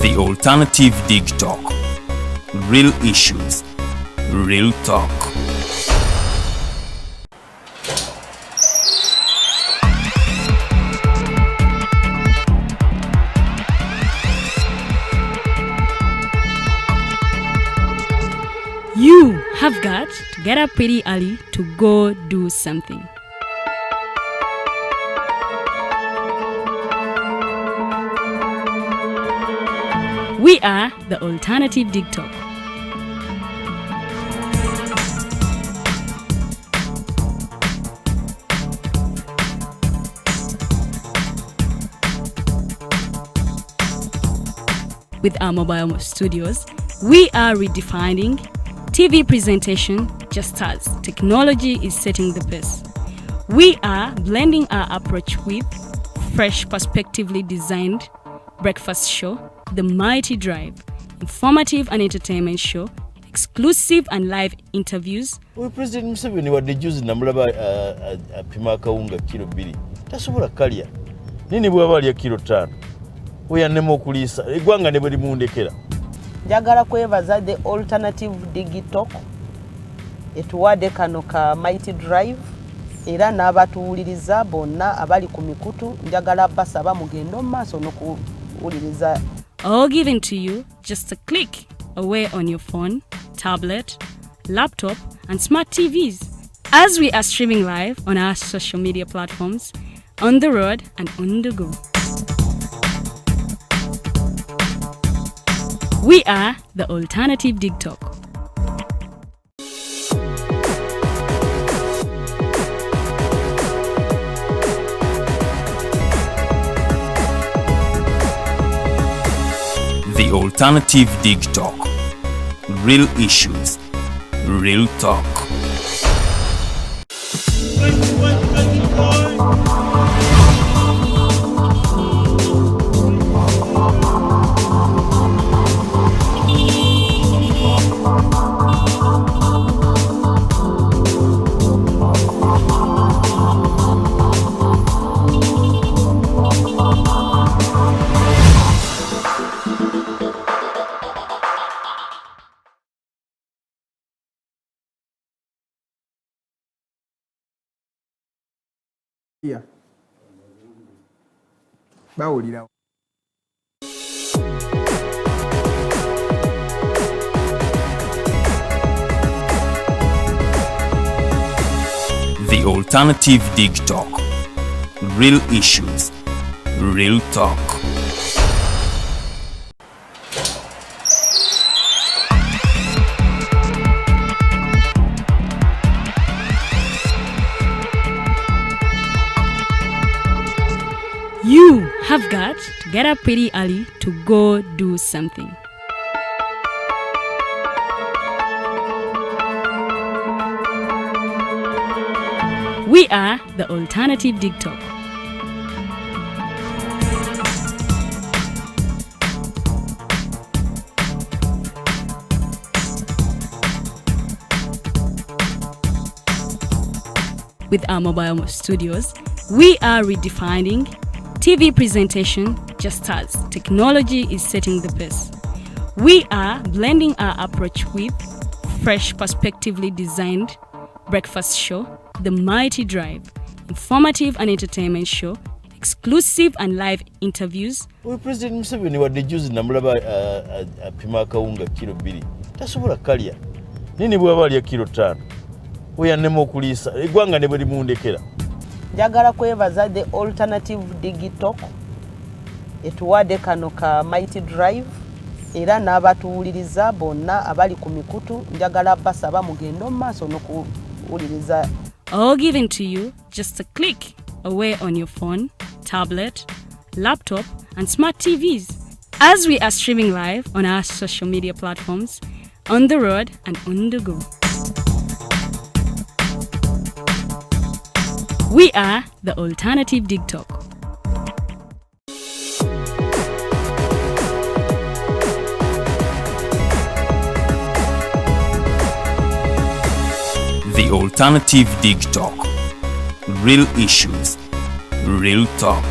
The alternative Digitalk. Real issues, real talk. You have got to get up pretty early to go do something. We are the alternative Digitalk. With our mobile studios, we are redefining TV presentation just as technology is setting the pace. We are blending our approach with fresh, perspectively designed breakfast show, The Mighty Drive, informative and entertainment show, exclusive and live interviews. President Museveni wadde juzi namulaba apima akawunga kilo 2 tasobola kalya nini bwaba alya kilo 5 oyannema okuliisa eggwanga ne bwe limundekera. Njagala kwebaza the alternative Digitalk etuwadde kano ka Mighty Drive era n'abatuwuliriza bonna abali ku mikutu njagala basaba mugendo mu maaso n'okuwuliriza. All given to you just a click away on your phone, tablet, laptop and smart TVs as we are streaming live on our social media platforms, on the road and on the go. We are the alternative Digitalk. The alternative Digitalk. Real issues, real talk. Yeah. Bawulira. The alternative Digitalk. Real issues, real talk. You have got to get up pretty early to go do something. We are the alternative Digitalk. With our mobile studios, we are redefining TV presentation just as technology is setting the pace. We are blending our approach with fresh, perspectively designed breakfast show, The Mighty Drive, informative and entertainment show, exclusive and live interviews. President Museveni wadde juzi namulaba apima akawunga kilo 2 tasobola kalya nini bwaba alya kilo 5 oyannema okuliisa eggwanga ne bwe limundekera. Njagala kwebaza the alternative Digitalk etuwadde kano ka Mighty Drive era n'abatuwuliriza bonna abali ku mikutu njagala basaba mugendo mu maaso n'okuwuliriza. All given to you just a click away on your phone, tablet, laptop and smart TVs as we are streaming live on our social media platforms, on the road and on the go. We are the alternative Digitalk. The alternative Digitalk. Real issues, real talk.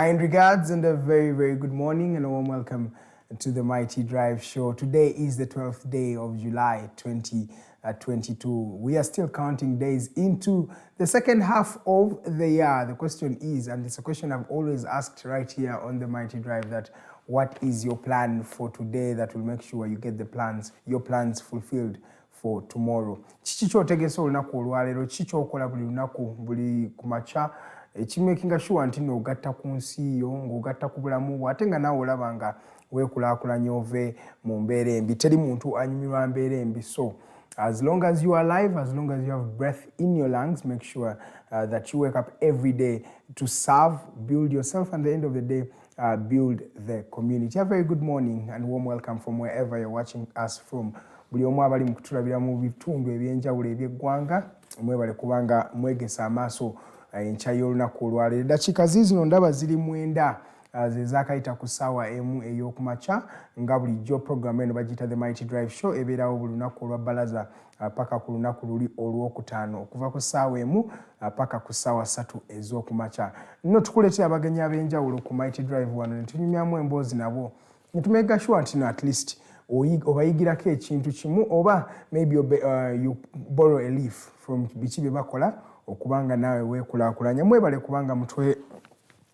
Kind regards and a very, very good morning and a warm welcome to the Mighty Drive Show. Today is the 12th day of July 2022. We are still counting days into the second half of the year. The question is, and it's a question I've always asked right here on the Mighty Drive, that what is your plan for today that will make sure you get your plans fulfilled for tomorrow? Kiki kyotegese olunaku olwaleero, kiki kyokola buli lunaku buli kumakya ekimakinga sure nti n'ogatta ku nsi yo, ng'ogatta ku bulamu bwo, ate nga naawe olaba nga weekulaakulanya ove mu mbeera embi. Teri muntu anyumirwa mbeera embi. So as long as you are alive, as long as you have breath in your lungs, make sure that you wake up every day to serve, build yourself, and at the end of the day, build the community. A very good morning and warm welcome from wherever you're watching us from. Buli omu abali mu kutulabira mu bitundu ebyenjawulo eby'eggwanga, mwebale kubanga mwegesa amaaso enkya y'olunaku olwaleero. Eddakiika ziizino ndaba ziri 9 ze zaakayita ku ssaawa emu ey'okumakya, nga bulijjo programu eno bagiyita The Mighty Drive Show ebeerawo buli lunaku olwa bbalaza paka ku lunaku luli olwokutaano okuva ku ssaawa emu paka ku ssaawa 3 ez'okumakya. Nno tukuleetera abagenyi ab'enjawulo ku Mighty Drive wano ne tunyumyamu emboozi nabo ne tumeka sure nti at least obayigirako ekintu kimu, oba maybe you borrow a leaf from biki bye bakola okubanga naawe weekulaakulanya. Mwebale kubanga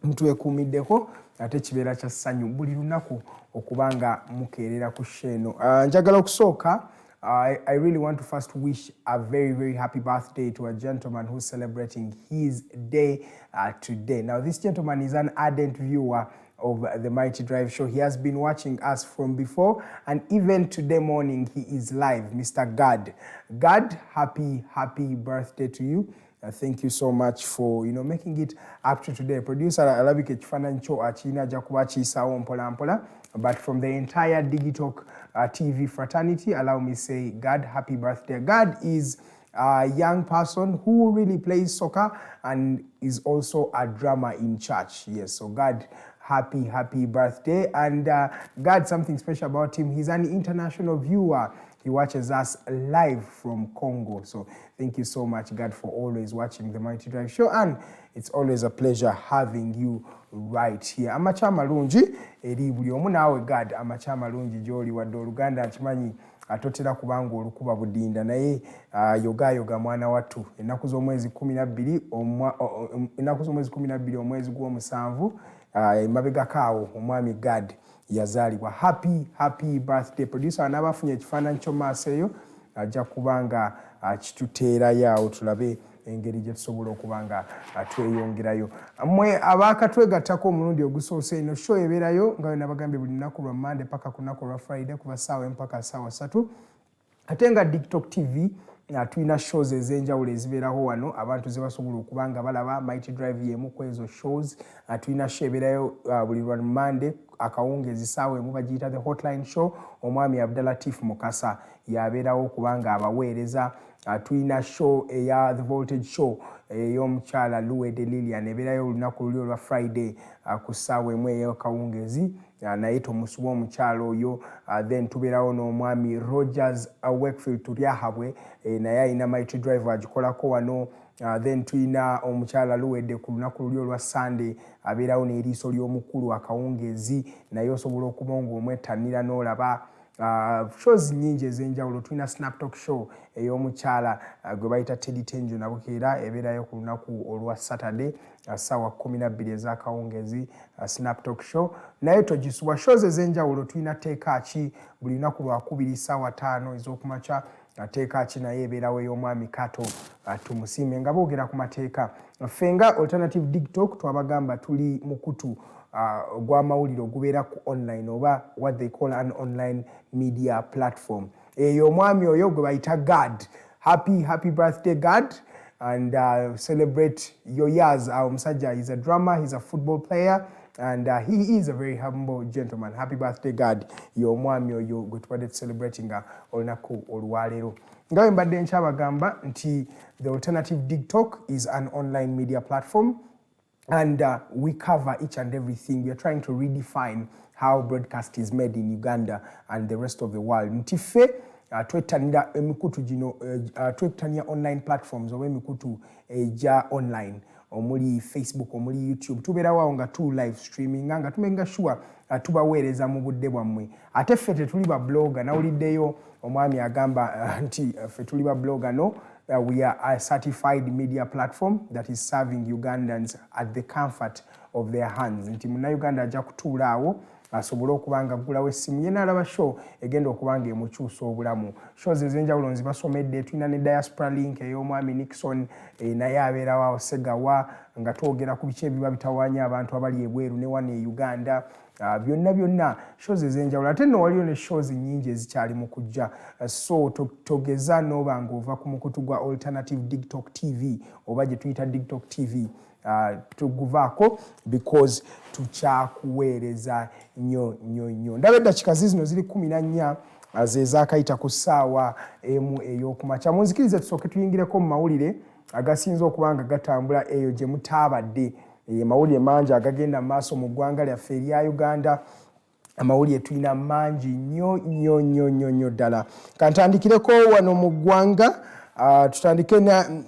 mutwekuumiddeko ate kibeera kya ssanyu buli lunaku okubanga mukeerera ku sheeno. Njagala okusooka, I really want to first wish a very, very happy birthday to a gentleman who's celebrating his day today. Now, this gentleman is an ardent viewer of the Mighty Drive Show. He has been watching us from before, and even today morning he is live. Mr. Gad, happy birthday to you. Thank you so much for making it up to today. Producer alabika ekifaananyi kyo akirina ajja kuba kiisaawo mpola mpola, but from the entire Digitalk TV fraternity, allow me say, Gad, happy birthday. Gad is a young person who really plays soccer and is also a drummer in church. Yes, so Gad, happy birthday. And Gad, something special about him, he's an international viewer. He watches us live from Congo. So thank you so much, Gad, for always watching the Mighty Drive Show. And it's always a pleasure having you right here. Amacha malungi eri buli omu naawe Gad, amacha malungi gy'oli wadde Oluganda nkimanyi atotera kubanga olukuba budinda, naye yoga mwana wattu. Ennaku z'omwezi 12 omwezi gw'omusanvu emabegako awo omwami Gad yazaalibwa. Happy birthday. Producer anaabafunye ekifaananyi kyo maaso eyo ajja kubanga kituteerayo awo tulabe engeri gye tusobola okubanga tweyongerayo. Mmwe abaakatwegattako omulundi ogusoose eno show ebeerayo nga bwe nabagambye buli lunaku lwa Monday paka ku lunaku lwa Friday kuva ssaawa emu paka ssaawa 3. Ate nga Digitalk TV tulina shows ez'enjawulo ezibeeraho wano abantu ze basobola okubanga balaba. Mighty Drive y'emu ku ezo shows. Tulina show ebeerayo buli lwa Monday akawungeezi ssaawa emu bagiyita The Hotline Show. Omwami Abdalatif Mukasa yabeerawo okubanga abaweereza. Tulina show eya The Voltage Show ey'omukyala Luwede Lilian ebeerayo olunaku luli olwa Friday ku ssaawa emu ey'akawungeezi, naye tomusubwa omukyala oyo. Then tubeerawo n'omwami Rogers Wakefield Tulyahabwe naye alina Mighty Drive agikolako wano. Then tulina omukyala Luwede ku lunaku luli olwa Sunday abeerawo n'eriiso ly'omukulu akawungeezi, naye osobola okuba ng'omwettanira n'olaba shows nyingi ez'enjawulo. Tulina Snap Talk Show ey'omukyala gwe bayita Teli Tenjo Nabukeera ebeerayo ku lunaku olwa Saturday ssaawa 12 ez'akawungeezi, Snap Talk Show. Naye togisubwa shows ez'enjawulo. Tulina Teeka Ki buli lunaku lwakubiri ssaawa 5 ez'okumakya. Teeka Ki naye ebeerawo ey'omwami Kato tumusiime. Nga boogera ku mateeka, ffe nga Alternative Digitalk twabagamba tuli mukutu gw'amawulire ogubeera ku online oba what they call an online media platform. Eyo omwami oyo gwe bayita Gad. Happy birthday, Gad, and celebrate your years. Omusajja is a drummer, he's a football player, and he is a very humble gentleman. Happy birthday, Gad. Yo omwami oyo gwe tubadde celebrating olunaku olwaleero. Nga bwe mbadde nkyabagamba nti the Alternative Digitalk is an online media platform. And we cover each and everything. We are trying to redefine how broadcast is made in Uganda and the rest of the world. Ntife twettanira emikutu gino twettanira online platforms oba emikutu eja online omuli Facebook omuli YouTube tubeerawo nga tu live streaming nga tumenga sure tubaweereza mu budde bwammwe ate ffe tetuli ba blogger nawuliddeyo omwami agamba nti ffe tuli ba blogger no we are a certified media platform that is serving Ugandans at the comfort of their hands nti munnauganda ajja kutuula awo asobole okuba nga aggulawo essimu ye n'alaba show egenda okuba nga emukyusa obulamu shows ez'enjawulo nzibasomedde tulina ne diaspora link ey'omwami Nixon naye abeerawo awo Segawa nga twogera ku biki ebiba bitawaanya abantu abali ebweru ne wano e Uganda byonna shows ez'enjawulo ate nno waliyo ne shows nnyingi ezikyali mu kujja so togeza n'oba ng'ova ku mukutu gwa alternative Digitalk TV oba gye tuyita Digitalk TV tuguvaako because tukyakuweereza nnyo ndaba eddakiika zino ziri 14 ze zaakayita ku ssaawa emu ey'okumakya munzikirize tusooke tuyingireko mu mawulire agasinza okuba nga gatambula eyo gye mutaabadde mawulire mangi agagenda mu maaso mu ggwanga lyaffe erya Uganda amawulire tulina mangi nnyo ddala kantandikireko wano mu ggwanga tutandike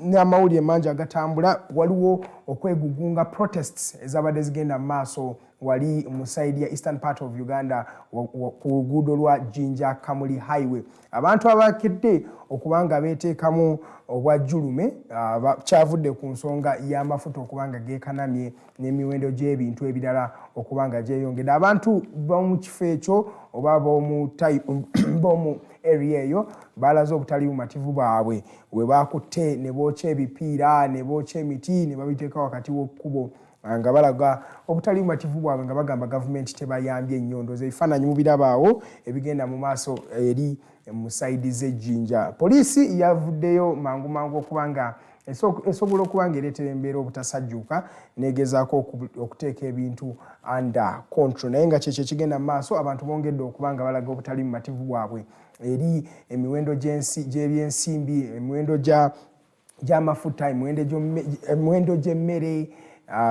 n'amawulire mangi agatambula waliwo okwegugunga protests ezabadde zigenda mu maaso wali mu side ya eastern part of Uganda ku luguudo lwa Jinja Kamuli Highway abantu abakedde okubanga beteekamu obwajjulume kyavudde ku nsonga y'amafuta okubanga geekanamye n'emiwendo gy'ebintu ebirala okubanga gyeyongedde abantu b'omu kifo ekyo oba b'omu area eyo balaze obutali bumativu bwabwe we bakutte ne bookya ebipiira ne bookya emiti ne babiteeka wakati w'ekkubo nga balaga obutali bumativu bwabwe nga bagamba gavumenti tebayambye ennyondo ebifaananyi mubirabaawo ebigenda mu maaso eri mu saidi z'ejjinja poliisi yavuddeyo mangu okuba nga esobola okuba nga ereetera embeera obutasajjuuka negezaako okuteeka ebintu under control naye nga kyekyo ekigenda mu maaso abantu bongedde okuba nga balaga obutali bumativu bwabwe eri emiwendo gy'ebyensimbi emiwendo gy'amafuta emiwendo gy'emmere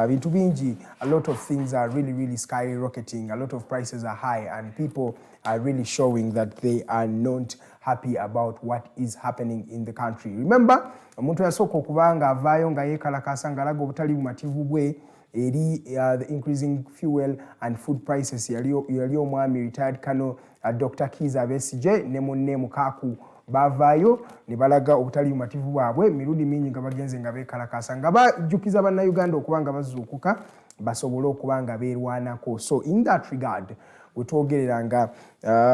bintu bingi a lot of things are really skyrocketing a lot of prices are high and people are really showing that they are not happy about what is happening in the country remember omuntu yasooka okuba nga avaayo nga yeekalakaasa ng'alaga obutali bumativu bwe eri the increasing fuel and food prices yali omwami retired Colonel Dr. Kiza Besigye ne munne Mukaku bavaayo ne balaga obutali bumativu bwabwe mirundi mingi nga bagenze nga beekalakaasa nga bajjukiza bannayuganda okuba nga bazuukuka basobole okuba nga beerwanako so in that regard wetwogerera nga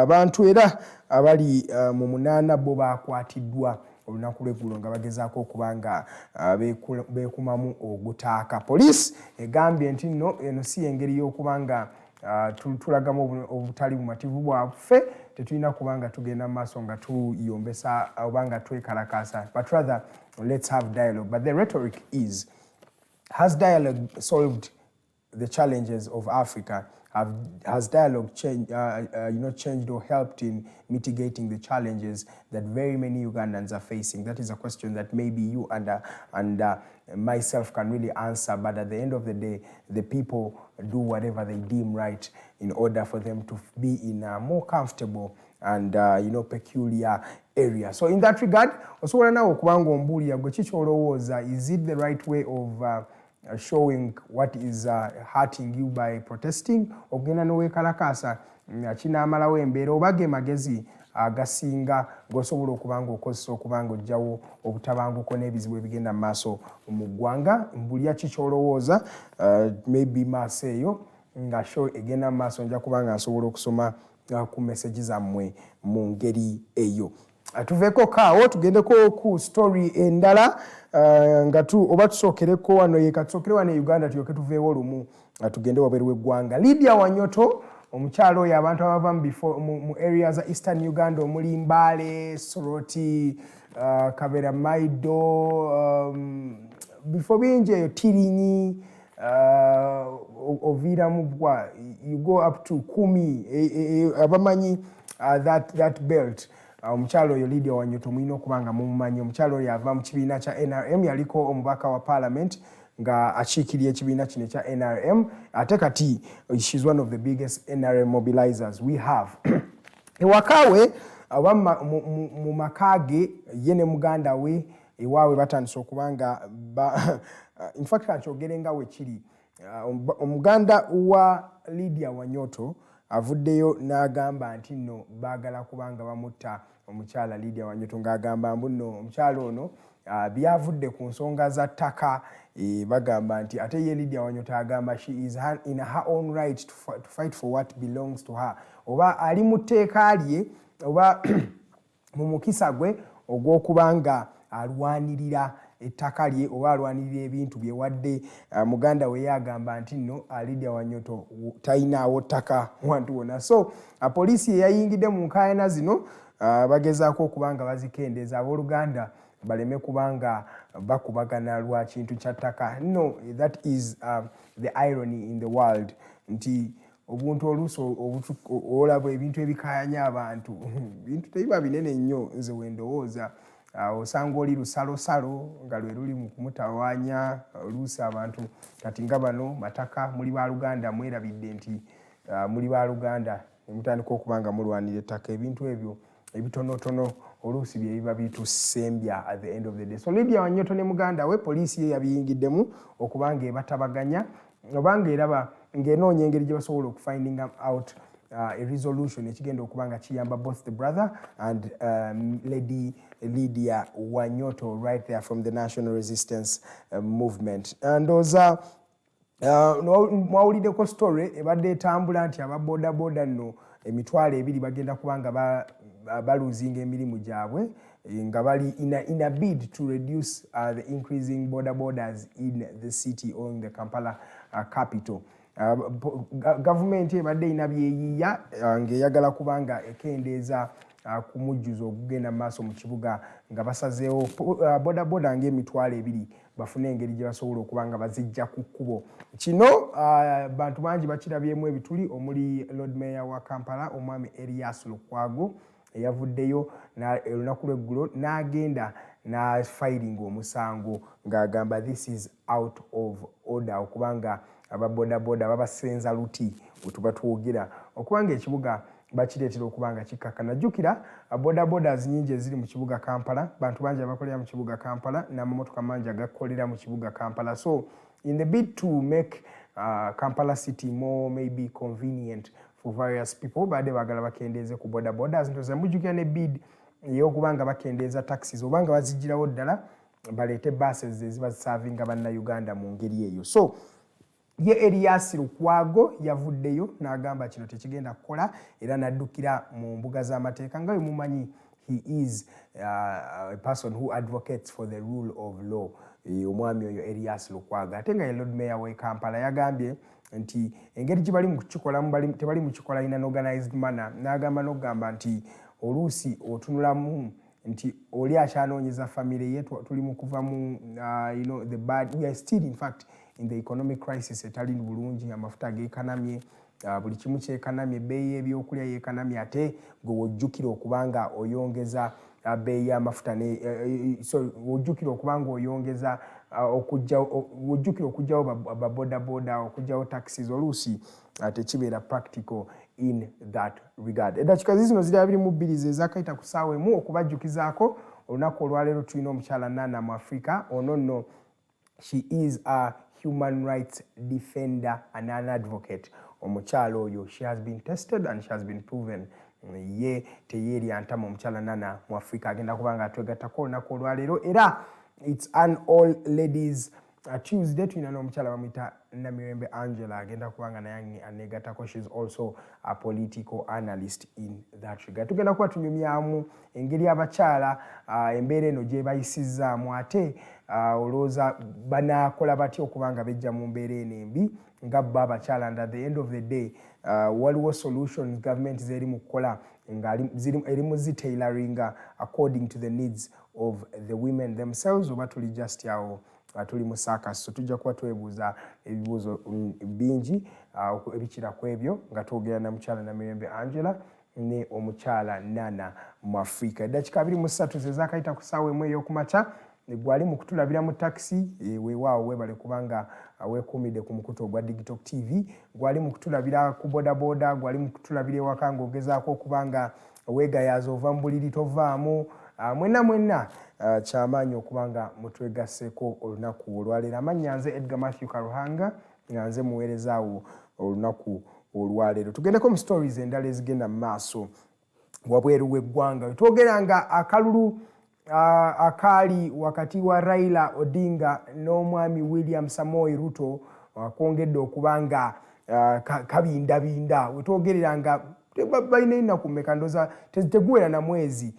abantu era abali mu 8 bo bakwatiddwa olunaku lw'eggulo nga bagezaako okuba nga beekumamu ogutaaka poliisi egambye nti nno eno si engeri y'okuba nga tulagamu obutali bumativu bwaffe tetulina kuba nga tugenda mu maaso nga tuyombesa oba nga twekalakaasa but rather let's have dialogue but the rhetoric is has dialogue solved the challenges of Africa has dialogue changed or helped in mitigating the challenges that very many Ugandans are facing? That is a question that maybe you and myself can really answer. But at the end of the day, the people do whatever they deem right in order for them to be in a more comfortable and peculiar area. So in that regard, osobola nawe okubanga ombuulira gwe kiki olowooza, is it the right way of showing what is hurting you by protesting ogenda noweekalakaasa kinaamalawo embeera oba ge magezi agasinga g'osobola okubanga okozesa okubanga ojjawo obutabanguko n'ebizibu ebigenda mu maaso mu ggwanga mbulya kiki olowooza maybe maaso eyo nga show egenda mu maaso nja kubanga nsobola okusoma ku message zammwe mu ngeri eyo. Tuveeko kaawo tugendeko ku story endala nga oba tusookereko wano yeka tusookere wano e Uganda tulyoke tuveewo lumu tugende wabweru w'eggwanga. Lydia Wanyoto omukyalo oyo abantu abava mu area za Eastern Uganda omuli Mbale, Soroti, Kabera Maido, bifo bingi eyo Tirinyi, oviiramu bwa you go up to Kumi abamanyi that belt. Omukyalo oyo Lydia Wanyoto mulina okubanga mumumanyi. Omukyalo oyo ava mu kibiina kya NRM, yaliko omubaka wa parliament nga akiikirira ekibiina kino kya NRM. Ate kati she's one of the biggest NRM mobilizers we have. Ewakawe oba mu makage ye ne muganda we ewaabwe batandise okubanga in fact kankyogere nga wekiri omuganda wa Lydia Wanyoto avuddeyo n'agamba nti nno baagala kubanga bamutta omukyala Lydia Wanyoto ng'agamba mbu nno omukyala ono byavudde ku nsonga za ttaka bagamba nti ate ye Lydia Wanyoto agamba she is in her own right to fight for what belongs to her oba ali mu tteeka lye oba mu mukisa gwe ogw'okubanga alwanirira ettaka lye oba alwanirira ebintu bye wadde muganda we yagamba nti nno Lydia Wanyoto talinaawo ttaka wantu wonna so poliisi eyayingidde mu nkaayana zino bagezaako okubanga bazikendeeza abooluganda baleme kubanga bakubagana lwa kintu kya ttaka no that is the irony in the world nti obuntu oluusi olaba ebintu ebikaayanya abantu bintu tebiba binene nnyo nze wendowooza osanga oli lusalosalo nga lwe luli mu kumutawaanya oluusi abantu kati nga bano mataka muli baaluganda mwerabidde nti muli baaluganda nemutandika okubanga mulwanira ettaka ebintu ebyo ebitonotono oluusi bye biba bitusembya at the end of the day so Lydia Wanyoto ne muganda we poliisi ye yabiyingiddemu okubanga ebatabaganya obanga eraba ng'enoonya engeri gye basobola okufinding out a resolution ekigenda okubanga kiyamba both the brother and Lady Lydia Wanyoto right there from the National Resistance Movement ndooza mwawuliddeko story ebadde etambula nti ababodaboda nno emitwalo ebiri bagenda kubanga baluzinga emirimu gyabwe nga bali in a bid to reduce the increasing borders in the city or in the Kampala capital. Government ebadde ina byeyiya ng'eyagala kubanga ekendeeza kumujjuza okugenda maaso mu kibuga nga basazeewo bodaboda ng'emitwalo ebiri bafune engeri gye basobola okubanga bazijja ku kkubo kino bantu bangi bakirabyemu ebituli omuli Lord Mayor wa Kampala omwami Erias Lukwago eyavuddeyo olunaku lw'eggulo n'agenda n'afiling omusango ng'agamba this is out of order okubanga ababodaboda babasenza luti wetuba twogera okubanga ekibuga bakireetera okubanga kikkakana jjukira bodabodas nyingi eziri mu kibuga Kampala bantu bangi abakolera mu kibuga Kampala n'amamotoka mangi agakolera mu kibuga Kampala so in the bid to make Kampala city more maybe convenient for various people badde bagala bakendeeze ku bodabodas ntoza mujjukira ne bid ey'okubanga bakendeeza taxis obanga bazigirawo ddala baleete buses eziba zisavinga bannaUganda mu ngeri eyo so ye Erias Lukwago yavuddeyo n'agamba kino tekigenda kukola era n'addukira mu mbuga z'amateeka nga bwe mumanyi he is a person who advocates for the rule of law omwami oyo Erias Lukwago ate nga ye Lord Mayor w'e Kampala yagambye nti engeri gye bali mu kukikolamu tebali mu kikola in an organized manner n'agamba n'okugamba nti oluusi otunulamu nti oli akyanoonyeza famire ye tuli mu kuva mu the bad we are still in fact in the economic crisis etali bulungi amafuta geekanamye buli kimu kyekanamye ebbeeyi y'ebyokulya yeekanamye ate gwe wojjukira okubanga oyongeza bbeeyi y'amafuta wojjukira okubanga oyongeza wojjukira okugyawo babodaboda okugyawo taxis oluusi tekibeera practical in that regard eddakiika zino ziri 22 ezakayita ku ssaawa emu okubajjukizaako olunaku olwaleero tulina omukyala Nana Mwafrika ono nno she is a human rights defender and an advocate omukyala oyo she has been tested and she has been proven ye teyeeri antama omukyala Nana Mwafrika agenda kubanga atwegattako olunaku olwaleero era it's an all ladies Tuesday tulina n'omukyala bamuyita Namirembe Angella agenda kubanga naye aneegattako she's also a political analyst in that regard tugenda kuba tunyumyamu engeri abakyala embeera eno gye bayisizzaamu ate olowooza banaakola batya okubanga bejja mu mbeera eno embi nga bo abakyala and at the end of the day waliwo solutions government zeri mu kukola nga erimu zitailoringa according to the needs of the women themselves oba tuli just yawo tuli mu sakas so tujja kuba twebuuza ebibuuzo bingi ebikira ku ebyo nga twogera na mukyala Namirembe Angella ne omukyala Nana Mwafrika eddakiika 23 zezakayita ku ssaawa emu ey'okumakya gwali mu kutulabira mu taxi weewaawo weebale kubanga weekuumidde ku mukutu ogwa Digitalk TV gwali mu kutulabira ku bodaboda gwali mu kutulabira ewaka ng'ogezaako okubanga weegayaaza ova mu buliri tovaamu mwenna kyamaanyi okubanga mutwegasseko olunaku olwaleero. Amannya nze Edgar Matthew Karuhanga nga nze muweerezaawo olunaku olwaleero. Tugendeko mu stories endala ezigenda mu maaso wabweru w'eggwanga. Twogera nga akalulu akaali wakati wa Raila Odinga n'omwami William Samoei Ruto kwongedde okubanga kabindabinda. Wetwogerera nga balina ennaku mmeka ndooza teguwera na mwezi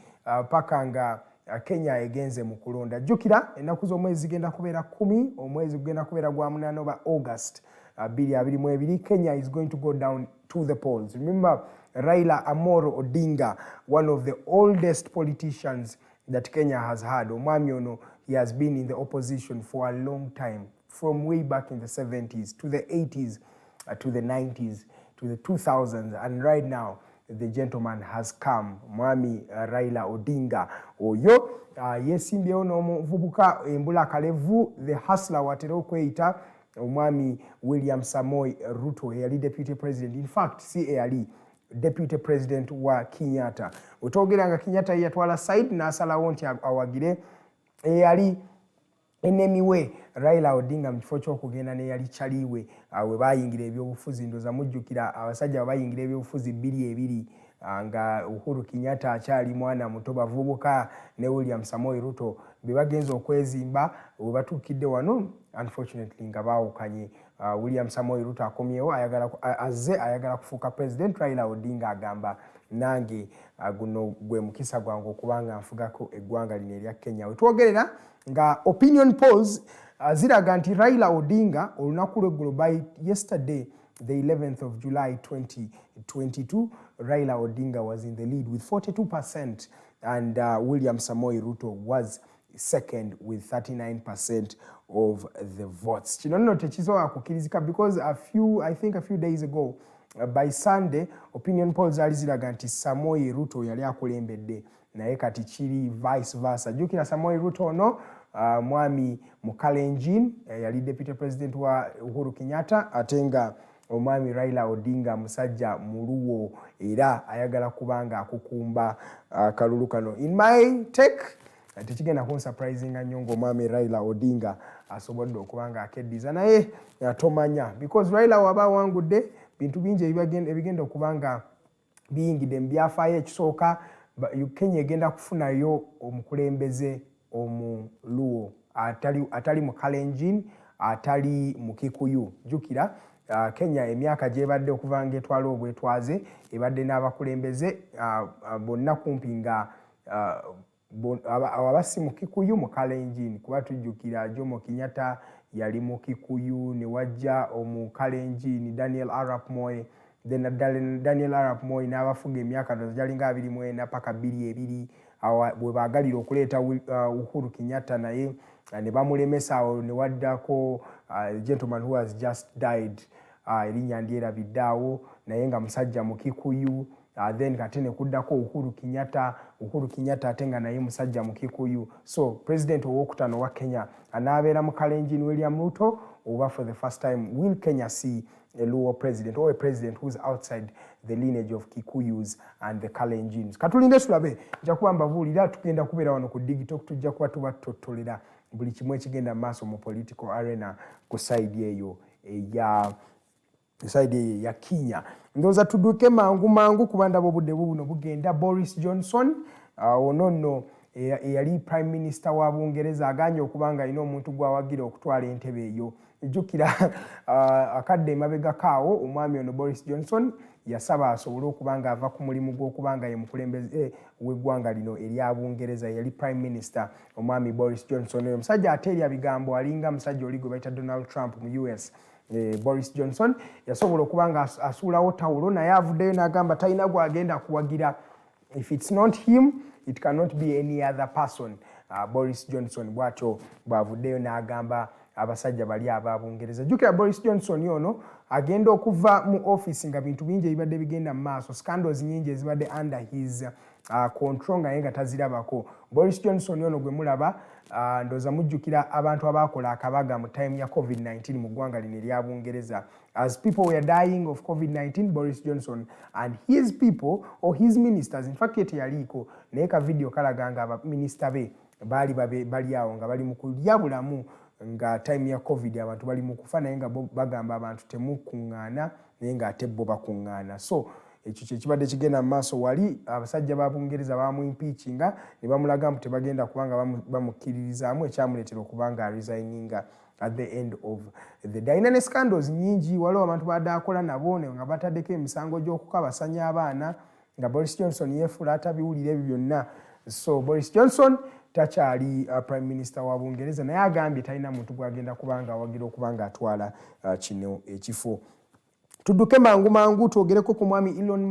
paka nga Kenya egenze mu kulonda. Jjukira ennaku z'omwezi zigenda kubeera 10, omwezi gugenda kubeera gwa 8 oba August 2022. Kenya is going to go down to the polls. Remember Raila Amolo Odinga, one of the oldest politicians that Kenya has had. Omwami ono, he has been in the opposition for a long time, from way back in the 70s to the 80s to the 90s to the 2000s, and right now the gentleman has come. Mwami Raila Odinga oyo yesimbyewo n'omuvubuka embula kalevu, the hustler watera okweyita omwami William Samoei Ruto eyali deputy president. In fact si eyali deputy president wa Kenyatta. Wetwogera nga Kenyatta yatwala side n'asalawo nti awagire eyali enemiwe Raila Odinga mu kifo ky'okugenda n'eyali kyaliwe we bayingira ebyobufuzi. Ndoza mujjukira abasajja we bayingira ebyobufuzi 2 nga Uhuru Kenyatta akyali mwana muto, bavubuka ne William Samoei Ruto be bagenza okwezimba we batuukidde wano. Unfortunately nga baawukanye. William Samoei Ruto akomyewo ayagala kufuuka president. Raila Odinga agamba nange guno gwe mukisa gwange okubanga nfugako eggwanga lino erya Kenya. Wetwogerera nga opinion polls ziraga nti Raila Odinga olunaku lw'eggulo by yesterday the 11th of July 2022, Raila Odinga was in the lead with 42% and William Samoei Ruto was second with 39% of the votes. Kino nno tekisobola kukirizika because I think a few days ago by Sunday opinion polls zali ziraga nti Samoei Ruto yali akulembedde naye kati kiri vice versa. Jukira Samoei Ruto ono mwami Mukalenjin yali deputy president wa Uhuru Kenyatta, atenga omwami Raila Odinga musajja muluwo era ayagala kubanga akukumba kalulu kano. In my take tekigenda kunsurprisinga nnyo ng'omwami Raila Odinga asobodde okubanga akeddiza naye tomanya because Raila waba awangudde bintu bingi ebigenda okubanga biyingidde mu byafaayo. Ekisooka Kenya egenda kufunayo omukulembeze omuluwo atali mu Kalenjin, atali mu Kikuyu. Jukira Kenya emyaka gyebadde okuvanga etwala obwetwaze ebadde n'abakulembeze bonna kumpi nga abasi mu Kikuyu mu Kalenjin, kuba tujjukira Jomo Kenyatta yali mu Kikuyu, ne wajja omu Kalenjin Daniel Arap Moi, Daniel Arap Moi n'abafuga emyaka gyalinga 24 paka 22 bwe baagalira okuleeta Uhuru Kenyatta naye ne bamulemesa awo ne waddako gentleman who has just died erinnya ndyerabidde awo naye nga musajja mu Kikuyu. Then kate ne kuddako Uhuru Kenyatta ate nga naye musajja mu Kikuyu. So president owokutano wa Kenya anaabeera mu Kalenjin William Ruto, oba for the first time will Kenya see a Luo president or a president who's outside the lineage of Kikuyus and the Kalenjins. Katulinde tulabe, nja kuba mbabuulira tugenda kubeera wano ku Digitalk, tujja kuba tubatotolera buli kimu ekigenda maaso mu political arena ku side eyo ya Kenya. Ndowooza tudduke mangu kuba ndaba obudde buno bugenda. Boris Johnson ono nno eyali prime minister wa Bungereza aganye okubanga alina omuntu gwawagira okutwala entebe eyo. Jjukira akadde emabega kaawo omwami ono Boris Johnson yasaba asobole okubanga ava ku mulimu gw'okubanga ye mukulembeze w'eggwanga lino erya Bungereza. Yali prime minister omwami Boris Johnson. Oyo musajja ateerya bigambo alinga musajja oli gwe bayita Donald Trump mu US. Boris Johnson yasobola okubanga asuulawo tawulo naye avuddeyo n'agamba talina gwagenda kuwagira. If it's not him, it cannot be any other person. Boris Johnson bw'atyo bw'avuddeyo n'agamba abasajja bali aba Bungereza. Jjukira Boris Johnson yono agenda okuva mu office nga bintu bingi ebibadde bigenda mu maaso, scandals nyingi ezibadde under his control nga yenga tazirabako. Boris Johnson yono gwe mulaba ndoza mujjukira abantu abakola akabaga mu time ya COVID-19 mu ggwanga lino erya Bungereza. As people were dying of COVID-19, Boris Johnson and his people or his ministers, in fact yete yaliko naye ka video kalaganga aba minister be bali awo nga bali mu kulya bulamu nga time ya covid abantu bali mu kufa naye nga bagamba abantu temukuŋŋaana naye nga ate bo bakuŋŋaana. So ekyo kye kibadde kigenda mu maaso wali abasajja ba Bungereza bamuimpeachinga ne bamulaga mbu tebagenda kubanga bamukkiririzaamu ekyamuleetera okubanga resigninga at the end of the day. Ne scandals nyingi waliwo abantu badaakola nabo nga bataddeko emisango gy'okukabasanya abaana nga Boris Johnson yeefuula atabiwulira ebyo byonna. So Boris Johnson takyali Prime Minister wa Bungereza naye agambye talina muntu gwagenda kubanga awagira okubanga atwala kino ekifo. Tudduke mangu twogereko ku mwami Elon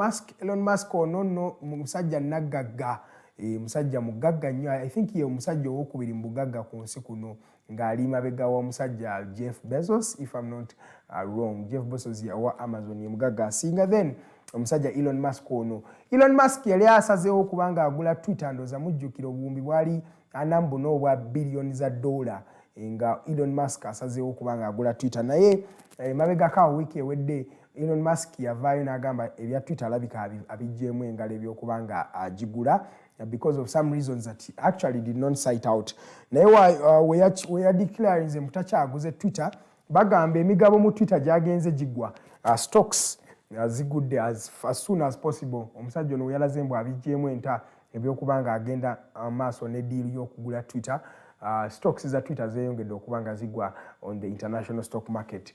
Musk ono nno musajja naggagga, musajja mugagga nnyo. I think ye omusajja owokubiri mu bugagga ku nsi kuno ng'ali mabega wa musajja Jeff Bezos if I'm not wrong. Jeff Bezos wa Amazon ye mugagga asinga. Then omusajja Elon Musk ono. Elon Musk yali asazeewo okubanga agula Twitter ndoza mujjukira obuwumbi bwali anambuno obwa billions za dola nga Elon Musk asazeewo okubanga agula Twitter naye mabegako wiiki ewedde Elon Musk yavaayo n'agamba ebya Twitter alabika abijjeemu engalo ebyokubanga agigula because of some reasons that he actually did not cite out. Naye we are declaring nze mutakyaguze Twitter bagamba emigabo mu Twitter gyagenze gigwa stocks zigudde as soon as possible. Omusajja ono yalaze mbu abijjeemu enta ebyokubanga agenda maaso ne deal y'okugula Twitter. Stocks za Twitter zeeyongedde okubanga zigwa on the international stock market.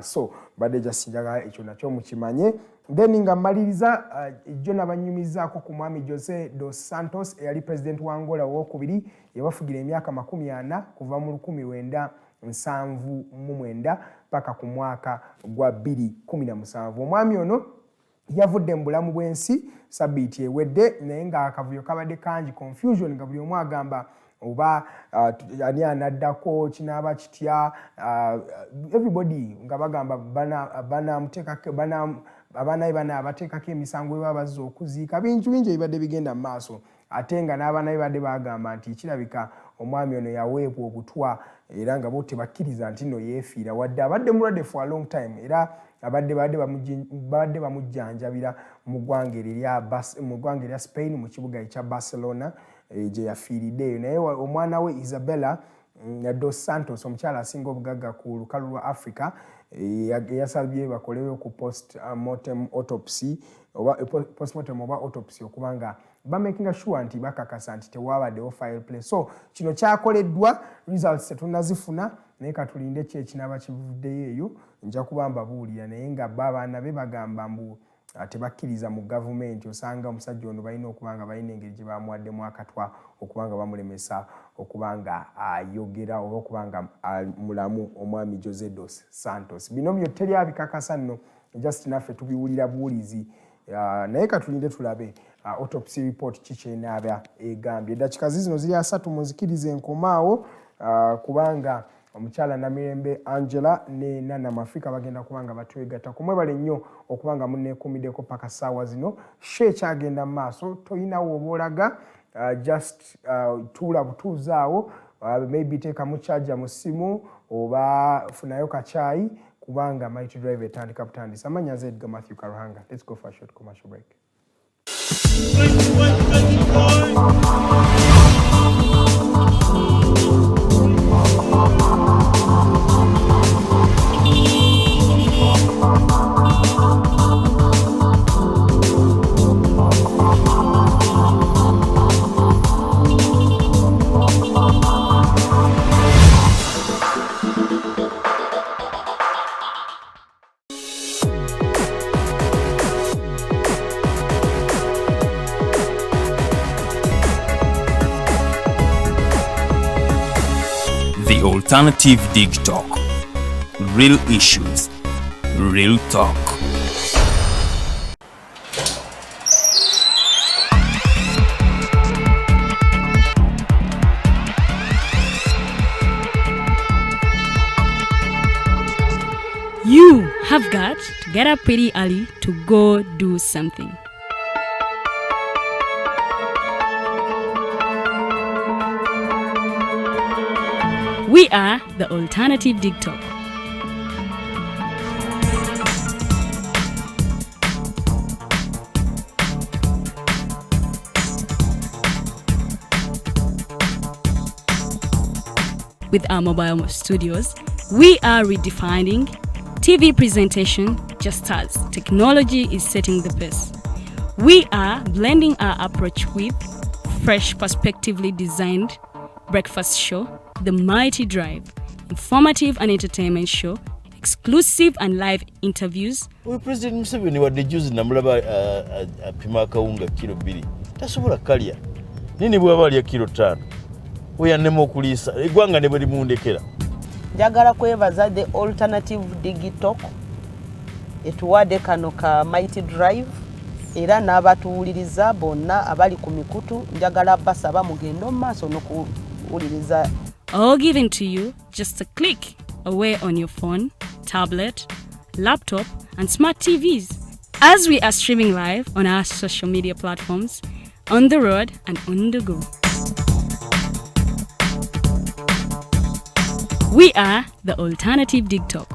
So badde jasinjaga ekyo nakyo mukimanye. Then nga mmaliriza ejjo nabanyumizaako ku mwami Jose dos Santos eyali president wa Angola owokubiri yabafugira emyaka 40 kuva mu 1979 paka ku mwaka gwa 2017. Omwami ono yavudde mu bulamu bw'ensi sabiiti ewedde naye nga akavuyo kabadde kangi confusion nga buli omu agamba oba ani anaddako kinaaba kitya everybody nga bagamba abaana abateekako emisango bwe baba bazza okuziika bingi ebibadde bigenda mu maaso ate nga n'abaana bebadde bagamba nti kirabika omwami ono yaweebwa obutwa era nga bo tebakkiriza nti nno yeefiira wadde abadde mulwadde for a long time era abadde bamujjanjabira mu ggwanga erya Spain mu kibuga ekya Barcelona gye yafiiriddeeyo. Naye omwana we Isabella dos Santos omukyala asinga obugagga ku lukalu lwa Africa yasabye bakolewo ku postmortem autopsy oba autopsy okubanga bamakinga sure nti bakakasa nti tewabaddewo foul play. So kino kyakoleddwa, results tetunazifuna naye katulinde ki ekinaaba kivuddeyo eyo nja kubamba buulira naye nga abaana be bagamba mbu tebakkiriza mu gavumenti osanga omusajja ono balina okubanga balina engeri gye bamuwaddemu akatwa okubanga bamulemesa okubanga ayogera oba okubanga mulamu omwami Jose dos Santos. Bino byo teri abikakasa nno just naffe tubiwulira buwulizi naye katulinde tulabe autopsy report kikyenaaba egambye. Eddakiika zino ziri 3 muzikirize enkomaawo kubanga omukyala Namirembe Angella ne Nana Mwafrika bagenda kubanga batwegatta. Kumwebale nnyo okubanga munneekuumiddeko paka ssaawa zino. She kyagenda mu maaso toyinawo oba olaga just tuula butuuzaawo maybe teekamu charger mu ssimu oba funayo kacaayi kubanga Mighty Drive etandika butandisa. Amanya nze Edgar Matthew Karuhanga. Let's go for a short commercial break. The Alternative Digitalk. Real issues, real talk. You have got to get up pretty early to go do something. We are the Alternative Digitalk. with our mobile studios, we are redefining TV presentation just as technology is setting the pace. We are blending our approach with fresh, perspectively designed breakfast show, The Mighty Drive, informative and entertainment show, exclusive and live interviews. We President Museveni wadde juzi namulaba apima akawunga kilo 2 tasobola kalya nini bwaba alya kilo 5 oyannema okuliisa eggwanga ne bwe limundekera. Njagala kwebaza the alternative Digitalk etuwadde kano ka Mighty Drive era n'abatuwuliriza bonna abali ku mikutu njagala basaba mugende mu maaso n'okuwuliriza. All given to you just a click away on your phone, tablet, laptop, and smart TVs. As we are streaming live on our social media platforms, on the road and on the go. We are the alternative Digitalk.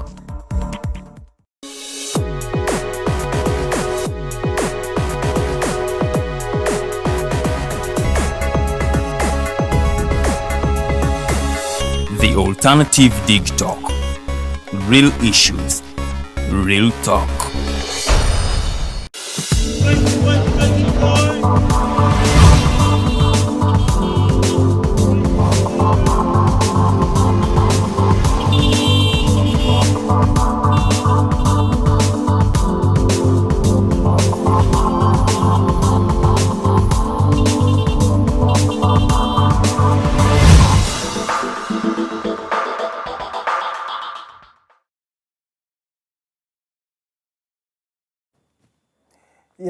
The alternative Digitalk. Real issues, real talk.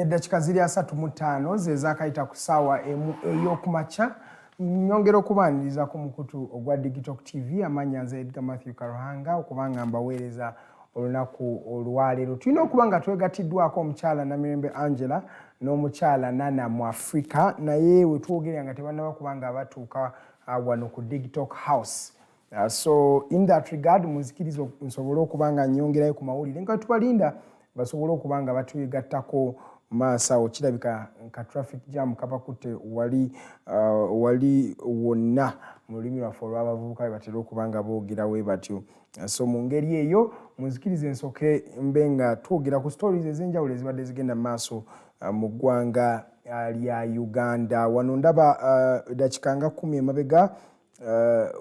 Eddakiika ziri 35 ze zaakayita ku ssaawa ey'okumakya. Nyongera okubaaniriza ku mukutu ogwa Digitalk TV amannya nze Edgar Matthew Karuhanga okubanga mbaweereza olunaku olwaleero. Tulina okuba nga twegattiddwako omukyala Namirembe Angella n'omukyala Nana Mwafrika naye we twogerera nga tebannaba kubanga batuuka wano ku Digitalk House. So in that regard muzikiriza nsobole okuba nga nnyongerayo ku mawulire nga tubalinda basobole okuba nga batwegattako maasawo kirabika nka traffic jam kapakutte wali wonna mu lulimi lwaffe olw'abavubuka batera okuba nga boogerawe batyo. So mu ngeri eyo muzikirize nsooke mbe nga twogera ku stories ez'enjawulo ezibadde zigenda mu maaso mu ggwanga lya Uganda. Wano ndaba dakiika nga 10 emabega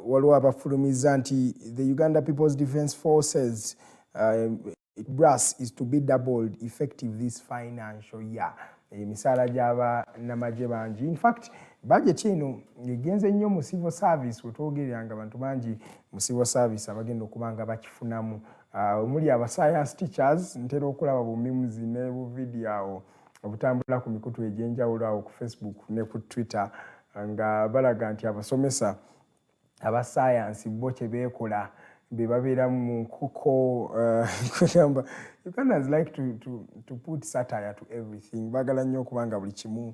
waliwo abafulumiza nti the Uganda People's Defence Forces brass is to be doubled effective this financial year. Emisaala gy'aba namaje bangi. In fact, budget eno egenze nnyo mu civil service wetwogereranga abantu bangi mu civil service abagenda okubanga bakifunamu. Omuli aba science teachers ntera okulaba bu memes ne bu video obutambula ku mikutu egy'enjawulo awo ku Facebook ne ku Twitter nga balaga nti abasomesa aba science bo kye beekola bebabeera mu nkuko kugamba Ugandans like to put satire to everything. Bagala nnyo okubanga buli kimu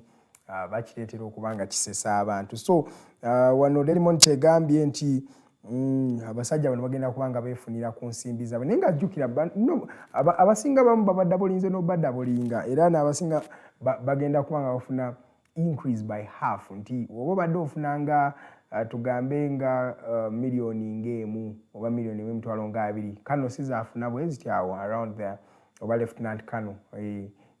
bakireetera okubanga kisesa abantu. So wano Delimon kyegambye nti abasajja bano bagenda kubanga beefunira ku nsimbi zaabwe naye nga jjukira abasinga bamu babaddabulinze n'obaddabulinga era n'abasinga bagenda kubanga bafuna increase by half nti oba obadde ofunanga tugambe nga milioni ng'emu oba milioni emitwalo nga 2 kano sizaafuna bwe zityawo around there oba lieutenant kano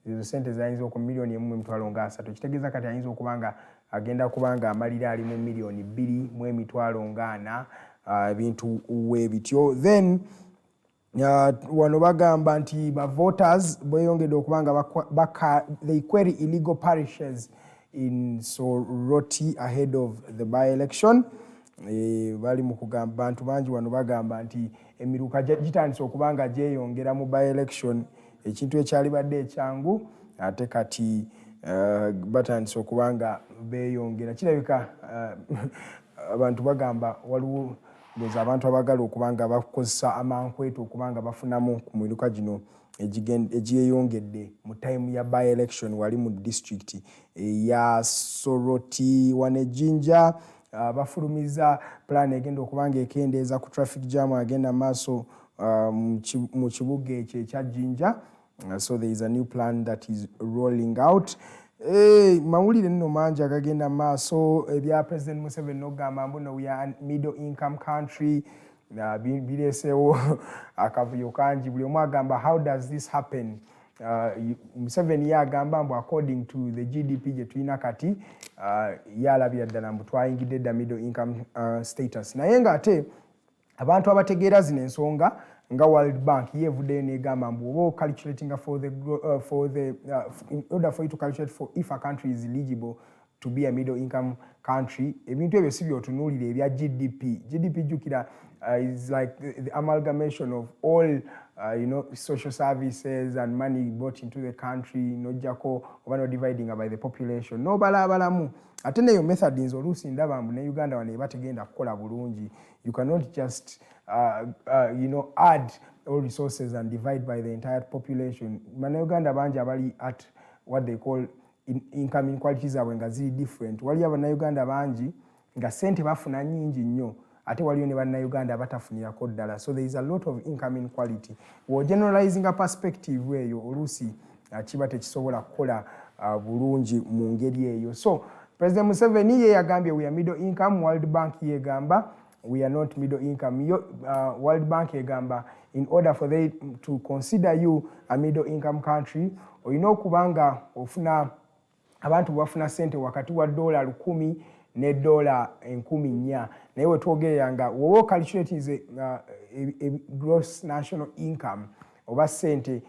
ezo sente zayinza oku milioni emitwalo nga 3 kitegeeza kati ayinza okubanga agenda kubanga amalira ali mu milioni 2 mu emitwalo nga 4 ebintu weebityo. Then wano bagamba nti ba voters bweyongedde okubanga they query illegal parishes in Soroti ahead of the by-election. Bali mu kugamba bantu bangi wano bagamba nti emiruka gitandise okubanga gyeyongera mu by-election ekintu ekyali badde ekyangu ate kati batandise okubanga beeyongera. Kirabika abantu bagamba waliwo ndoza abantu abagala okubanga bakozesa amankweto okubanga bafunamu ku miruka gino egyeyongedde mu time ya by-election wali mu district ya Soroti Wanejinja. Bafulumiza plan egenda okubanga ekendeeza ku traffic jam agenda maaso mu kibuga ekyo ekya Jinja. So there is a new plan that is rolling out. mawulire nno mangi agagenda maaso ebya President Museveni n'ogamba mbu no we are middle income country bireesewo akavuyo kangi buli omu agamba how does this happen. Museveni yagamba mbu according to the GDP gye tulina kati yalabira ddala mbu twayingidde dda middle income status naye ng'ate abantu abategeera zino ensonga nga World Bank yevuddeyo negamba mbu oba calculating in order for you to calculate for if a country is eligible to be a middle income country ebintu ebyo si byotunuulira ebya GDP jukira is like the amalgamation of all social services and money brought into the country nojjako oba no dividing by the population nobalabalamu ate neyo methodins oluusi ndaba mbu ne Uganda wano ebategenda kukola bulungi. You cannot just add all resources and divide by the entire population. Uganda bangi abali at what they call income inequalities zaabwe nga ziri different. Waliyo abannayuganda bangi nga sente bafuna nnyingi nnyo ate waliyo ne bannayuganda abatafunirako ddala. So there is a lot of income inequality. Wo generalizing a perspective eyo oluusi kiba tekisobola kukola bulungi mu ngeri eyo. So President Museveni ye yagambye we are middle income. World Bank yegamba we are not middle income. World Bank yegamba in order for they to consider you a middle income country olina okubanga ofuna abantu bafuna sente wakati wa $100 ne $4,000 naye wetwogereranga woba calculate gross national income oba sente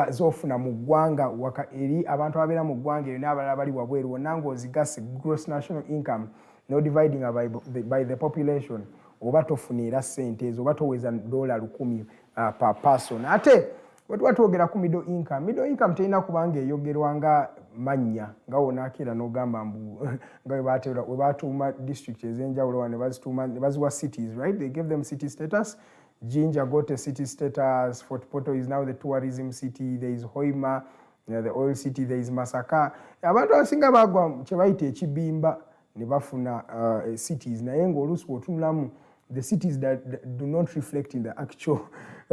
zofuna mu ggwanga eri abantu ababeera mu ggwanga eryo n'abalala bali wabweru wonna ng'ozigase gross national income no dividing by the population oba tofunira sente ezo oba toweza $100 per person. Ate wetuba twogera ku middle income terina kubanga eyogerwa nga mannya nga wonaakira n'ogamba mbu nga we batuuma district ez'enjawulo wano ne baziwa cities, right? They gave them city status. Jinja got a city status. Fort Portal is now the tourism city. There is Hoima, the oil city. There is Masaka. Abantu abasinga bagwa kye bayita ekibimba ne bafuna cities naye ng'oluusi bw'otunulamu the cities that do not reflect in the actual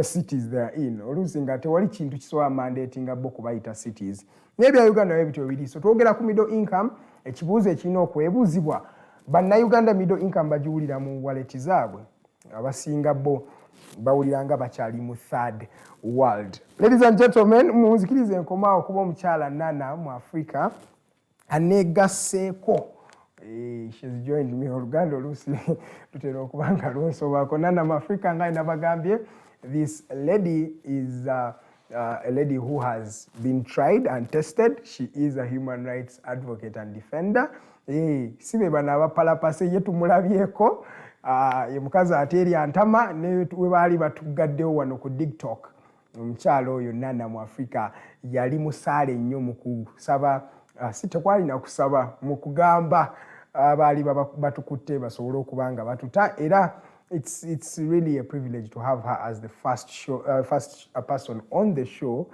cities they are in. Oluusi nga tewali kintu kisobola mandatinga bo kubayita cities. Naye bya Uganda ebyo biri. So twogera ku middle income ekibuuzo ekirina okwebuuzibwa bannayuganda middle income bagiwulira mu wallet zaabwe abasinga bo bawulira nga bakyali mu third world. Ladies and gentlemen, munzikirize enkomaawo kuba omukyala Nana Mwafrika aneegasseeko. She's joined me oluganda oluusi tutera okubanga lwonsobako. Nana Mwafrika nga nabagambye, this lady is a lady who has been tried and tested. She is a human rights advocate and defender. Sibe bana abapalapase ye tumulabyeko ye mukazi ate eri antama ne we baali batugaddewo wano ku Digitalk. Omukyalo oyo Nana Mwafrika yali musaale nnyo mu kusaba si tekwali na kusaba mu kugamba abaali batukutte basobole okubanga batuta era it's really a privilege to have her as the first person on the show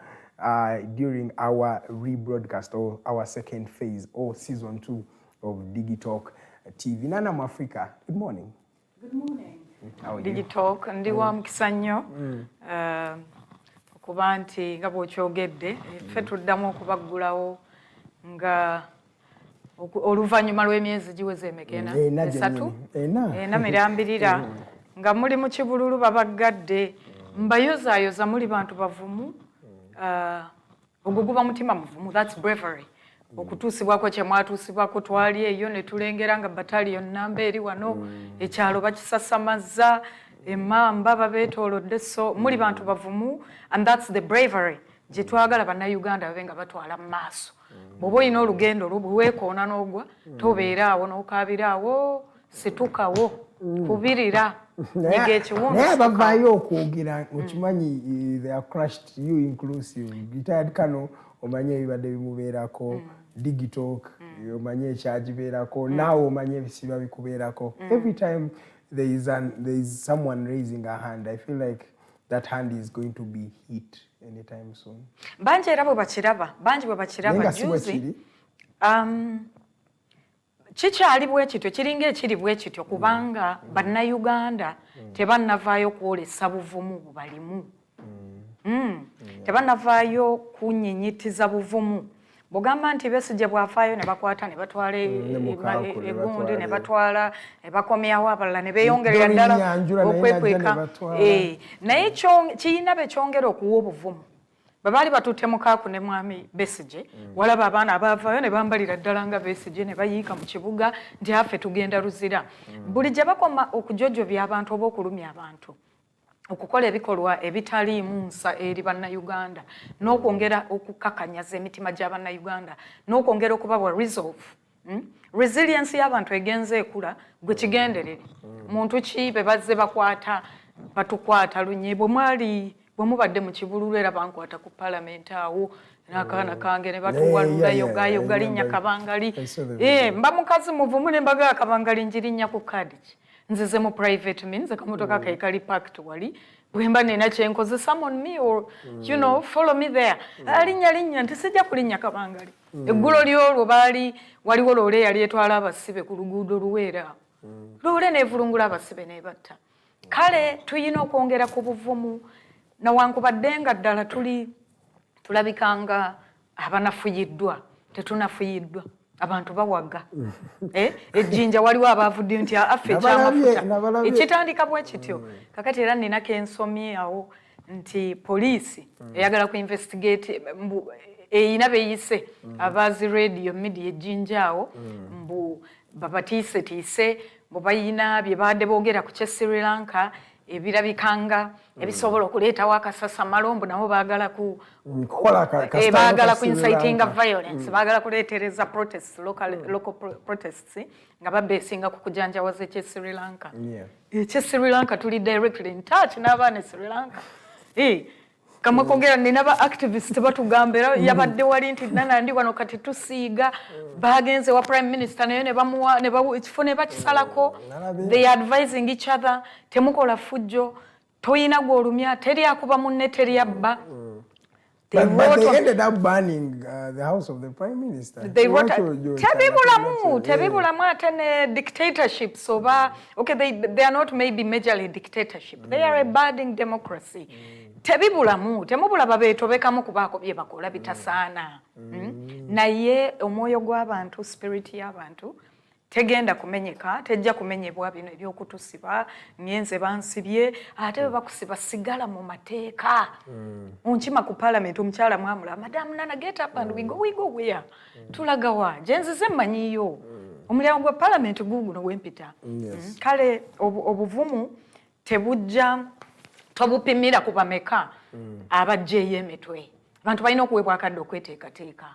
during our rebroadcast or our second phase or season 2 of Digitalk TV. Nana Mwafrika, good morning. Good morning. How are you? Digitalk ndi wa mukisa nnyo okuba nti nga bw'okyogedde ffe tuddamu okubaggulawo nga oluvannyuma lw'emyezi giweze emekena esatu namirambirira nga muli mu kibululu babaggadde mbayozaayoza muli bantu bavumu ogwo guba mutima muvumu. That's bravery. Okutuusibwako kye mwatuusibwako twali eyo ne tulengera nga battalion namba eri wano ekyalo bakisasamazza emmamba babeetoolodde. So muli bantu bavumu and that's the bravery gye twagala bannayuganda babe nga batwala mu maaso. Bw'oba olina olugendo weekoona n'ogwa tobeeraawo n'okaabiraawo situkawo kubirira nyiga ekiwundu. Naye bavaayo okwogera okimanyi they are crushed, you inclusive. Retired Kano omanye ebibadde bimubeerako, Digitalk omanye ekyagibeerako, naawe omanye ebisiba bikubeerako. Every time there is someone raising a hand, I feel like that hand is going to be hit anytime soon. Banji era bwe bakiraba juzi kikyali bwe kityo kiringa ekiri bwe kityo kubanga bannayuganda tebannavaayo kwolesa buvumu bubalimu. Tebannavaayo kunyenyetiza buvumu bogamba nti Besigye bwafaayo ne bakwata ne batwala egundi ne batwala ne bakomyawo abalala ne beeyongerera ddala okwekweka naye kiyina bekyongera okuwa obuvumu babaali batutte mukaaku ne mwami Besigye walaba abaana abaavaayo ne bambalira ddala nga Besigye ne bayiika mu kibuga nti affe tugenda ruzira buli gye bakoma okujojjobya abantu oba okulumya abantu okukola ebikolwa ebitaliimu nsa eri bannayuganda n'okwongera okukakanyaza emitima gy'abannayuganda n'okwongera okubawa resolve resilience y'abantu egenze ekula gwe kigenderere muntu ki be bazze bakwata batukwata lunye bwe mubadde mu kibululu era bankwata ku palamenti awo n'akaana kange ne batuwalulayogayoga linnya kabangali mba mukazi muvumu ne mbagala kabangali njirinnya ku kadi ki nzize mu private means akamotoka kaikali parked wali bwemba nina kyenkoze summon me or you know follow me there linnya nti sijja kulinnya kabangali eggulo lyolwo waliwo loole yali etwala abasibe ku luguudo luweera loole neevulungula abasibe nebatta kale tuyina okwongera ku buvumu nawankubadde nga ddala tulabikanga abanafuyiddwa tetunafuyiddwa abantu bawaga ejjinja waliwo abaavudde nti affe ekyamafuta ekitandika bwe kityo kakati era ninako ensomye awo nti poliisi eyagala ku investigate eyina beyise abaazi radio media ejjinja awo mbu babatiisetiise mbu bayina bye baadde boogera ku kye Sri Lanka ebirabikanga ebisobola okuleetawo akasasa malombo nabo baagala ku inciting violence baagala kuleetereza protests local protests nga babeesinga ku kujanjawaza ekye Sri Lanka ekye Sri Lanka tuli directly in touch n'abaana e Sri Lanka kamwe kongera nina ba activists batugambira yabadde wali nti nana ndi wano kati tusiiga bagenze wa prime minister naye ne bamuwa ne ekifo ne bakisalako they are advising each other temukola fujjo toyina gwolumya teri akuba munne teri abba But they ended up banning the house of the prime minister. They wrote tebibulamu ate ne dictatorship soba okay they are not maybe majorly dictatorship they are a budding democracy tebibulamu temubula babetobekamu kubaako bye bakola bitasaana naye omwoyo gw'abantu spirit y'abantu tegenda kumenyeka tejja kumenyebwa bino ebyokutusiba nyenze bansibye ate bwe bakusiba sigala mu mateeka onkima ku parliament omukyala mwamula madam Nana get up and we go where tulaga wa jenzize mmanyiyo omulyango gwa parliament guguno wempita kale obuvumu tebujja tobupimira ku bameka abajjeeyo emitwe abantu balina okuweebwa akadde okweteekateeka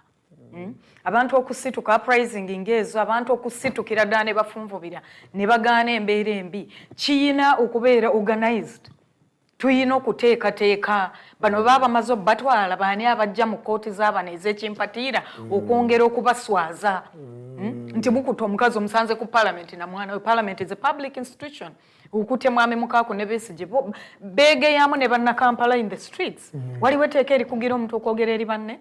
abantu okusituka uprising ngeezo abantu okusitukira ddala ne bafunvubira ne bagaana embeera embi kiyina okubeera organized tuyina okuteekateeka bano baba bamaze batwala baani abajja mu kooti z'abano ez'ekimpatiira okwongera okubaswaza nti mukuta omukazi omusanze ku parliament na mwana we parliament is a public institution ukute mwami mukako ne Besigye beegeyamu ne bannakampala in the streets waliwo etteeka erikugira omuntu okwogera eri banne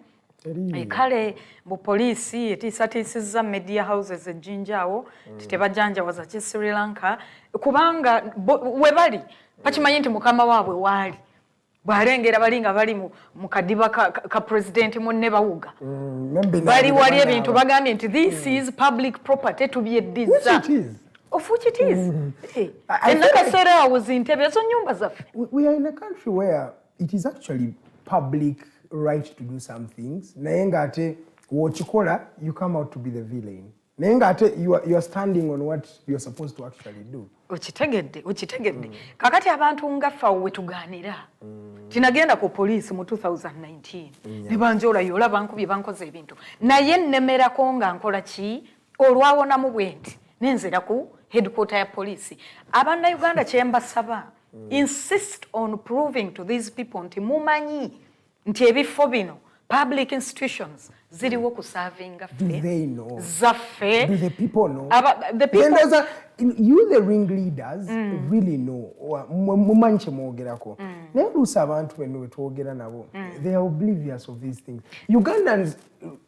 kale mu poliisi etiisatiisizza media houses ejjinjaawo tebajjanjawaza ki Sri Lanka kubanga we bali bakimanyi nti mukama waabwe waali bw'alengera bali nga bali mu kadiba ka president munne bawuga bali wali ebintu bagambye nti this is public property tubyeddiza of which it is enakaseera awo zintebe ezo nnyumba zaffe we are in a country where it is actually public right to do some things naye nga ate wokikola you come out to be the villain naye nga ate you are standing on what you are supposed to actually do okitegedde kakati abantu ngaffe awo wetugaanira tinagenda ku poliisi mu 2019 ne banjolayo olaba nkubye bankoze ebintu naye nnemerako nga nkola ki olwawonamu bwenti nenzera ku headquarter ya poliisi abannayuganda kyembasaba insist on proving to these people nti mumanyi nti ebifo bino public institutions ziriwo kusavinga ffe zaffe do the people know the people you the ringleaders really know mumanyi kyemwogerako naye oluusi abantu benno wetwogera nabo they are oblivious of these things. Ugandans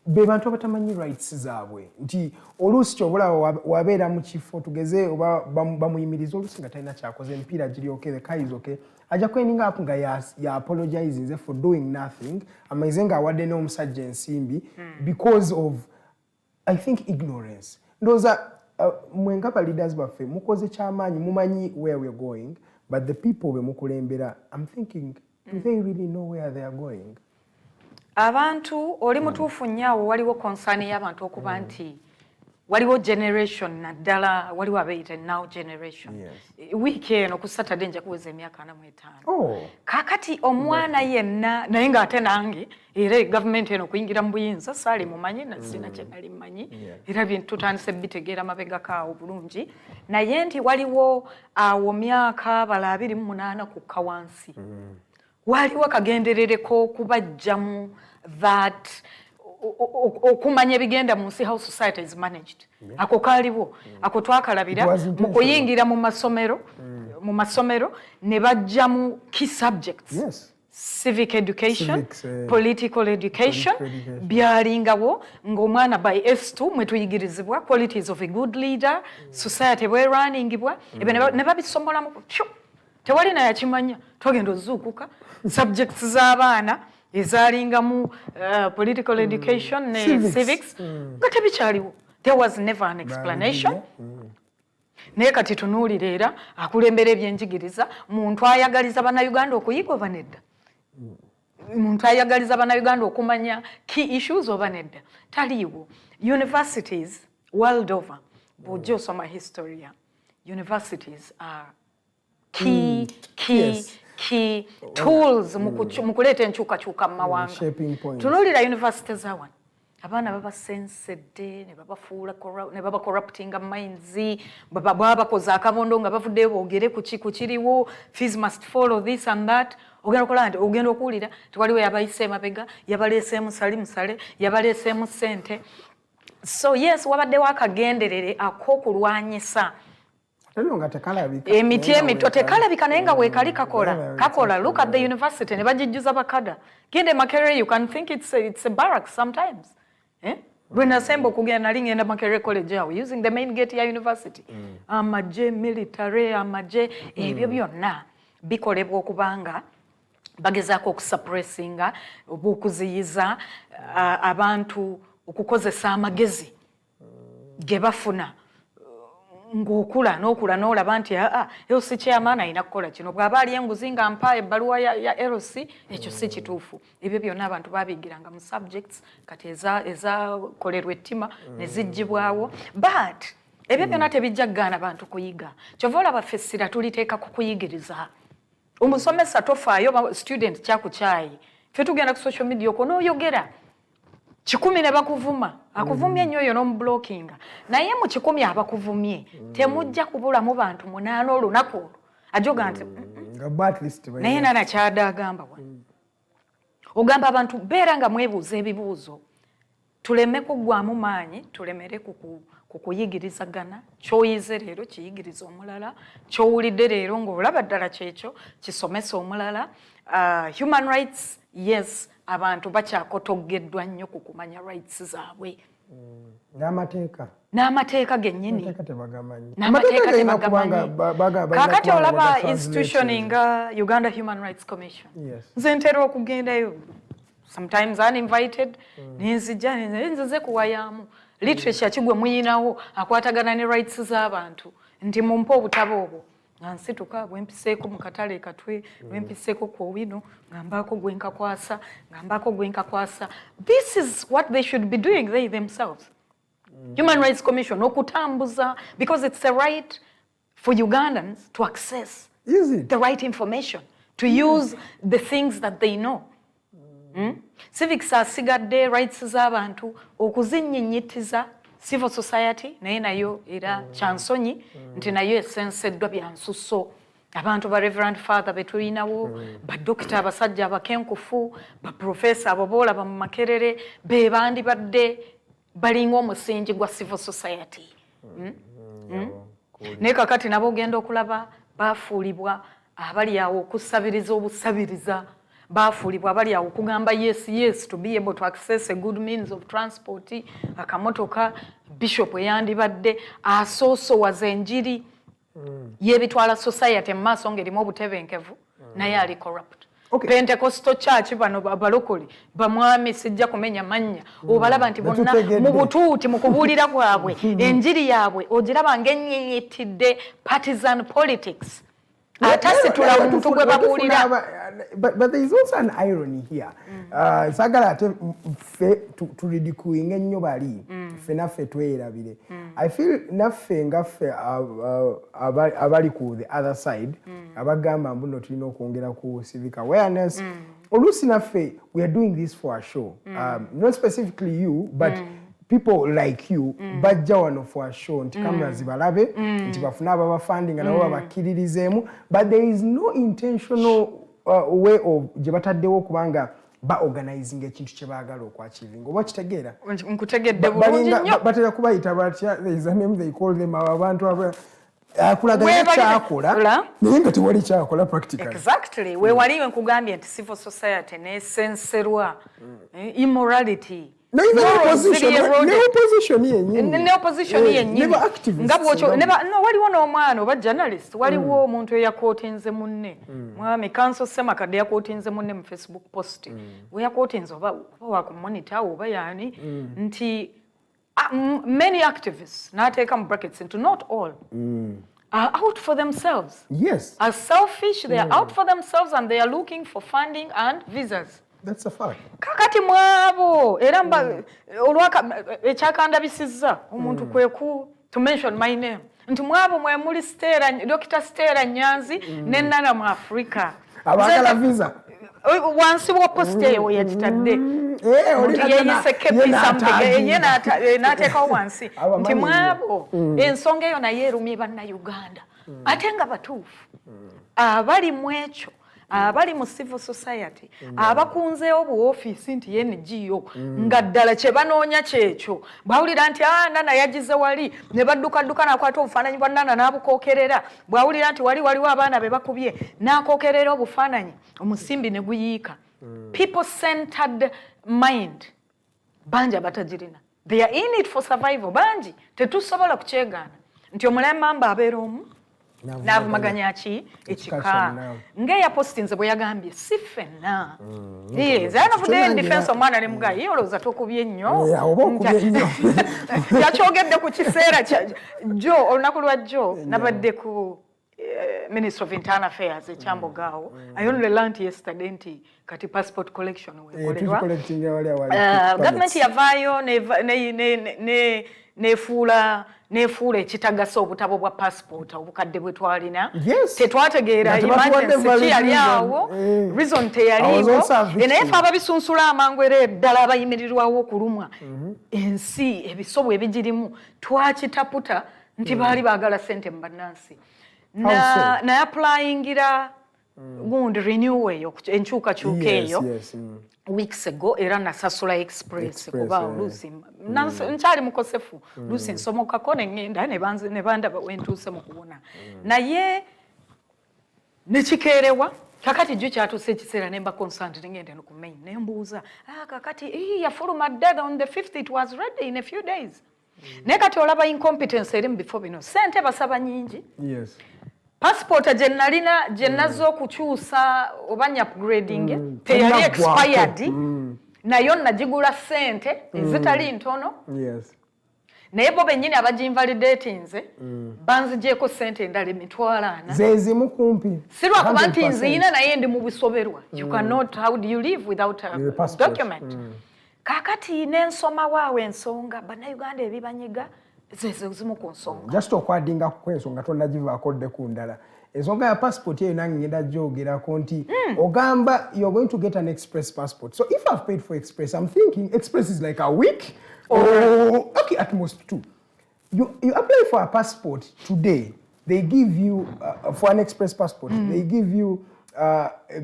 be bantu abatamanyi rights zaabwe nti oluusi kyobulawo wabeera mu kifo tugeze oba bamuyimiriza oluusi nga talina kyakoze empiira giri okay, the car is okay, ajja kweninga apo nga ya apologizing for doing nothing amaize nga awadde n'omusajja ensimbi because of I think ignorance. Ndowooza mwengapa leaders baffe mukoze kyamaanyi mumanyi where we're going, but the people be mukulembera I'm thinking do they really know where they are going? Abantu oli mutuufu nnyo waliwo concern y'abantu okuba nti waliwo generation naddala waliwo abayita now generation wiiki eno ku Saturday nja kuweza emyaka 45 kakati omwana yenna naye ng'ate nange era government eno kuyingira mu buyinza saali mumanyi nasina kye nali mmanyi era tutandise bitegeera mabegako awo bulungi naye nti waliwo awo myaka bala 28 kukka wansi waliwo kagenderereko okubajjamu that okumanya ebigenda mu nsi how society is managed ako kaaliwo ako twakalabira mu kuyingira mu masomero ne bajjamu key subjects civic education political education byalingawo ng'omwana by S2 mwe tuyigirizibwa qualities of a good leader society bwe runningibwa ne babisomolamu tewali na yakimanya twagenda ozuukuka subjects z'abaana ezalingamu political education ne civics nga tebikyaliwo. There was never an explanation. Naye kati tunuulira era akulembera ebyenjigiriza muntu ayagaliza bannayuganda okuyiga oba nedda muntu ayagaliza bannayuganda okumanya key issues oba nedda taliiwo. Universities world over bw'ojja osoma history ya universities are key tools mukuleta enkyukakyuka mu mawanga. Tunuulira university z'awano abaana babasensedde ne babafuula ne babacorruptinga minds baba bakoze akabondo nga bavuddeyo boogere ku kiriwo fees must follow this and that ogenda okola nti ogenda okuwulira tewaliwo yabayise emabega yabaleeseemu musale yabaleeseemu ssente. So yes wabaddewo akagenderere ak'okulwanyisa emiti emito tekalabika naye nga weekali kakola. Look at the university ne bagijjuza bakada gende Makerere you can think it's a barracks sometimes. When asembo kugenda nali ngenda Makerere college awo using the main gate ya university amaje military amaje ebyo byonna bikolebwa okubanga bagezaako okusuppressinga oba okuziyiza abantu okukozesa amagezi ge bafuna ng'okula n'olaba nti eyo si chairman alina kukola kino bw'aba ali enguzi nga mpa ebbaluwa ya LC ekyo si kituufu. Ebyo byonna abantu babigiranga mu subjects kati ezakolerwa ettima ne ziggyibwawo but ebyo byonna tebijja kugaana abantu kuyiga. Kyova olaba fessira tuliteeka ku kuyigiriza omusomesa tofaayo student kyakukyayi ffe tugenda ku social media okwo n'oyogera 10 ne bakuvuma akuvumye nnyo oyo n'omublockinga naye mu 10 abakuvumye temujja kubulamu bantu 8 olunaku olwo ajoga nti naye nana kyada agamba ogamba abantu beera nga mwebuuza ebibuuzo tuleme kuggwamu maanyi tulemere kukuyigirizagana kyoyize leero kiyigiriza omulala kyowulidde leero ng'olaba ddala kyekyo kisomesa omulala. Human rights yes abantu bakyakotoggeddwa nnyo ku kumanya rights zaabwe n'amateeka gennyini n'amateeka tebagamanyi. Kaakati olaba institution nga Uganda Human Rights Commission nze ntera okugendayo sometimes uninvited nenzija nzize kuwayaamu literature kigwe muyinawo akwatagana ne rights z'abantu nti mumpe obutabo obwo nga nsituka bwempiseeko mu katale katwe bwempiseeko ku wino ngambaako gwenkakwasa. This is what they should be doing they themselves. Human Rights Commission okutambuza because it's a right for Ugandans to access the right information to use the things that they know. Civics asigadde rights z'abantu okuzinnyinnyitiza civil society naye nayo era kyansonyi nti nayo esenseddwa bya nsusso. Abantu ba Reverend Father betulinawo badokita abasajja abakenkufu baprofesa abo boolaba mu Makerere be bandibadde balinga omusingi gwa civil society. naye kakati nabo ogenda okulaba bafuulibwa abali awo okusabiriza obusabiriza bafuulibwa abali awo okugamba yes to be able to access a good means of transport akamotoka bishop eyandibadde asoosowaza enjiri y'ebitwala society mu maaso ng'erimu obutebenkevu naye ali corrupt. Pentecostal church bano abalokole bamwami sijja kumenya mannya obalaba nti bonna mu butuuti mu kubuulira bwabwe enjiri yaabwe ogiraba ng'enyenyetidde partisan politics. But there is also an irony here. Sagala to ridiculing ennyo bali fenaffe tweyerabire. I feel naffe ngaffe abali ku the other side abagamba mbuno tulina okwongera ku civic awareness. Oluusi naffe we are doing this for a show. Not specifically you but people like you bajja wano for a show nti kamera zibalabe nti bafuna ababafunding nabo babakkiririzeemu but there is no intentional way of gye bataddewo kubanga ba-organizing ekintu kye baagala okwachivinga oba kitegeera nkutegedde bulungi nnyo batera kubayita batya there is a name they call them abantu akulaganya kyakola naye nga tewali kyakola practically. Exactly weewaliwe nkugambye nti civil society neesenserwa immorality No, opposition yennyini nga bw'okyo no waliwo n'omwana oba journalist waliwo omuntu eyakootinze munne mwami Council Semakadde yakootinze munne mu Facebook post we yakootinze oba wakumonita oba yaani nti many activists n'ateeka mu brackets into not all are out for themselves. Yes. Are selfish, they are out for themselves and they are looking for funding and visas. That's a fact. Kakati mwabo era olwaka ekyakandabisizza omuntu kweku to mention my name nti mwabo mwe muli Dr. Stella Nyanzi ne Nana Mwafrika abagala visa wansi wa post eyo yakitadde yeyise kepi something n'ateekawo wansi nti mwabo ensonga eyo naye erumye bannaUganda ate nga batuufu abali mu ekyo abali mu civil society abakunzeewo buwoofiisi nti ye NGO nga ddala kye banoonya kyekyo bwawulira nti Nana yagize wali ne baddukadduka n'akwata obufaananyi bwa Nana n'abukookerera bwawulira nti waliwo abaana be bakubye n'akookerera obufaananyi omusimbi ne guyiika people centered mind bangi abatagirina they are in it for survival bangi tetusobola kukyegaana nti omulembamba abeera omu n'avumaganya ki ekika ng'eya postinze bwe yagambye si ffenna zanavuddeyo in defense omwana ne mugayi ye olowooza tokubye nnyo yakyogedde ku kiseera jo olunaku lwa jo nabadde ku Minister of Internal Affairs ekyambogaawo I only learned yesterday nti kati passport collection wekolerwa gavumenti yavaayo nefuula ekitagasa obutabo bwa passport obukadde bwe twalina tetwategeera emergency kiyali awo reason teyaliwo naye fe ababisunsula amangu era eddala abayimirirwawo okulumwa ensi ebisobwa ebigirimu twakitaputa nti baali baagala ssente mu bannansi naye applyingira gundi renew eyo enkyukakyuka eyo weeks ago era nasasula express kuba oluusi nkyali mukosefu luusi nsomokako neŋŋenda ne bandaba wentuuse mu kuwona naye nekikeerewa kakati jjo kyatuuse ekiseera nemba concerned nengende ku main nembuuza kakati yafuluma dda on the 5th it was ready in a few days naye kati olaba incompetence eri mu bifo bino sente basaba nyingi passport gye nalina gye nazze okukyusa oba nya upgrading teyali expired nayo nagigula ssente ezitali ntono naye bo bennyini abagimvalidatinze banzigyeko ssente endala emitwalo 4 zezimu kumpi si lwakuba nti nziyina naye ndi mu bisoberwa you cannot how do you live without a document kakati nensoma waawe ensonga bannayuganda ebibanyiga zezimu ku nsonga just okwadinga ku ensonga tonnagivaako dde ku ndala ensonga ya passport eyo nange ngenda gyogerako nti ogamba you're going to get an express passport so if I've paid for express I'm thinking express is like a week or okay at most 2 you apply for a passport today they give you for an express passport they give you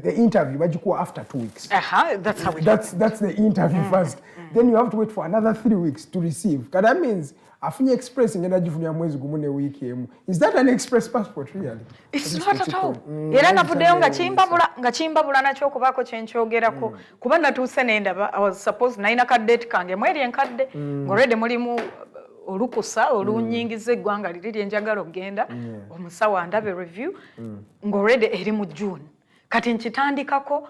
the interview bagikuwa after 2 weeks. That's how it that's the interview first. Then you have to wait for another 3 weeks to receive. That means afunye express ngenda jifunia mwezi gumune wiki emu. Is that an express passport really? It's not at all. Era navudeyo nga chimbabula nakyo kubako kyenkyogerako kuba natuuse nenda I was supposed naina ka date kange mweri enkadde ng'already mulimu olukusa olunyingiza eggwanga liri enjagala okgenda omusawo andabe review ng'already eri mu June kati nkitandikako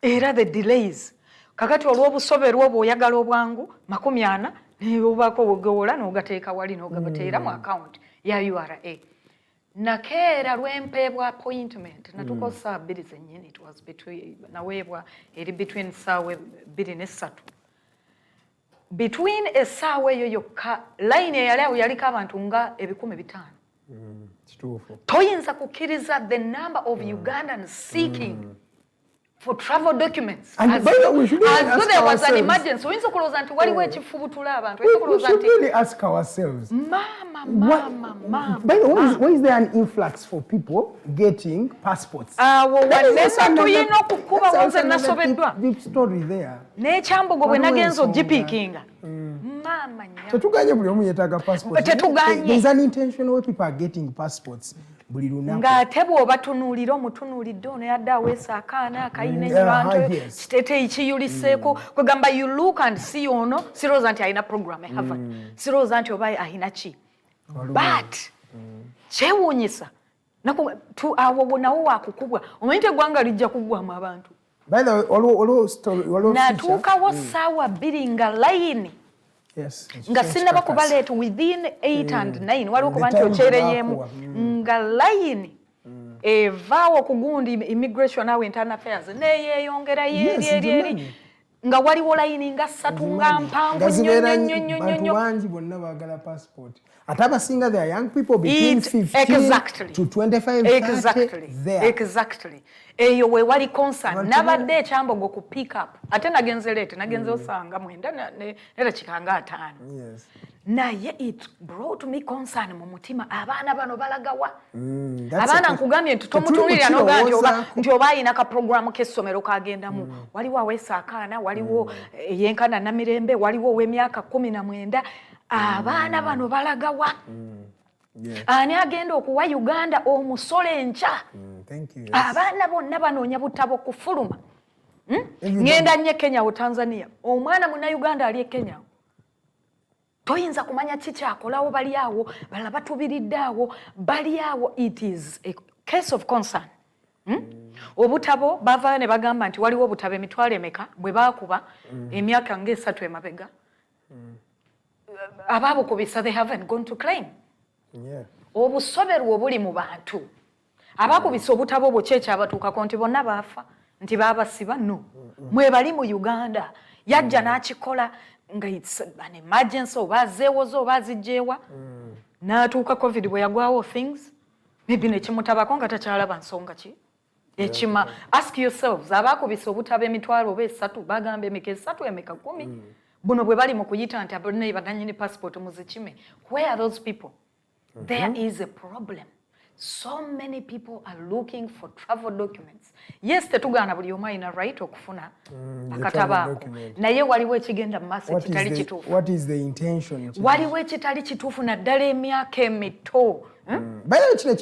era the delays kakati olw'obusoberwa obwo oyagala obwangu 40 nebubako ogowola n'ogateeka wali n'ogabateera mu account ya URA nakeera lwempeebwa appointment natukosa 2 zennyini it was between naweebwa eri between saawa 2 ne 3 between essaawa eyo yokka line eyali awo yaliko abantu nga 500 toyinza kukkiriza the number of Ugandans seeking for travel documents as though there was an emergency. We should really ask ourselves. Mama. Why is there an influx for people getting passports? That's another deep story there. Mama. There's an intention where people are getting passports. Ng'ate bw'obatunuulira omutunuulidde ono yadde aweesa akaana akayina ennywanto kiteeteeyi kiyuliseeko kwegamba you look and see ono sirowooza nti alina program Harvard sirowooza nti oba alina ki but kyewuunyisa awo nawo wakukubwa omanyi nti eggwanga lijja kuggwamu abantu natuukawo ssaawa 2 nga layini nga sinaba kubaleeta within 8 and 9 waliwo kuba nti okyereyeemu nga layini evaawo ku gundi immigration awo internal affairs neyeeyongera yeeri nga waliwo layini nga 3 nga mpanvu nnyo bangi bonna baagala passport ate abasinga they are young people between 15 to 25 exactly eyo we wali concern nabadde ekyambogo ku pick up ate nagenze osanga 9 nera kikanga 5 naye it brought me concern mu mutima abaana bano balagawa abaana nkugambye nti tomutulira n'ogamba nti oba ayina ka programu k'essomero kagendamu waliwo aweesa akaana waliwo yenkana Namirembe waliwo ow'emyaka 19 abaana bano balagawa ani agenda okuwa Uganda omusolo enkya abaana bonna banoonya butabo kufuluma ngenda nnyo Kenya o Tanzania omwana muna Uganda ali e Kenya toyinza kumanya kikyakolawo bali awo balala batubiridde awo bali awo it is a case of concern obutabo bava ne bagamba nti waliwo obutabo emitwalo emeka bwe baakuba emyaka nga3 emabega ababukubisa they haven't gone to claim obusoberwa obuli mu bantu abakubisa obutabo obwo kyekyabatuukako nti bonna baafa nti baabasiba no mwe bali mu Uganda yajja n'akikola nga it's an emergency oba azeewoza oba azijjeewa n'atuuka covid bwe yagwawo things maybe nekimutabako nga takyalaba nsonga ki ekima ask yourselves abakubisa obutabo emitwalo oba 3 bagamba emeka 3 emeka 10 buno bwe bali mu kuyita nti abone badanyini passport muzikime where are those people there is a problem so many people are looking for travel documents yes tetugaana buli omu alina right okufuna akatabaako naye waliwo ekigenda mu maaso ekitali kituufu what is the intention waliwo ekitali kituufu naddala emyaka emito By the way,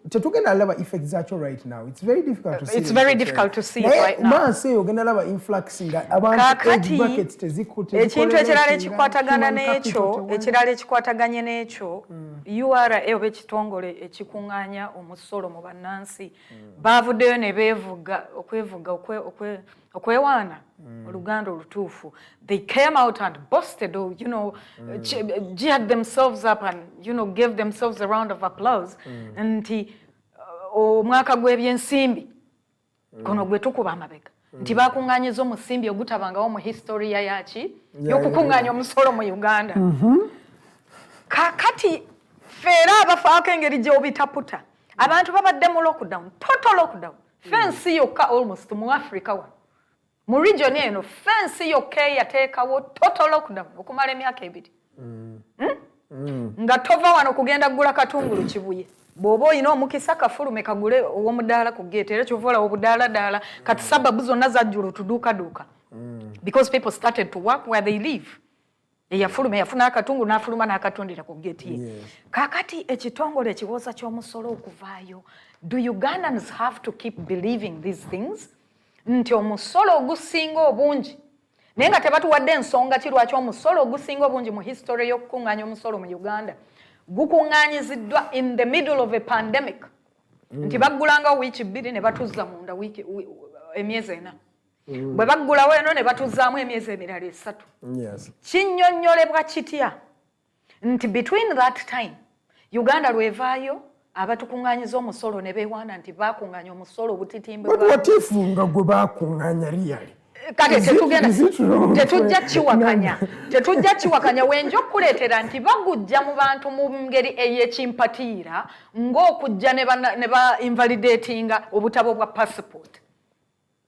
tetugenda laba effects zacho right now. It's very difficult to see. It's very difficult to see right now. Man say ogenda laba influx nga abantu age brackets tezikute. Ekintu ekirala ekikwatagana n'ekyo, ekirala ekikwataganye n'ekyo, URA oba ekitongole ekikuŋŋaanya omusolo mu bannansi baavuddeyo ne beevuga okwewaana oluganda olutuufu. They came out and boasted, geared themselves up and gave themselves a round of applause. Nti omwaka gw'ebyensimbi kono gwe tukuba amabega nti bakuŋŋaanyiza omusimbi ogutabangawo mu history yaki y'okukuŋŋaanya omusolo mu Uganda. Kakati feera abafaako engeri gy'obitaputa abantu babadde mu lockdown, total lockdown, fensi yokka almost mu Africa wano mu region eno fensi yokka yateekawo total lockdown okumala emyaka 2 nga tova wano kugenda kugula katungulu Kibuye bw'oba olina omukisa kafulume kagule ow'omudaala ku gate era kyova olawo obudaala kati sababu zonna zajjula otuduukaduuka because people started to work where they live. Eyafuluma yafuna akatungu n'afuluma n'akatundira ku gate ye. Kakati ekitongole ekiwooza ky'omusolo okuvaayo, do Ugandans have to keep believing these things? Nti omusolo ogusinga obungi naye nga tebatuwadde ensonga ki lwaki omusolo ogusinga obungi mu history y'okukuŋŋaanya omusolo mu Uganda gukuŋŋaanyiziddwa in the middle of a pandemic. Nti baggulangawo wiiki 2 ne batuzza munda emyezi 4. Bwe baggulawo eno ne batuzzaamu emyezi emirala 3. Kinnyonnyolebwa kitya nti between that time Uganda lwevaayo abatukuŋŋaanyiza omusolo ne beewaana nti baakuŋŋaanya omusolo obutitimbe watifu nga gwe baakuŋŋaanya liyali kati tetujja kiwakanya wenja okuleetera nti bagujja mu bantu mu ngeri ey'ekimpatiira ng'okujja ne ba invalidatinga obutabo bwa passport.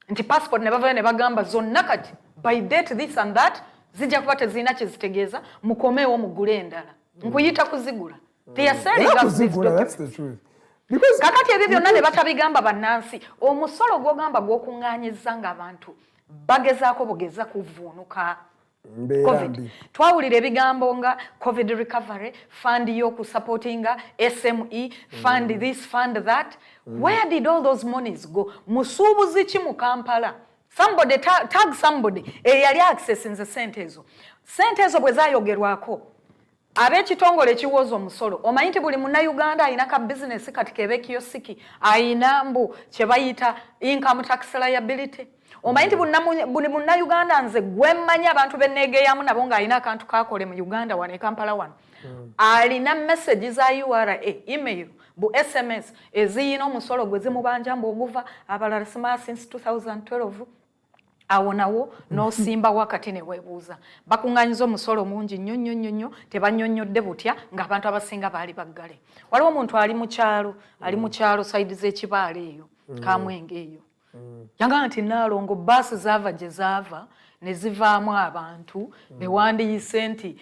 Nti passport ne bavayo ne bagamba zonna kati by date this and that zijja kuba tezirina kyezitegeeza mukomeewo mugule endala nkuyita kuzigula. They are selling us this document. Kakati ebyo byonna ne batabigamba bannansi omusolo gw'ogamba gw'okuŋŋaanyizza ng'abantu bagezaako bugeza kuvuunuka COVID. Twawulira ebigambo nga COVID recovery, fund y'okusupportinga SME, fund this, fund that. Where did all those monies go? Musuubuzi ki mu Kampala? Somebody tag somebody eyali accessinze sente ezo. Sente ezo bwe zaayogerwako ab'ekitongole ekiwooza omusolo omanyi nti buli munnayuganda alina ka bizinesi kati kebe kiyosiki ayina mbu kye bayita income tax liability. Omanyi nti buli munnayuganda nze gwe mmanyi abantu benneegeeyamu nabo ng'alina akantu kaakole mu Uganda wano e Kampala wano alina message za URA email bu SMS eziyina omusolo gwe zimubanja mbu oguva abalala simala since 2012 awo nawo n'osimba wakati ne weebuuza bakuŋŋaanyiza omusolo mungi nnyo tebannyonnyodde butya ng'abantu abasinga baali baggale. Waliwo omuntu ali mu kyalo sayidi z'ekibaala eyo Kamwenge eyo yagamba nti Naalongo baasi zaava gye zaava ne zivaamu abantu bewandiise nti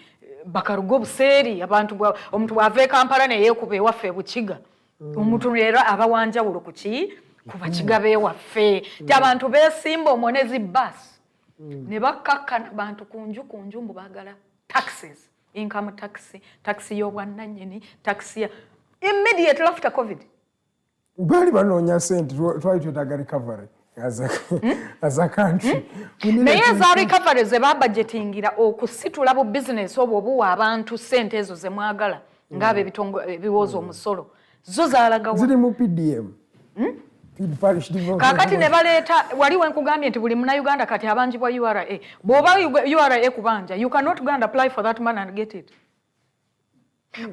bakaruga obuseeri omuntu bw'ava e Kampala ne yeekuba ewaffe e Bukiga omuntu era abawanjawulo ku bakiga beewaffe ti abantu beesimba omwonezi baasi ne bakkakkana bantu kunju mbu baagala taxes, income tax y'obwannannyini, tax ya immediately after COVID. Bali banoonya sente twali twetaaga recovery as a country. Naye za recovery ze babudgetingira okusitula bu business obwo obuwa abantu sente ezo ze mwagala ng'abo ebiwooza omusolo zo zaalagawa ziri mu PDM. Kakati ne baleeta waliwo nkugambye nti buli munnayuganda kati abanjibwa URA. Bw'oba URA kubanja you cannot go and apply for that man and get it.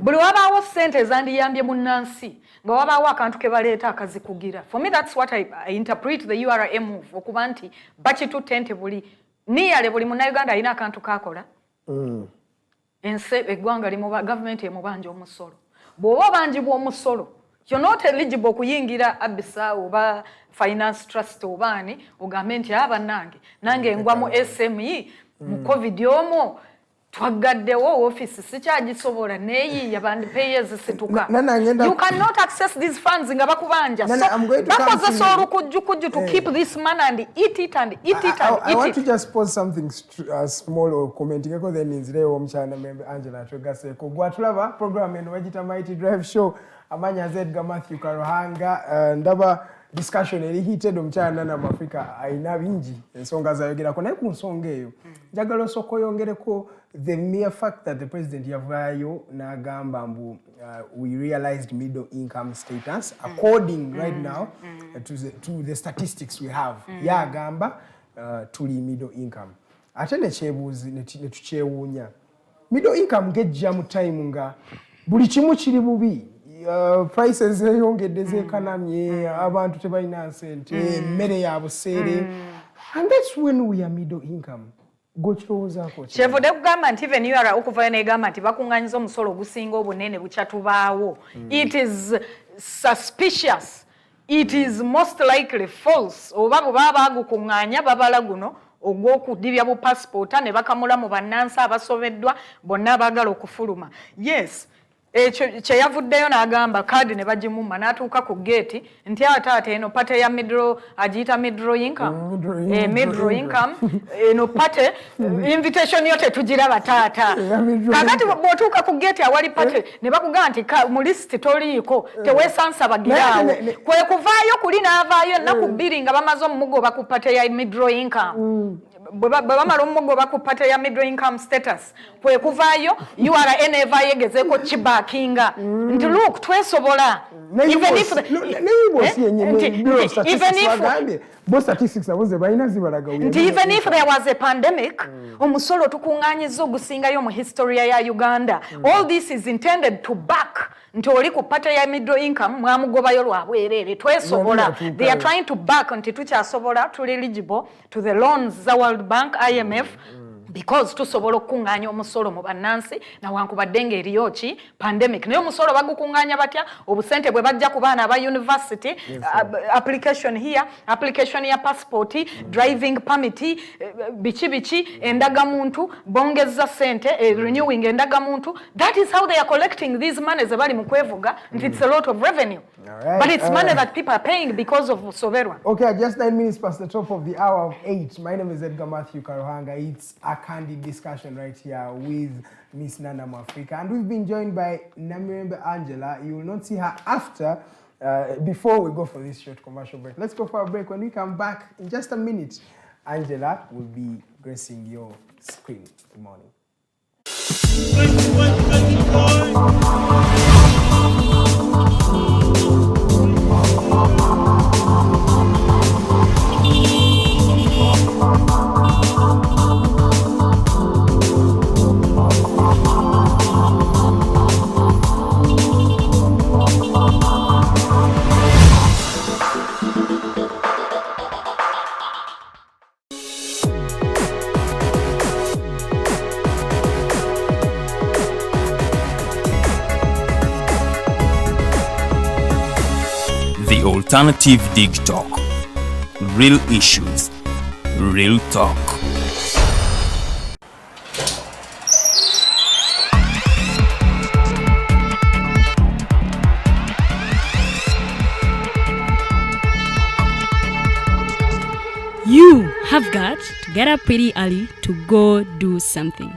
Buli wabaawo sente ezandiyambye munnansi nga wabaawo akantu ke baleeta akazikugira. For me that's what I interpret the URA move okuba nti bakitutte nti niyale buli munnayuganda alina akantu kakola ensi eggwanga gavumenti emubanja omusolo. Bw'oba obanjibwa omusolo you're not eligible kuyingira abisa oba finance trust obaani ogambe nti nange ngwa mu SME mu COVID omwo twagaddewo office sikyagisobola neeyiya bandipeeyo ezisituka. You cannot access these funds nga bakubanja. Bakozesa olukujjukujju to keep this money and eat it and eat it and eat it. I want to just pose something small or commenting eko then nzirewo omukyala Namirembe Angella twegaseeko gwatulaba program eno bagita Mighty Drive Show amanya Edgar Matthew Karuhanga ndaba discussion eri heated omukyala Nana Mwafrika ayina bingi ensonga zayogerako naye ku nsonga eyo njagala osooka oyongereko the mere fact that the president yavaayo n'agamba mbu we realized middle income status according right now to the statistics we have yagamba tuli middle income ate nekyebuuzi netukyewuunya middle income ngejja mu time nga buli kimu kiri bubi prices zeyongedde zeekanamye abantu tebalina nsente emmere ya buseere and that's when we are middle income. Kyevudde kugamba nti even URA okuvayo negamba nti bakuŋŋaanyiza omusolo ogusinga obunene bukyatubaawo. It is suspicious. It is most likely false. Oba bwe baba bagukuŋŋaanya babala guno ogw'okudibya bu passport ne bakamula mu bannansi abasobeddwa bonna abaagala okufuluma. Yes, kyeyavuddeyo n'agamba kaadi ne bagimumma n'atuuka ku geeti nti ate eno pate ya middle agiyita middle income eno pate invitation yo tetugiraba taata kakati bw'otuuka ku geeti awali pate ne bakugamba nti mu lisiti toliiko teweesansabagiraawo kwe kuvaayo kuli n'avaayo ennaku bbiri nga bamaze omugoba ku pate ya middle income bwe bamala omugoba ku pate ya middle income status kwe kuvaayo URN eva yegezeeko kibakinga nti look twesobola even if there was a pandemic omusolo tukunganyiza ogusingayo mu history ya Uganda all this is intended to back nti oli ku pate ya middle income mwamugobayo lwabwerere twesobola they are trying to back nti tukyasobola tuli eligible to the loans za World Bank IMF because tusobola okukunganya omusolo mu bannansi nawankubadde ng'eriyo ki pandemic naye omusolo bagukunganya batya obusente bwe bajja ku baana aba university application here application ya passport driving permit biki endagamuntu bongeza sente renewing endagamuntu that is how they are collecting these money zabali mu kwevuga and it's a lot of revenue right, but it's money that people are paying because of soberwa. Okay, just 9 minutes past the top of the hour of 8. My name is Edgar Matthew Karuhanga. It's a candid discussion right here with Miss Nana Mwafrika, and we've been joined by Namirembe Angella. You will not see her after, before we go for this short commercial break. Let's go for a break. When we come back in just a minute, Angella will be gracing your screen. Good morning. The Alternative Digitalk. Real issues, real talk. You have got to get up pretty early to go do something.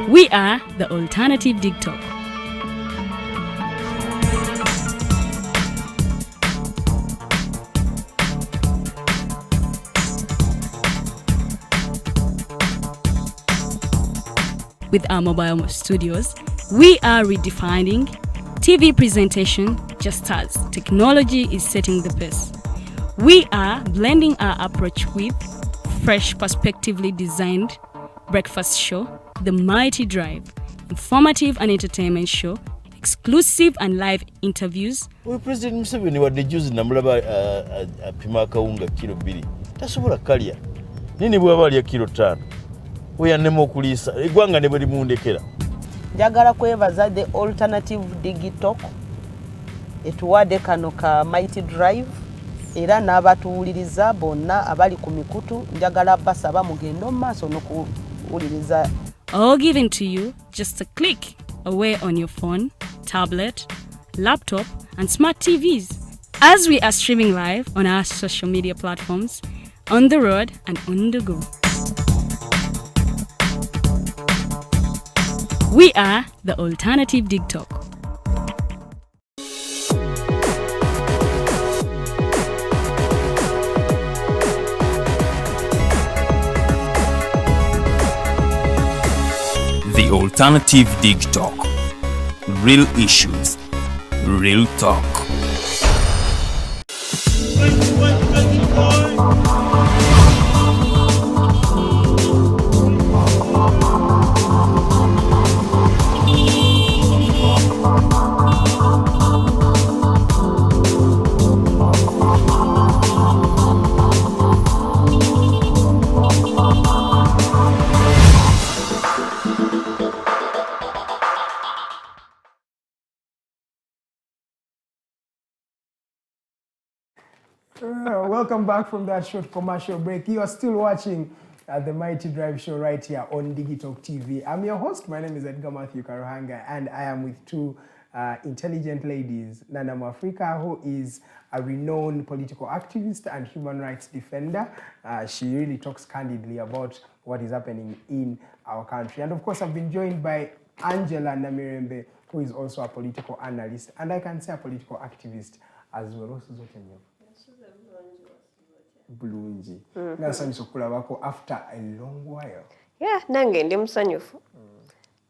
We are the Alternative Digitalk. With our mobile studios, we are redefining TV presentation just as technology is setting the pace. We are blending our approach with fresh, perspectively designed breakfast show, The Mighty Drive, informative and entertainment show, exclusive and live interviews. President Museveni wadde juzi namulaba apima akawunga kilo 2 tasobola kalya nini bwaba alya kilo 5 oyanema okuliisa eggwanga ne bwe limundekera. Njagala kwebaza the Alternative Digitalk etuwadde kano ka Mighty Drive era n'abatuwuliriza bonna abali ku mikutu njagala basaba mugende mu maaso n'okuwuliriza. All given to you just a click away on your phone, tablet, laptop, and smart TVs. As we are streaming live on our social media platforms, on the road and on the go. We are the Alternative Digitalk. The Alternative Digitalk. Real issues, real talk. Welcome back from that short commercial break. You are still watching the Mighty Drive Show right here on Digitalk TV. I'm your host. My name is Angella Namirembe, and I am with two intelligent ladies, Nana Mwafrika, who is a renowned political activist and human rights defender. She really talks candidly about what is happening in our country. And of course, I've been joined by Angella Namirembe, who is also a political analyst, and I can say a political activist as well. Bulungi. Nasanyufu kulabako after a long while. Yeah, nange ndi musanyufu.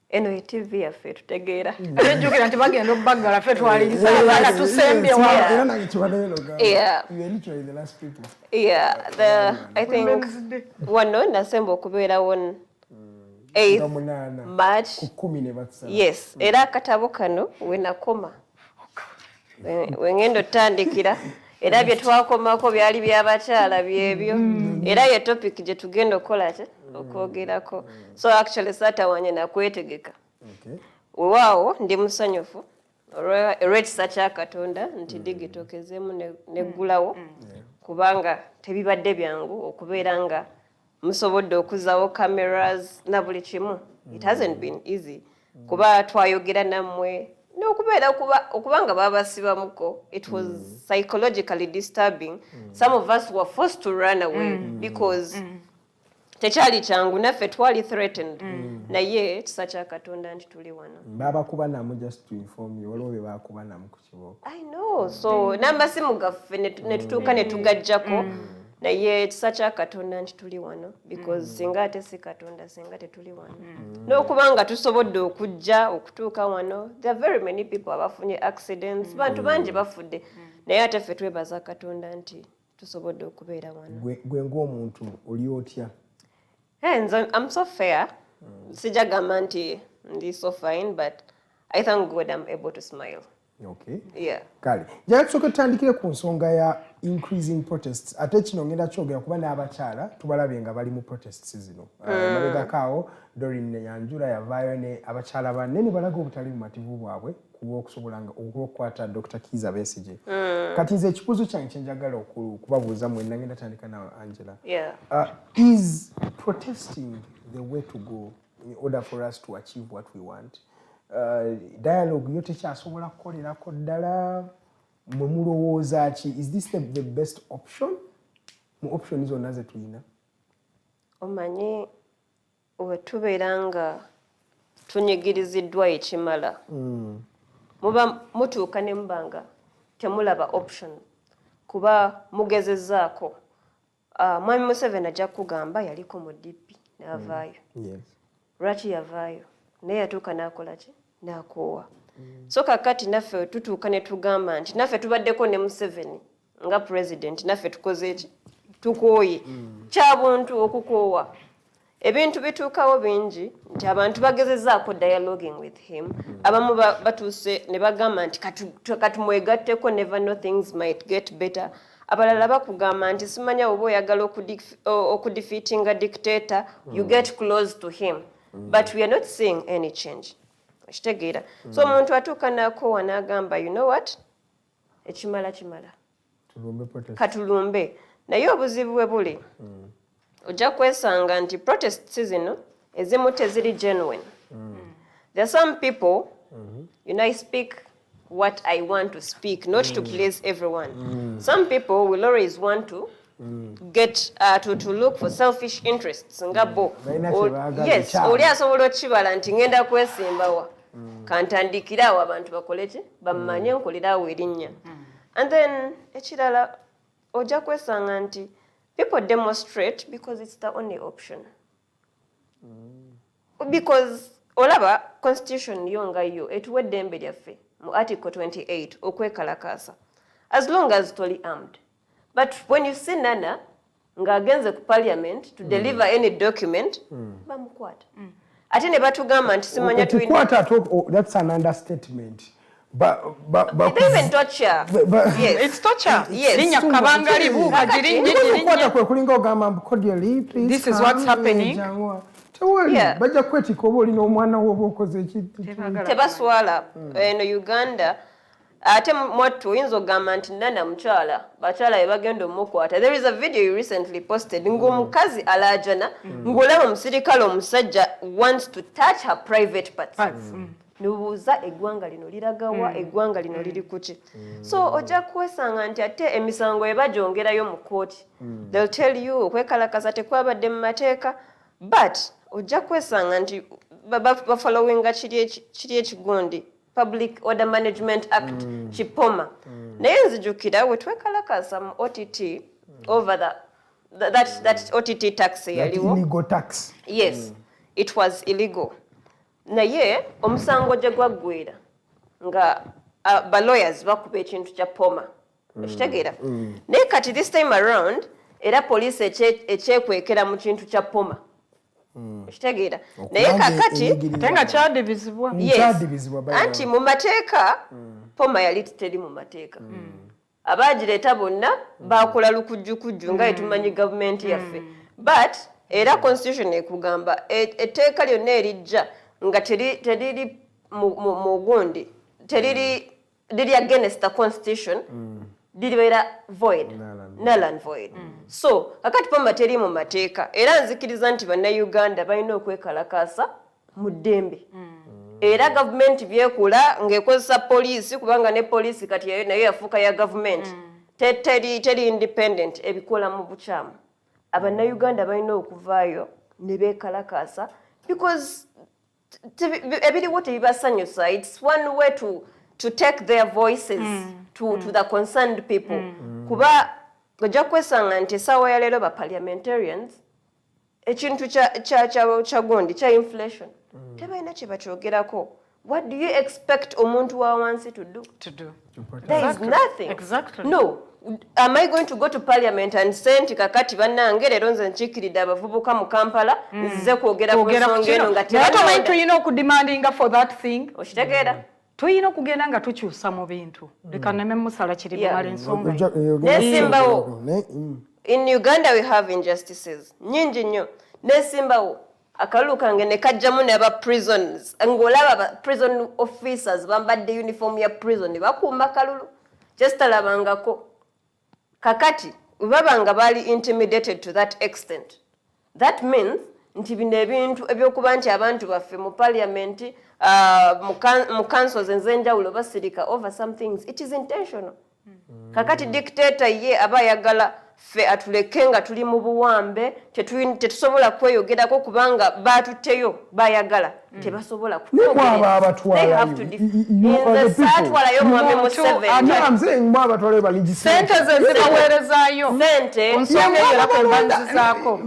Eno TV yaffe tutegeera. Ejjukira nti bagenda obbagala ffe twaliriza abaana tusembye wala. Era nange kiwanayo Yeah. You are literally the last people. Yeah, I think wano nasemba okubeerawo on 8th March. Yes, era akatabo kano we nakoma. Wengendo tandikira. Era bye twakomako byali byabakyala byebyo. Era ye topic gye tugenda okukola okwogerako. So actually satawanye nakwetegeka. Okay. Weewaawo ndi musanyufu olw'ekisa kya Katonda nti Digitalk ezeemu neggulawo kubanga tebibadde byangu okubeera nga musobodde okuzaawo cameras na buli kimu. It hasn't been easy kuba twayogera nammwe n'okubeera okubanga babasibamuko. It was psychologically disturbing. Some of us were forced to run away because tekyali kyangu naffe twali threatened. Naye ekisa kya Katonda nti tuli wano. Babakuba namu just to inform you, waliwo bebakuba namu ku kibooko. I know. So n'amasimu gaffe ne tutuuka ne tugajjako. Naye ekisa kya Katonda nti tuli wano because singa ate si Katonda singa tetuli wano. N'okubanga tusobodde okujja okutuuka wano, there are very many people abafunye accidents. Bantu bangi bafudde. Naye ate ffe twebaza Katonda nti tusobodde okubeera wano. Gwe ng'omuntu oli otya? I'm so fair. Sijagamba nti ndi so fine, but I thank God I'm able to smile. Okay. Yeah. Kale. Njagala tusooke tutandikire ku nsonga ya increasing protests. Ate kino ngenda kyogera kuba n'abakyala tubalabye nga bali mu protests zino. Mabegakaawo Doreen Angella yavaayo ne abakyala banne ne balaga obutali bumativu bwabwe okusobola okukwata Dr. Kiza Besigye. Kati nze ekibuuzo kyange kye njagala okubabuuza mwenna ngenda tandika nawe Angella. Yeah. Is protesting the way to go in order for us to achieve what we want? Dialogue yo tekyasobola kukolerako ddala mwe mulowooza ki? Is this the best option mu option zonna ze tulina? Omanyi we tubeera nga tunyigiriziddwa ekimala muba mutuuka ne mubanga temulaba option kuba mugezezzaako. Mwami Museveni ajja kugamba yaliko mu DP n'avaayo. Yes. Lwaki yavaayo? Naye yatuuka n'akola ki? N'akoowa. So kakati naffe tutuuka ne tugamba nti naffe tubaddeko ne Museveni nga president naffe tukoze ki? Tukooye. Kya buntu okukoowa. Ebintu bituukawo bingi nti abantu bagezezzaako dialoguing with him. Abamu batuuse ne bagamba nti katumwegatteko, never know things might get better. Abalala bakugamba nti simanya oba oyagala okudefeatinga dictator, you get close to him. But we are not seeing any change. Okitegeera. So omuntu atuuka n'akoowa n'agamba, you know what? Ekimala kimala. Katulumbe. Naye obuzibu bwe buli. Ojja kwesanga nti protests zino ezimu teziri genuine. There are some people, you know, I speak what I want to speak, not to please everyone. Some people will always want to get to look for selfish interests. Ngabo. Yes, oli asobola okibala nti ngenda kwesimbawa. Kantandikira awo abantu bakole ki? Bammanye nkolera awo erinnya. And then ekirala ojja kwesanga nti people demonstrate because it's the only option. Because olaba constitution yo nga yo etuwa eddembe lyaffe mu article 28 okwekalakaasa as long as toli armed. But when you see Nana ng'agenze ku parliament to deliver any document, bamukwata. Ate ne batugamba nti simanya tukwata, that's an understatement. But even torture. Yes. It's torture. Yes. This is what's happening. Yeah. Tebaswala. In Uganda, ate mwattu oyinza ogamba nti Nana mukyala bakyala be bagenda omukwata. There is a video you recently posted ng'omukazi alaajana ng'olaba omusirikale omusajja wants to touch her private parts. Nubuuza eggwanga lino liragawa eggwanga lino liri kuki. So ojja kwesanga nti ate emisango ebagyongerayo mu kooti. They'll tell you okwekalakaza tekwabadde mu mateeka, but ojja kwesanga nti bafollowinga kiri ekigundi Public Order Management Act Chipoma. Naye nzijukira we twekalakaza mu OTT over that OTT tax yaliwo. Illegal tax. Yes, it was illegal. Naye omusango gye gwaggwera nga ba lawyers bakuba ekintu kya poma. Ekitegeera. Naye kati this time around era police ekyekwekera mu kintu kya poma. Ekitegeera. Naye kakati tenga kyadibizibwa. Yes. Anti mu mateeka poma yali teri mu mateeka. Abaagireeta bonna baakola lukujjukujju nga etumanyi gavumenti yaffe. But era constitution ekugamba etteeka lyonna erijja nga teriri mu gundi liri against the constitution liribeera void, null and void. So kakati poma teri mu mateeka era nzikiriza nti bannayuganda balina okwekalakaasa mu ddembe. Era gavumenti byekula ng'ekozesa poliisi kubanga ne poliisi kati nayo yafuuka ya gavumenti teri independent ebikola mu bukyamu. Abannayuganda balina okuvaayo ne beekalakaasa because ebiriwo tebibasanyusa. It's one way to take their voices to the concerned people. Kuba ojja kwesanga nti essaawa ya leero ba parliamentarians ekintu kya gundi kya inflation tebalina kye bakyogerako. What do you expect omuntu wa wansi to do? There is nothing. Exactly. No. Am I going to go to parliament and say nti kakati bannange leero nze nkiikiridde abavubuka mu Kampala nzize kwogera ku nsonga eno nga tebalina tulina okudemandinga for that thing. Okitegeera? Tulina okugenda nga tukyusa mu bintu. Leka nneme musala kiri bimala ensonga. Nesimbawo. In Uganda we have injustices. Nyingi nnyo. Nesimbawo. Akalulu kange ne kajjamu n'aba prisons. Ng'olaba prison officers bambadde uniform ya prison bakuuma kalulu. Just alabangako. Kakati babanga bali intimidated to that extent. That means nti bino ebintu ebyokuba nti abantu baffe mu parliament mu councils enzenjawulo basirika over some things, it is intentional. Kakati dictator ye aba yagala ffe atuleke nga tuli mu buwambe tetusobola kweyogerako kubanga baatutteyo bayagala tebasobola sente zezibaweerezaayo ku nsonga eyo era kwebanzizaako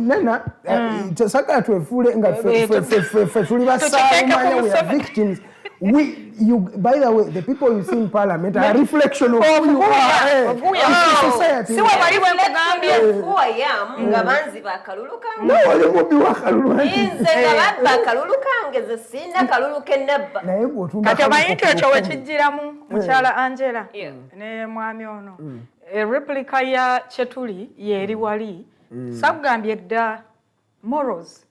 sagala twefuule nga ffe tuli basaalumanya we are victims. By the way, the people you see in parliament are a reflection of who you are. Society. Si wabali bwekugambye who I am nga banzi bakalulu kange. No, wale mubi wa kalulu. Nze nga babba kalulu kange ze sinda kalulu kennabba. Naye bw'otumba kati omanyi ekyo wekijjiramu mukyala Angella ne mwami ono replica ya kyetuli yeeri wali sakugambye dda morals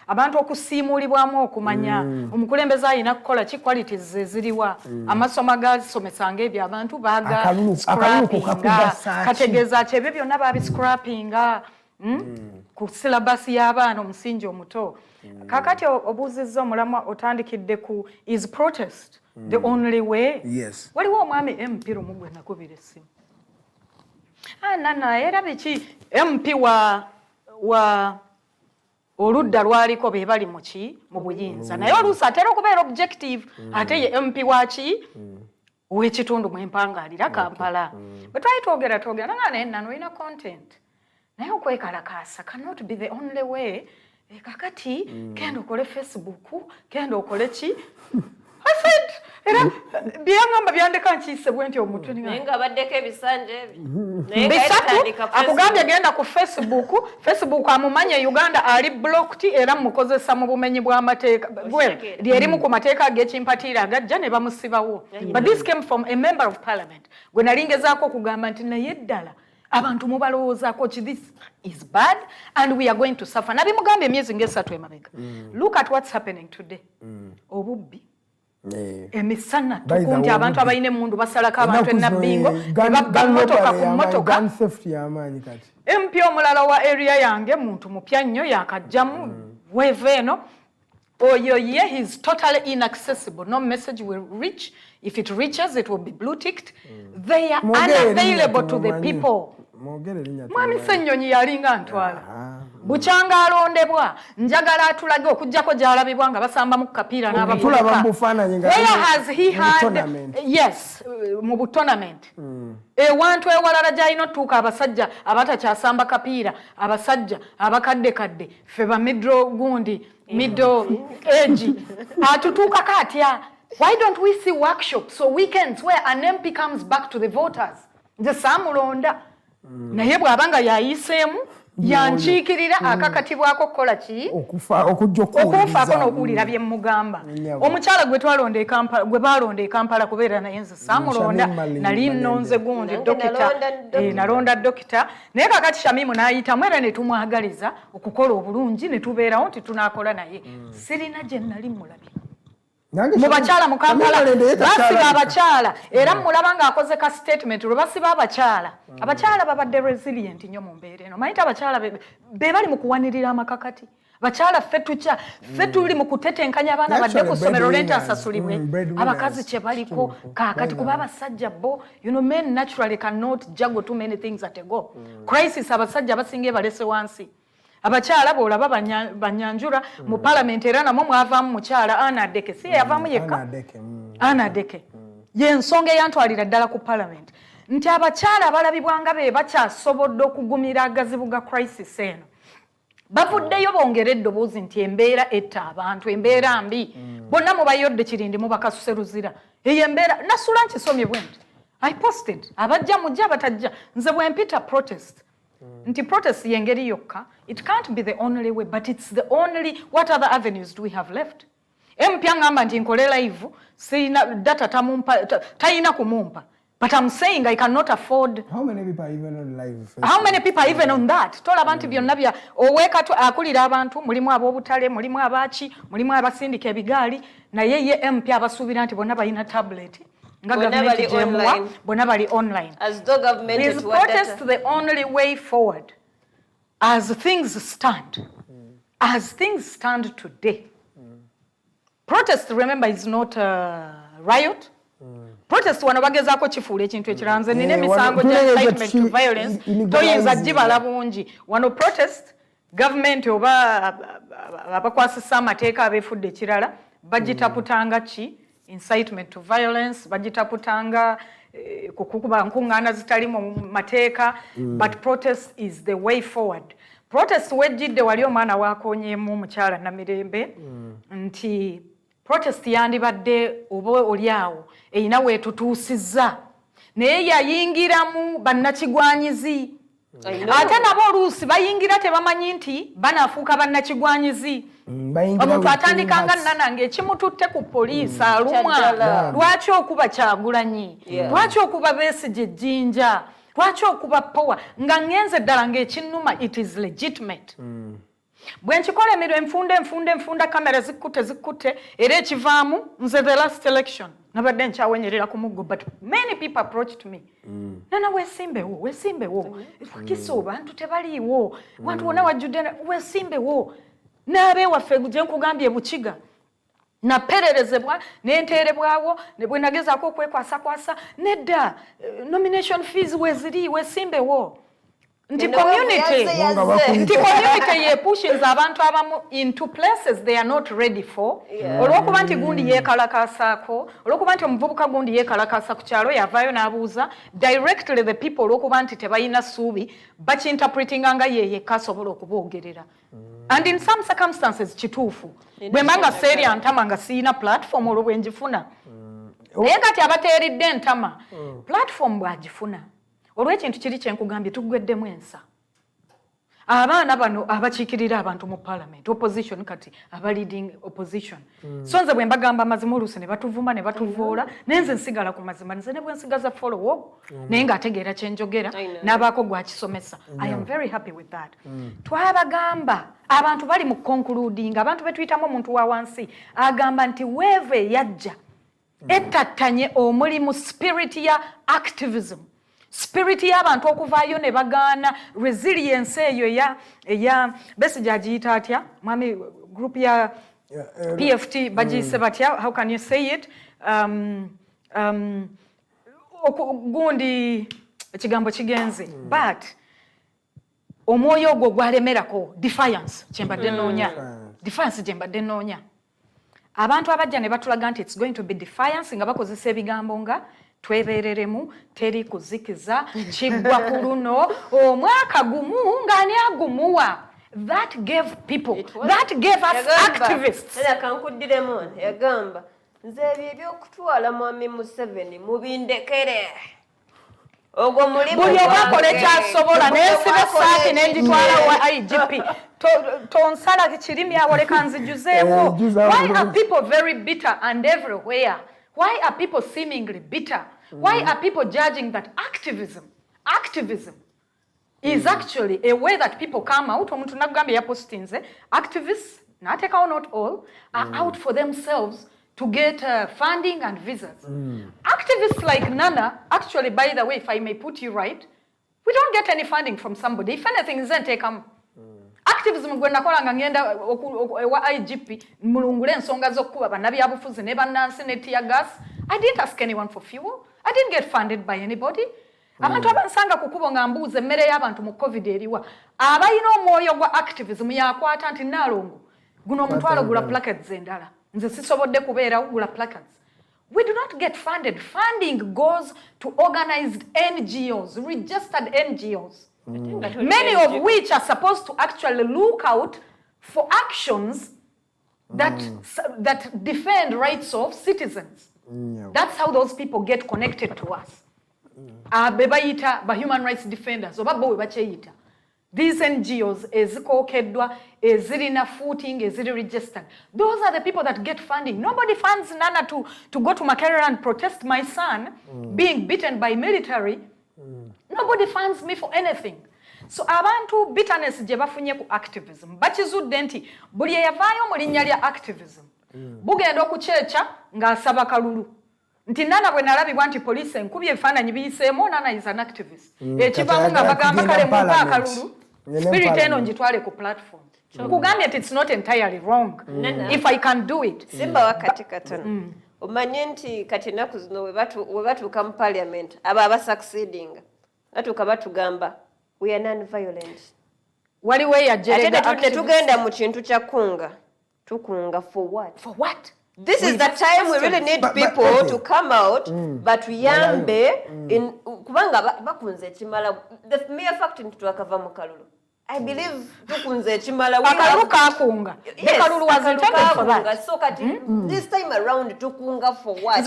abantu okusiimulibwamu okumanya omukulembeze alina kukola ki qualities eziriwa amasomo agasomesanga ebyo abantu baaga scrappinga kategeeza ki ebyo byonna babiscrappinga ku silabasi y'abaana omusingi omuto kakati obuuzizza omulamwa otandikidde ku is protest the only way. Waliwo omwami MP lumu gwe nakubira essimu Nana era biki MP wa oludda lwaliko be bali muki mu buyinza naye oluusi atera okubeera objective ate ye MP waki w'ekitundu mwempangaalira Kampala bwe twali twogera nanga naye nano olina content naye okwekalakaasa cannot be the only way. Kakati genda okole Facebook genda okole ki I said era byangamba byandeka nkiise bwe nti omutwe naye nga baddeko ebisanja ebyo bisatu akugambye genda ku Facebook amumanye Uganda ali blocked era mukozesa mu bumenyi bw'amateeka lyerimu ku mateeka ag'ekimpatiira agajja ne bamusibawo. But this came from a member of parliament gwe nalingezaako okugamba nti naye ddala abantu mubalowoozaako ki this is bad and we are going to suffer. Nabimugambye emyezi ng'esatu emabega. Look at what's happening today. Obubbi emisana tukunti abantu abayine emundu basalako abantu enabbingo nebabba mmotoka ku mmotoka MP omulala wa area yange muntu mupya nnyo yakajjamu weva eno oyo ye he's totally inaccessible. No message will reach. If it reaches, it will be blue ticked. They are unavailable to the people. Mwami Ssenyonyi yalinga ntwala bukyanga alondebwa njagala atulage okujjako gy'alabibwa nga basamba mu kapiira n'abavubuka. Where has he had yes mu butonament ewantu ewalala gy'alina otuuka abasajja abatakyasamba kapiira abasajja abakadde ffe ba middle age atutuukako atya. Why don't we see workshops or weekends where an MP comes back to the voters? Nze saamulonda naye bw'abanga yayiseemu yankiikirira akakatibwako kukola ki okufaako n'okuwulira bye mugamba. Omukyala gwe balonda e Kampala kubeera naye nze saamulonda nali nnonze gundi dokita nalonda dokita naye kakati Shamimu n'ayitamu era ne tumwagaliza okukola obulungi ne tubeerawo nti tunaakola naye sirina gye nali mulabye. Mu bakyala mu Kampala basiba abakyala era mulaba ng'akoze ka statement lwe basiba abakyala babadde resilient nnyo mu mbeera eno. Mayita abakyala be bali mu kuwanirira amakakati. Bakyala ffe tuli mu kutetenkanya abaana badde ku ssomero lente asasulibwe abakazi kye baliko kaakati kuba abasajja bo men naturally cannot juggle too many things at a go. Crisis abasajja basinga balese wansi. Abakyala bw'olaba banyanjura mu parliament era namwe mwavaamu mukyala Ana Deke si yavaamu yekka Ana Deke y'ensonga eyantwalira ddala ku parliament nti abakyala abalabibwa nga be bakyasobodde okugumira agazibu ga crisis eno bavuddeyo bongera eddoboozi nti embeera etta abantu embeera mbi bonna mubayodde kirindi mubakasuse luzira eyo embeera nasula nkisomye bwe nti I posted abajja mujja abatajja nze bwe mpita protest nti protest yengeri yokka it can't be the only way but it's the only what other avenues do we have left. MP ngamba nti nkole live sina data tayina kumumpa but I'm saying I cannot afford. How many people are even on live? How many people are even on that? Tola abantu byonna bya oweka akulira abantu mulimu ab'obutale mulimu abaaki mulimu abasindika ebigaali naye ye MP abasuubira nti bonna balina tablet. Bali online. As though government is protest the only way forward as things stand. As things stand today. Protest, remember, is not a riot. Protest wano bagezaako kifuula ekintu ekiranze nina emisango gya incitement to violence toyinza gibala bungi. Wano protest government oba abakwasisa amateeka abeefudde ekirala bagitaputanga ki incitement to violence bagitaputanga kukuba nkuŋŋaana zitali mu mateeka but protest is the way forward. Protest wejjidde wali omwana waakonyeemu mukyala Namirembe nti protest yandibadde oba oli awo erina weetutuusizza naye yayingiramu bannakigwanyizi ate nabo oluusi bayingira tebamanyi nti banaafuuka bannakigwanyizi. Omuntu atandikanga Nana ng'ekimututte ku poliisi alumwa lwaki okuba Kyagulanyi lwaki okuba Besigye Jjinja lwaki okuba Power nga ŋŋenze ddala ng'ekinnuma it is legitimate. Bwe nkikola emirimo enfunda kamera zikutte era ekivaamu nze the last election nabadde nkyawenyerera ku muggo but many people approached me. Nana weesimbewo kisa bantu tebaliiwo bantu wonna wajjudde weesimbewo n'abeewaffe gye nkugambye Bukiga napererezebwa n'enteerebwawo ne bwe nagezaako okwekwasa nedda nomination fees weziri weesimbewo nti community yepushinze abantu abamu into places they are not ready for. Olw'okuba nti gundi yeekalakasaako olw'okuba nti omuvubuka gundi yeekalakasa ku kyalo yavaayo n'abuuza directly the people olw'okuba nti tebalina ssuubi bakinterpretinga nga yeyekka asobola okuboogerera. And in some circumstances kituufu bwe mbanga seeri antama nga siina platform olwo bwe njifuna naye kati abateeridde entama platform bw'agifuna. Olw'ekintu kiri kyenkugambye tuggweddemu ensa. Abaana bano abakiikirira abantu mu parliament opposition kati aba leading opposition. So nze bwe mbagamba mazima oluusi ne batuvuma ne batuvoola nenze nsigala ku mazima nze ne bwe nsigaza follow naye ng'ategeera kye njogera n'abaako gwakisomesa. I am very happy with that. Twabagamba abantu bali mu concluding abantu be tuyitamu omuntu wa wansi agamba nti weeve yajja ettattanye omulimu spirit ya activism, spirit y'abantu okuvaayo ne bagaana resilience eyo eya Besigye agiyita atya mwami group ya PFT bagiyise batya, how can you say it, gundi ekigambo kigenze but omwoyo ogwo gwalemerako defiance kyembadde noonya defiance gyembadde noonya abantu abajja ne batulaga nti it's going to be defiance nga bakozesa ebigambo nga twebereremu teri kuzikiza kiggwa ku luno omwaka gumu ng'ani agumuwa. That gave people, that gave us activists. Kankudiremo yagamba nze ebyokutwala mwami Museveni mubindekere ogwo mulimu buli obakole kyasobola nensiba saati nenjitwala wa IGP tonsala kirimi aboleka nzijuzeeko. Why are people very bitter and everywhere? Why are people seemingly bitter? Why are people judging that activism is actually a way that people come out? Omuntu nagambye ya postinze activists nateka not all are out for themselves to get funding and visas. Activists like Nana, actually, by the way, if I may put you right, we don't get any funding from somebody. If anything, isn't take activism gwenda kolanga ngenda wa IGP mulungule ensonga z'okuba bannabyabufuzi ne bannansi ne tear gas. I didn't ask anyone for fuel. I didn't get funded by anybody. Abantu abansanga kukubo nga mbuuze emmere y'abantu mu COVID eriwa abayina omwoyo gwa activism yakwata nti Nalongo guno omutwalo gula placards endala nze sisobodde kubeerawo gula placards. We do not get funded. Funding goes to organized NGOs, registered NGOs, many of which are supposed to actually look out for actions that defend rights of citizens. That's how those people get connected to us. Bebayita ba human rights defenders oba bo bacheyita. These NGOs ezikokedwa ezirina footing eziri registered. Those are the people that get funding. Nobody funds Nana to go to Makerere and protest my son being beaten by military. Nobody funds me for anything. So abantu bitterness gye bafunye ku activism bakizudde nti buli eyavaayo mu linnya lya activism bugenda okuceeca ng'asaba kalulu nti Nana bwe nalabibwa nti poliisi enkubye ebifaananyi biyiseemu Nana is an activist ekivamu nga bagamba kale mumpa akalulu spirit eno ngitwale ku platform kugambye nti it's not entirely wrong if I can do it. Simba wakati katono omanye nti kati ennaku zino we batuuka mu parliament aba succeeding batuuka batugamba we are non-violent. Waliwo eyajerega ate tugenda mu kintu kya kunga tukunga for what? This is the time we really need people to come out but yambe in kubanga bakunze ekimala the mere fact nti twakava mu kalulu I believe tukunze ekimala akalulu kakunga ne kalulu was intended for that. So kati this time around tukunga for what?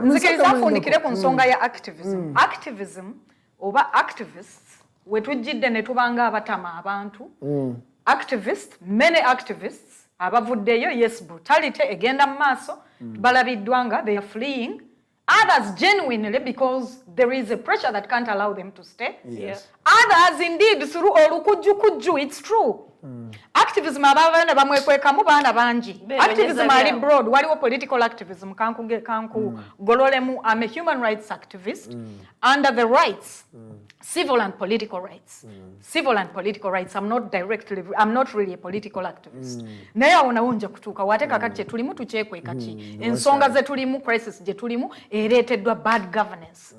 Nzikiriza fundikire ku nsonga ya activism oba activists we tujjidde ne tubanga abatama abantu many activists abavuddeyo yes brutality egenda mu maaso balabiddwa nga they are fleeing, others genuinely because there is a pressure that can't allow them to stay. Others indeed through olukujjukujju. It's true. Activism abaana bamwekwekamu baana bangi. Activism ali broad. Waliwo political activism kanku gololemu. I'm a human rights activist under the rights, civil and political rights. Civil and political rights. I'm not really a political activist. Naye awo nawo nja kutuuka wate kakati kye tulimu tukyekweka ki ensonga ze tulimu crisis gye tulimu ereeteddwa bad governance.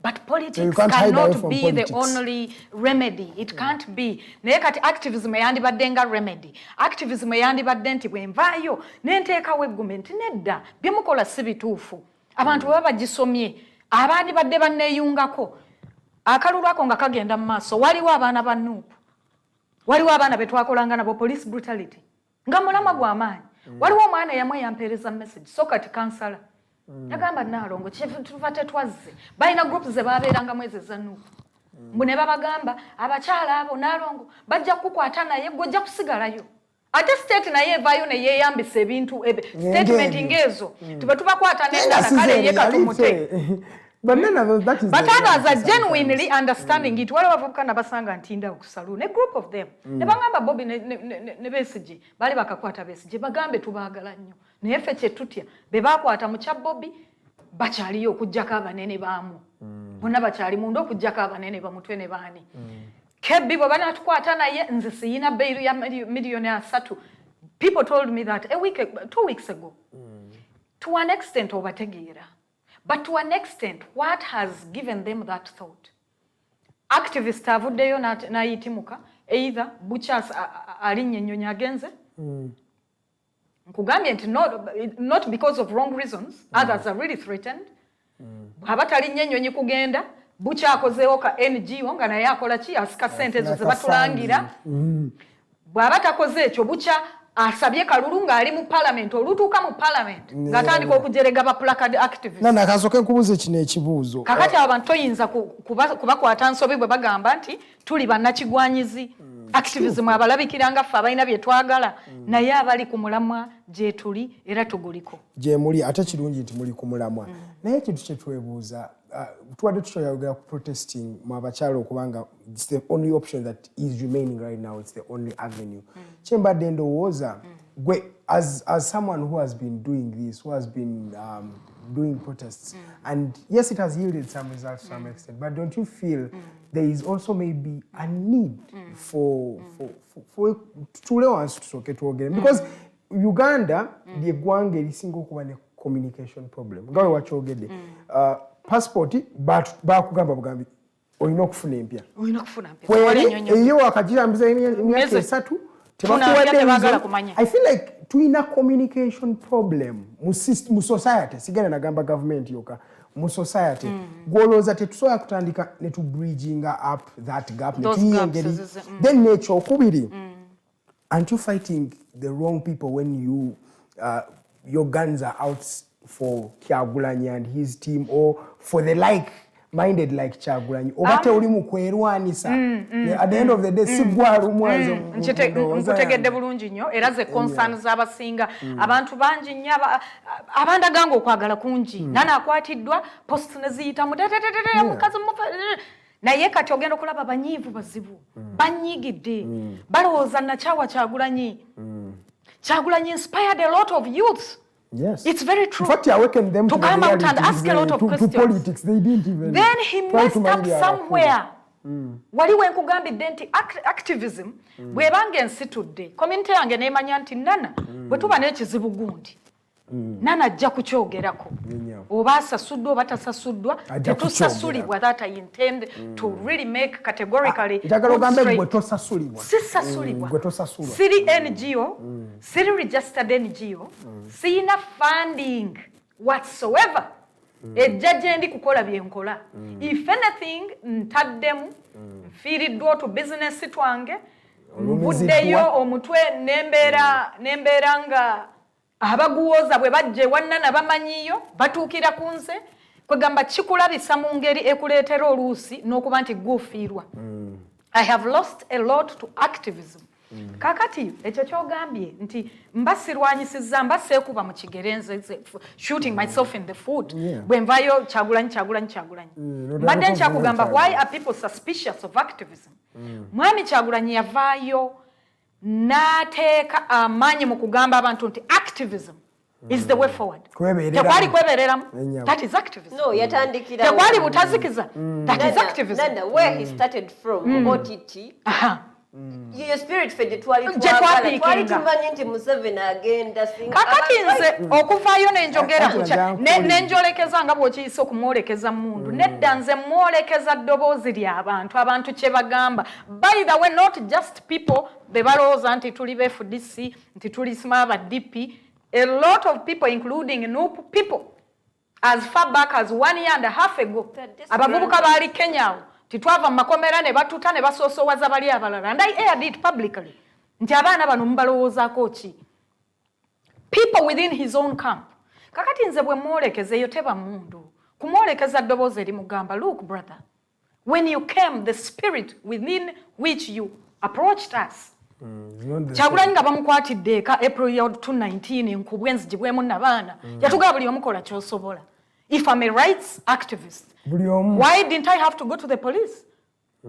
But politics cannot be the only remedy. It can't be. Naye kati activism eyandibadde nga remedy. Activism eyandibadde nti bwe nvaayo nenteekawo eggumbe nti nedda bye mukola si bituufu. Abantu baba bagisomye abandibadde banneeyungako akalulu ako nga kagenda mu maaso. Waliwo abaana ba Nuupu, waliwo abaana be twakolanga nabo police brutality nga mulama gw'amaanyi. Waliwo omwana yamwe yampeereza message so kati kansala yagamba Nalongo tuva tetwazze balina groups ze babeerangamu ezo za Nuupu mbu ne babagamba abakyala abo Nalongo bajja kukwata naye gojja kusigalayo ate state naye evaayo ne yeeyambisa ebintu statement ngezo tuba tubakwata n'endala kale ye katumute But none of that is. But others are genuinely understanding it. Wale bavubuka nabasanga ntinda ku saloon. A group of them. Ne bagamba Bobby ne Besigye. Bali bakakwata Besigye. Bagambe tubaagala nnyo. Naye ffe kye tutya. Be bakwata mu kya Bobby bakyaliyo okujjako abanene baamu. Bonna bakyali munda okujjako abanene bamutwe ne baani. Kebbi bwe banatukwata naye nze siyina bbeeru ya miliyoni 3. People told me that 2 weeks ago. To an extent obategeera. But to an extent, what has given them that thought? Activists avuddeyo n'ayitimuka either butchers alinnye ennyonyi agenze. Nkugambye nti not because of wrong reasons, others are really threatened. Abatalinnye ennyonyi kugenda, butcher akozeewo ka NGO nga naye akola ki asika ssente ezo ze batulangira. Bw'aba takoze ekyo butcher asabye kalulu ng'ali mu parliament olutuuka mu parliament ng'atandika okujerega ba placard activists. Nana kasooke nkubuuze kino ekibuuzo. Kakati abantu toyinza kubakwata nsobi bwe bagamba nti tuli bannakigwanyizi. Activism abalabikira nga ffe abalina bye twagala naye abali ku mulamwa gye tuli era tuguliko. Gye muli ate kirungi nti muli ku mulamwa. Naye ekintu kye twebuuza tuwadde tutoyagala ku protesting mu abakyala okubanga it's the only option that is remaining right now, it's the only avenue. Kyembadde ndowooza gwe as someone who has been doing this, who has been doing protests and yes it has yielded some results to some extent, but don't you feel there is also maybe a need for tulewansi tusooke twogere because Uganda ly'eggwanga erisinga okuba ne communication problem nga we wakyogedde passport bakugamba bugambi olina okufuna empya eyo wakagirambiza emyaka 3 tebakuwadde. I feel like tulina communication problem mu society sigenda nagamba government yoka mu society gwolooza tetusobola kutandika ne tu bridging up that gap ne tuyengeri then nekyokubiri aren't you fighting the wrong people when your guns are out for Kyagulanyi and his team or for the like-minded like Kyagulanyi oba teoli mu kwerwanisa at the end of the day sigwala omwanzo nkutegedde bulungi nnyo era ze concerns z'abasinga abantu bangi nnyo abandaganga okwagala kungi nana akwatiddwa post ne ziyita mukazi naye kati ogenda okulaba banyiivu bazibu banyigidde balowooza nakyawa Kyagulanyi inspired a lot of youths. Yes. It's very true. In fact, he awakened them to come out and ask a lot of questions. To politics. They didn't even. Then he messed up somewhere. Waliwo enkugambidde nti activism bw'ebanga ensi tudde community yange neemanya nti Nana bwe tuba n'ekizibu gundi Nana ajja kukyogerako oba asasuddwa oba tasasuddwa tetusasulibwa that I intend to really make categorically sisasulibwa siri NGO siri registered NGO siyina funding whatsoever ejja gye ndi kukola bye nkola if anything ntaddemu nfiiriddwa to business twange mbuddeyo omutwe nembeera nga abaguwoza bwe bajje wannana bamanyiyo batuukira ku nze kwegamba kikulabisa mu ngeri ekuleetera oluusi n'okuba nti gufiirwa. I have lost a lot to activism. Kakati ekyo kyogambye nti mbasirwanyisizza mbaseekuba mu kigerenze shooting myself in the foot bwe nvayo Kyagulanyi mbadde nkyakugamba why are people suspicious of activism. Mwami Kyagulanyi yavaayo n'ateeka amaanyi mu kugamba abantu nti activism is the way forward. Tekwali kwebereramu. That is activism. No, yatandikira. Tekwali butazikiza. That is activism. Nana, where he started from, OTT. Your spirit fed twali tumanyi nti Museveni agenda singa. Kakati nze okuvaayo nenjolekeza nga bw'okiyisa okumwolekeza mundu. Nedda nze mwolekeza ddoboozi ly'abantu, abantu kye bagamba. By the way, not just people be balowooza nti tuli FDC, nti tuli smaba DP. A lot of people, including NUP people, as far back as 1.5 years ago, abavubuka baali Kenya titwava mu makomera ne batuta ne basoosowaza bali abalala. And I aired it publicly. Nti abaana bano mubalowoozaako ki? People within his own camp. Kakati nze bwe mwolekeza eyo teba mundu. Kumwolekeza ddoboozi erimugamba, look brother, when you came, the spirit within which you approached us, Kyagulanyi nga bamukwatidde eka April 2019 nkubwe nzigibwemu n'abaana yatugaba buli omukola ky'osobola. if I'm a rights activist, why didn't I have to go to the police?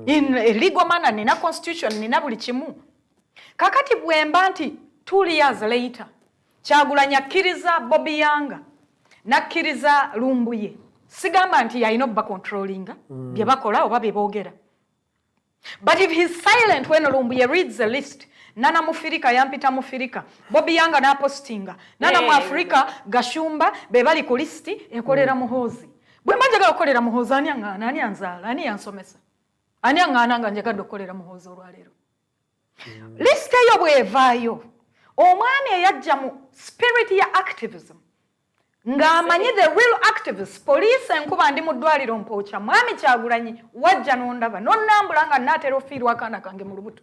In a legal manner, nina constitution, nina buli kimu. Kakati bwemba nti 2 years later, Kyagulanyi akkiriza Bobby Yanga, nakkiriza Lumbuye. Sigamba nti yalina obba controllinga, bye bakola oba bye boogera. But if he's silent when Lumbuye reads the list, Nana Mwafrika yampita Mwafrika, Bobby Yanga n'apostinga, Nana Mwafrika Gashumba be bali ku listi ekolera Muhoozi. Bwe mbanjaga okolera Muhoozi ani aŋŋaana, ani anzaala, ani yansomesa, ani aŋŋaana nga njagadde okolera Muhoozi olwaleero. Lisiti eyo bw'evaayo, omwami eyajja mu spirit ya activism ng'amanyi the real activists, police enkuba ndi mu ddwaliro Mpoocha, mwami Kyagulanyi wajja n'ondaba n'onnambula nga nnaatera ofiirwa akaana kange mu lubuto.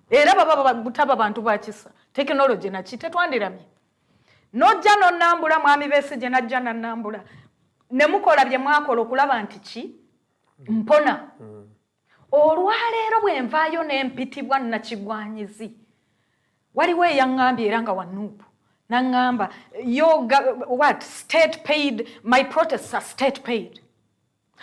Era baba butaba bantu bakisa technology naki tetwandiramye nojja n'onnambula mwami Besigye najja n'annambula ne mukola bye mwakola okulaba nti ki mpona olwaleero bwe nvaayo n'empitibwa nnakigwanyizi waliwo eyaŋŋambye era nga wanuupu n'aŋŋamba what state paid my protests are state paid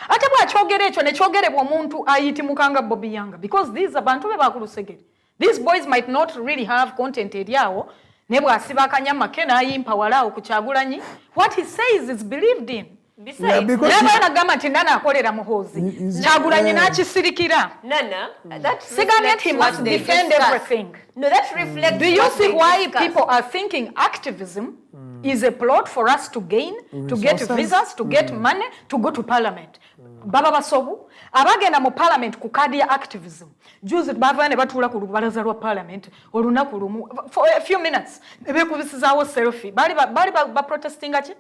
ate bwakyogera ekyo ne kyogerebwa omuntu ayitimukanga Bobby Yanga because these abantu be bakulusegere. These boys might not really have content eryawo ne bw'asiba akanyama ke n'ayimpawala ku Kyagulanyi. What he says is believed in. N'abaana gamba nti Nana akolera Muhoozi. Kyagulanyi n'akisirikira. Nana, that Sigambye he must defend everything. No, that reflects. Do you see why people are thinking activism is a plot for us to gain, to get visas, to get money, to go to parliament? Baba basobu abagenda mu parliament ku kadi ya activism. Juzi bava ne batuula ku lubalaza lwa parliament olunaku lumu for a few minutes ebekubisizaawo selfie bali protestinga ki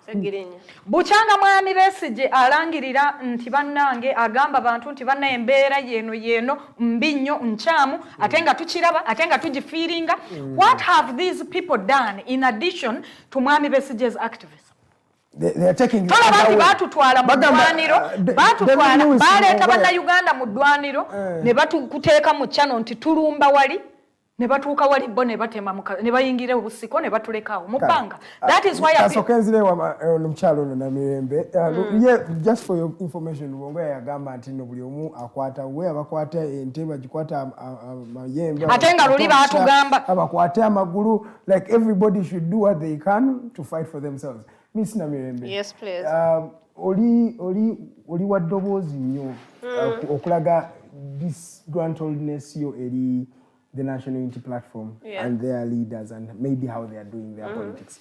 Segirenya. Bukyanga mwami Besigye alangirira nti bannange agamba bantu nti banna embeera yeno mbi nnyo nkyamu ate nga tukiraba ate nga tugifiiringa. What have these people done in addition to mwami Besigye's activism? They are taking the other way. Batutwala mu ddwaniro, batutwala baleeta bannaUganda mu ddwaniro ne batukuteeka mu channel nti tulumba wali ne batuuka wali bo ne batema ne bayingira obusiko ne batulekaawo mu bbanga. That is why omukyalo ono Namirembe, just for your information, Bongo yagamba nti no buli omu akwata we abakwata ente bagikwata amayembe ate nga luli baatugamba abakwata amagulu, like everybody should do what they can to fight for themselves. Miss Namirembe. Yes, please. Oli wa ddoboozi nnyo okulaga disgruntledness yo eri the National Unity Platform and their leaders and maybe how they are doing their politics.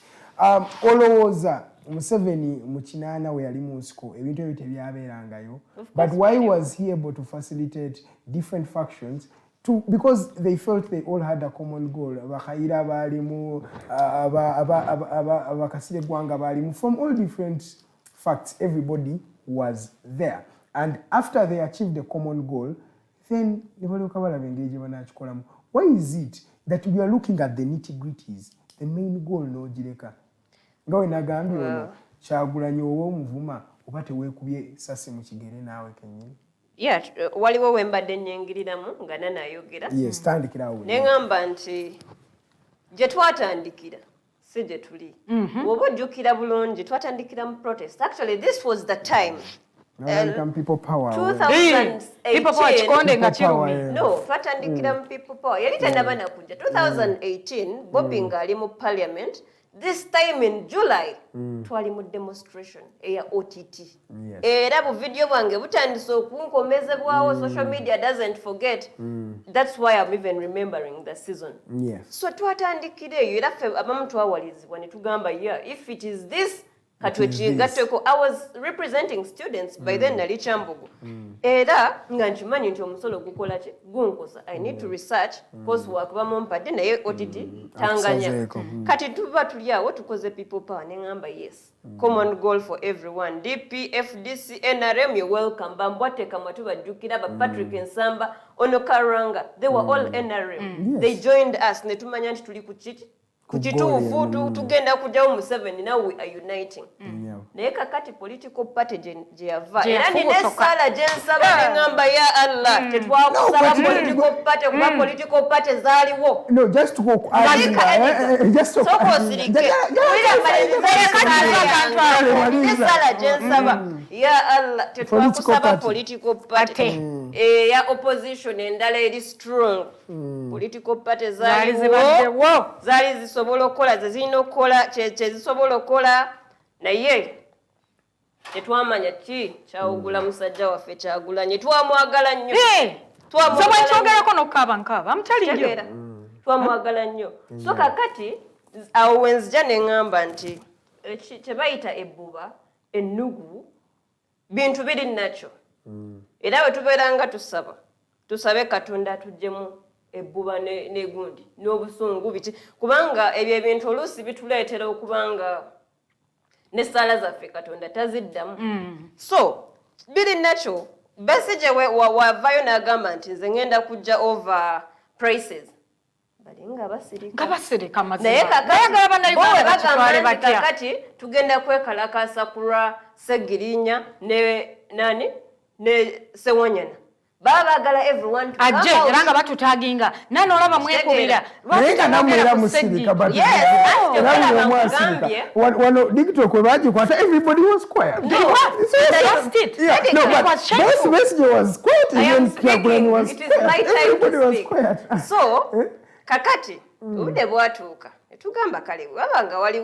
Olowooza Museveni mu kinaana we yali mu nsiko ebintu ebyo tebyabeerangayo, but why was he able to facilitate different factions because they felt they all had a common goal? Abakayira balimu, abakasire gwanga balimu, from all different facts, everybody was there. And after they achieved the common goal, then why is it that we are looking at the nitty-gritties, the main goal no jireka? Ngawe nagambi ono Kyagulanyi owo omuvuma oba teweekubye sasi mu kigere naawe kenyini? Yeah, waliwo wembadde nnyingiriramu nga Nana ayogera. Yes, tandikirawo. Ne ngamba nti gye twatandikira si gye tuli. Bw'oba ojjukira bulungi twatandikira mu protest. Actually, this was the time. People power. 2018. People power chikonde nga kirumi. No, twatandikira mu people power. Yali tannaba nakujja. 2018, Bobby ng'ali mu parliament. This time in July, twali mu demonstration eya OTT. Era bu video bwange butandise okunkomezebwawo, social media doesn't forget. That's why I'm even remembering the season. Yes. So twatandikira eyo era ffe abamu twawalizibwa ne tugamba if it is this katwekigateko. I was representing students by then nali Kyambogo. Era nga nkimanyi nti omusolo gukola ki gunkosa. I need to research coursework bamumpadde naye OTT tanganya. Kati tuba tuli awo tukoze people power ne ngamba yes. Common goal for everyone. DP, FDC, NRM, you're welcome. Bambwate kama tubajjukira ba Patrick Nsamba, Ono Karanga. They were all NRM. They joined us. Ne tumanya nti tuli ku kiki kukituufu tugenda kujjawo mu 7 now we are uniting naye kakati political party gye yava era nina essala gye nsaba ne ŋŋamba ya Allah tetwakusaba political party kuba political party zaaliwo essala gye nsaba ya Allah tetwakusaba political party eya opposition endala eri strong political party zaaliwo zaali zisobola okukola zezirina okukola kyezisobola okukola naye tetwamanya ki kyawugula musajja waffe Kyagulanye twamwagala nnyo kyogerako nokukaaba mutaliyo twamwagala nnyo so kakati awo wenzija ne ŋŋamba nti kyebayita ebbuba ennugu bintu biri nakyo era bwe tubeera nga tusabe Katonda atuggyemu ebbuba n'egundi n'obusungu biti kubanga ebyo ebintu oluusi bituleetera okubanga n'essaala zaffe Katonda taziddamu so biri nakyo Besigye wavayo n'agamba nti nze ngenda kujja over prices balinga basirika naye kakati tugenda kwekalakasa kulwa Segirinya ne Sewanyana baagala everyone to ajje era nga batutaginga nani olaba mwekubira lwaki namwera musirika but wano Digitalk kwe bagikwata everybody was quiet they lost it no but this message was quiet even Kyagulanye was quiet everybody was quiet so kakati obudde bwatuuka tugamba kale wabanga wali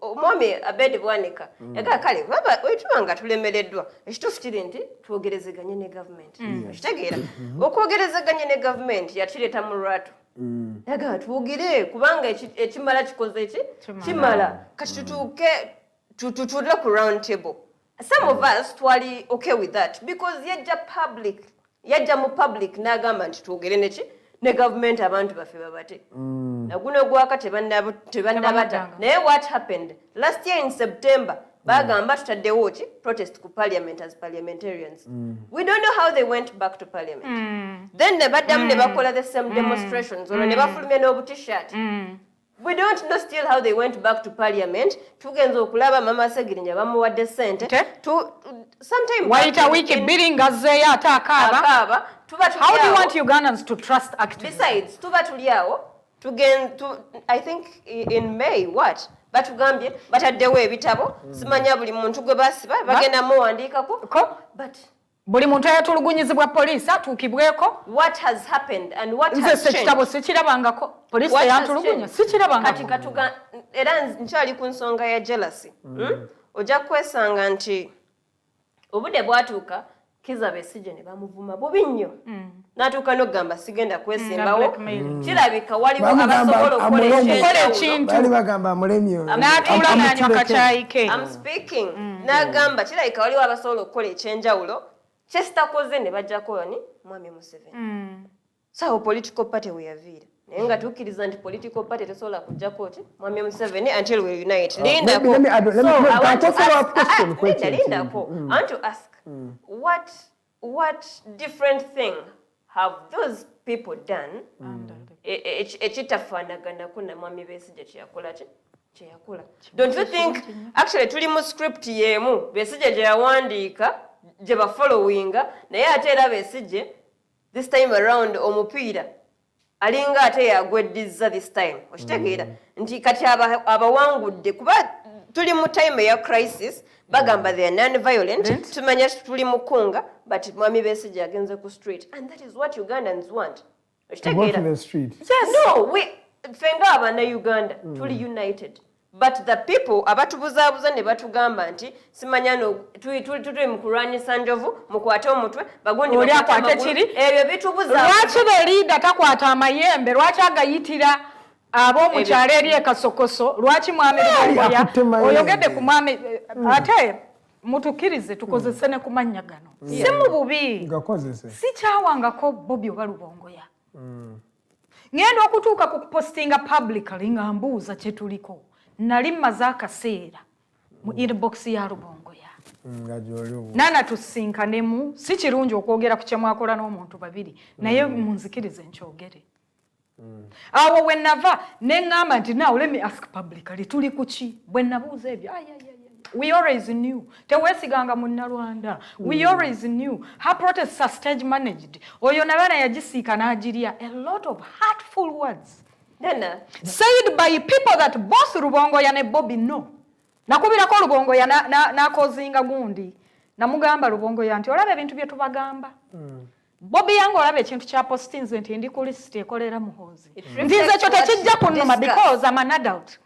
omwami Abedi Bwanika yaga kale wetubanga tulemereddwa ekituufu kiri nti twogerezeganye ne government ekitegeera okwogerezeganye ne government yatuleeta mu lwatu yaga twogere kubanga ekimala kikoze kimala kati tutuuke tutule ku round table some of us twali okay with that because yajja mu public n'agamba nti twogere ne government abantu baffe babate naguno gwaka tebannabata naye what happened last year in September bagamba tutaddewo ki protest ku parliament as parliamentarians we don't know how they went back to parliament then ne baddamu ne bakola the same demonstrations olwo ne bafulumya n'obutishat we don't know still how they went back to parliament tugenza okulaba mama Segirinya bamuwadde sente sometime waita wiki bbiri ngazzeeyo ate akaaba how do you want Ugandans to trust activism besides tuba tuliawo I think in May batugambye bataddewo ebitabo simanya buli muntu gwe basiba bagenda muwandiikako but buli muntu ayatulugunyizibwa poliisi atuukibweko what has happened and what has changed ekitabo sikirabangako poliisi yantulugunya sikirabangako era nkyali ku nsonga ya jealousy ojja kwesanga nti obudde bwatuuka Kiza Besigye ne bamuvuma bubi nnyo n'atuuka n'okugamba sigenda kwesimbawo kirabika waliwo abasobola okukola ekintu bali bagamba amulemyo n'atuula n'anywa kacaayi ke I'm speaking n'agamba kirabika waliwo abasobola okukola ekyenjawulo kyesitakoze ne bajjako ni mwami Museveni so political party weyaviira naye nga tukkiriza nti political party tesobola kujjako ki mwami Museveni until we unite lindako I want to ask what different thing have those people done ekitafaanaganako na mwami Besigye kyeyakola don't you think actually tuli mu script yemu Besigye gye yawandiika gye bafollowinga naye ate era Besigye this time around omupiira alinga ate yagweddiza this time okitegeera nti kati abawangudde kuba tuli mu time ya crisis bagamba they are non-violent tumanya tuli mu kunga but mwami Besigye agenze ku street and that is what Ugandans want okitegeera no fenga abannaUganda tuli united but the people abatubuzaabuza ne batugamba nti simanya no tuli mu kulwanyisa njovu mukwate omutwe bagundi bakwate kiri ebyo bitubuza lwaki the leader takwata amayembe lwaki agayitira abo mukyalo eri ekasokoso lwaki mwami Luboya oyogedde ku mwami ate mutukirize tukozese ne kumanya gano si mu bubi si kyawangako Bobi oba Lubongoya ngenda okutuuka ku postinga publicly nga mbuuza kyetuliko nali mmaze akaseera mu inbox ya Lubongoya nana tusinkanemu si kirungi okwogera ku kyemwakola n'omuntu babiri naye munzikirize nkyogere awo wenava neŋŋamba nti now let me ask publicly tuli kuki bwe nabuuza ebyo we always knew teweesiganga munnalwanda we always knew her protests are stage managed oyo nabana yagisiika n'agirya a lot of hurtful words said by people that both Rubongoya ne Bobby know nakubirako Rubongoya n'akozinga gundi namugamba Rubongoya nti olaba ebintu bye tubagamba Bobby yangu olaba ekintu kya postings nti ndi ku list ekolera muhoozi ntize ekyo tekijja kunnuma because I'm an adult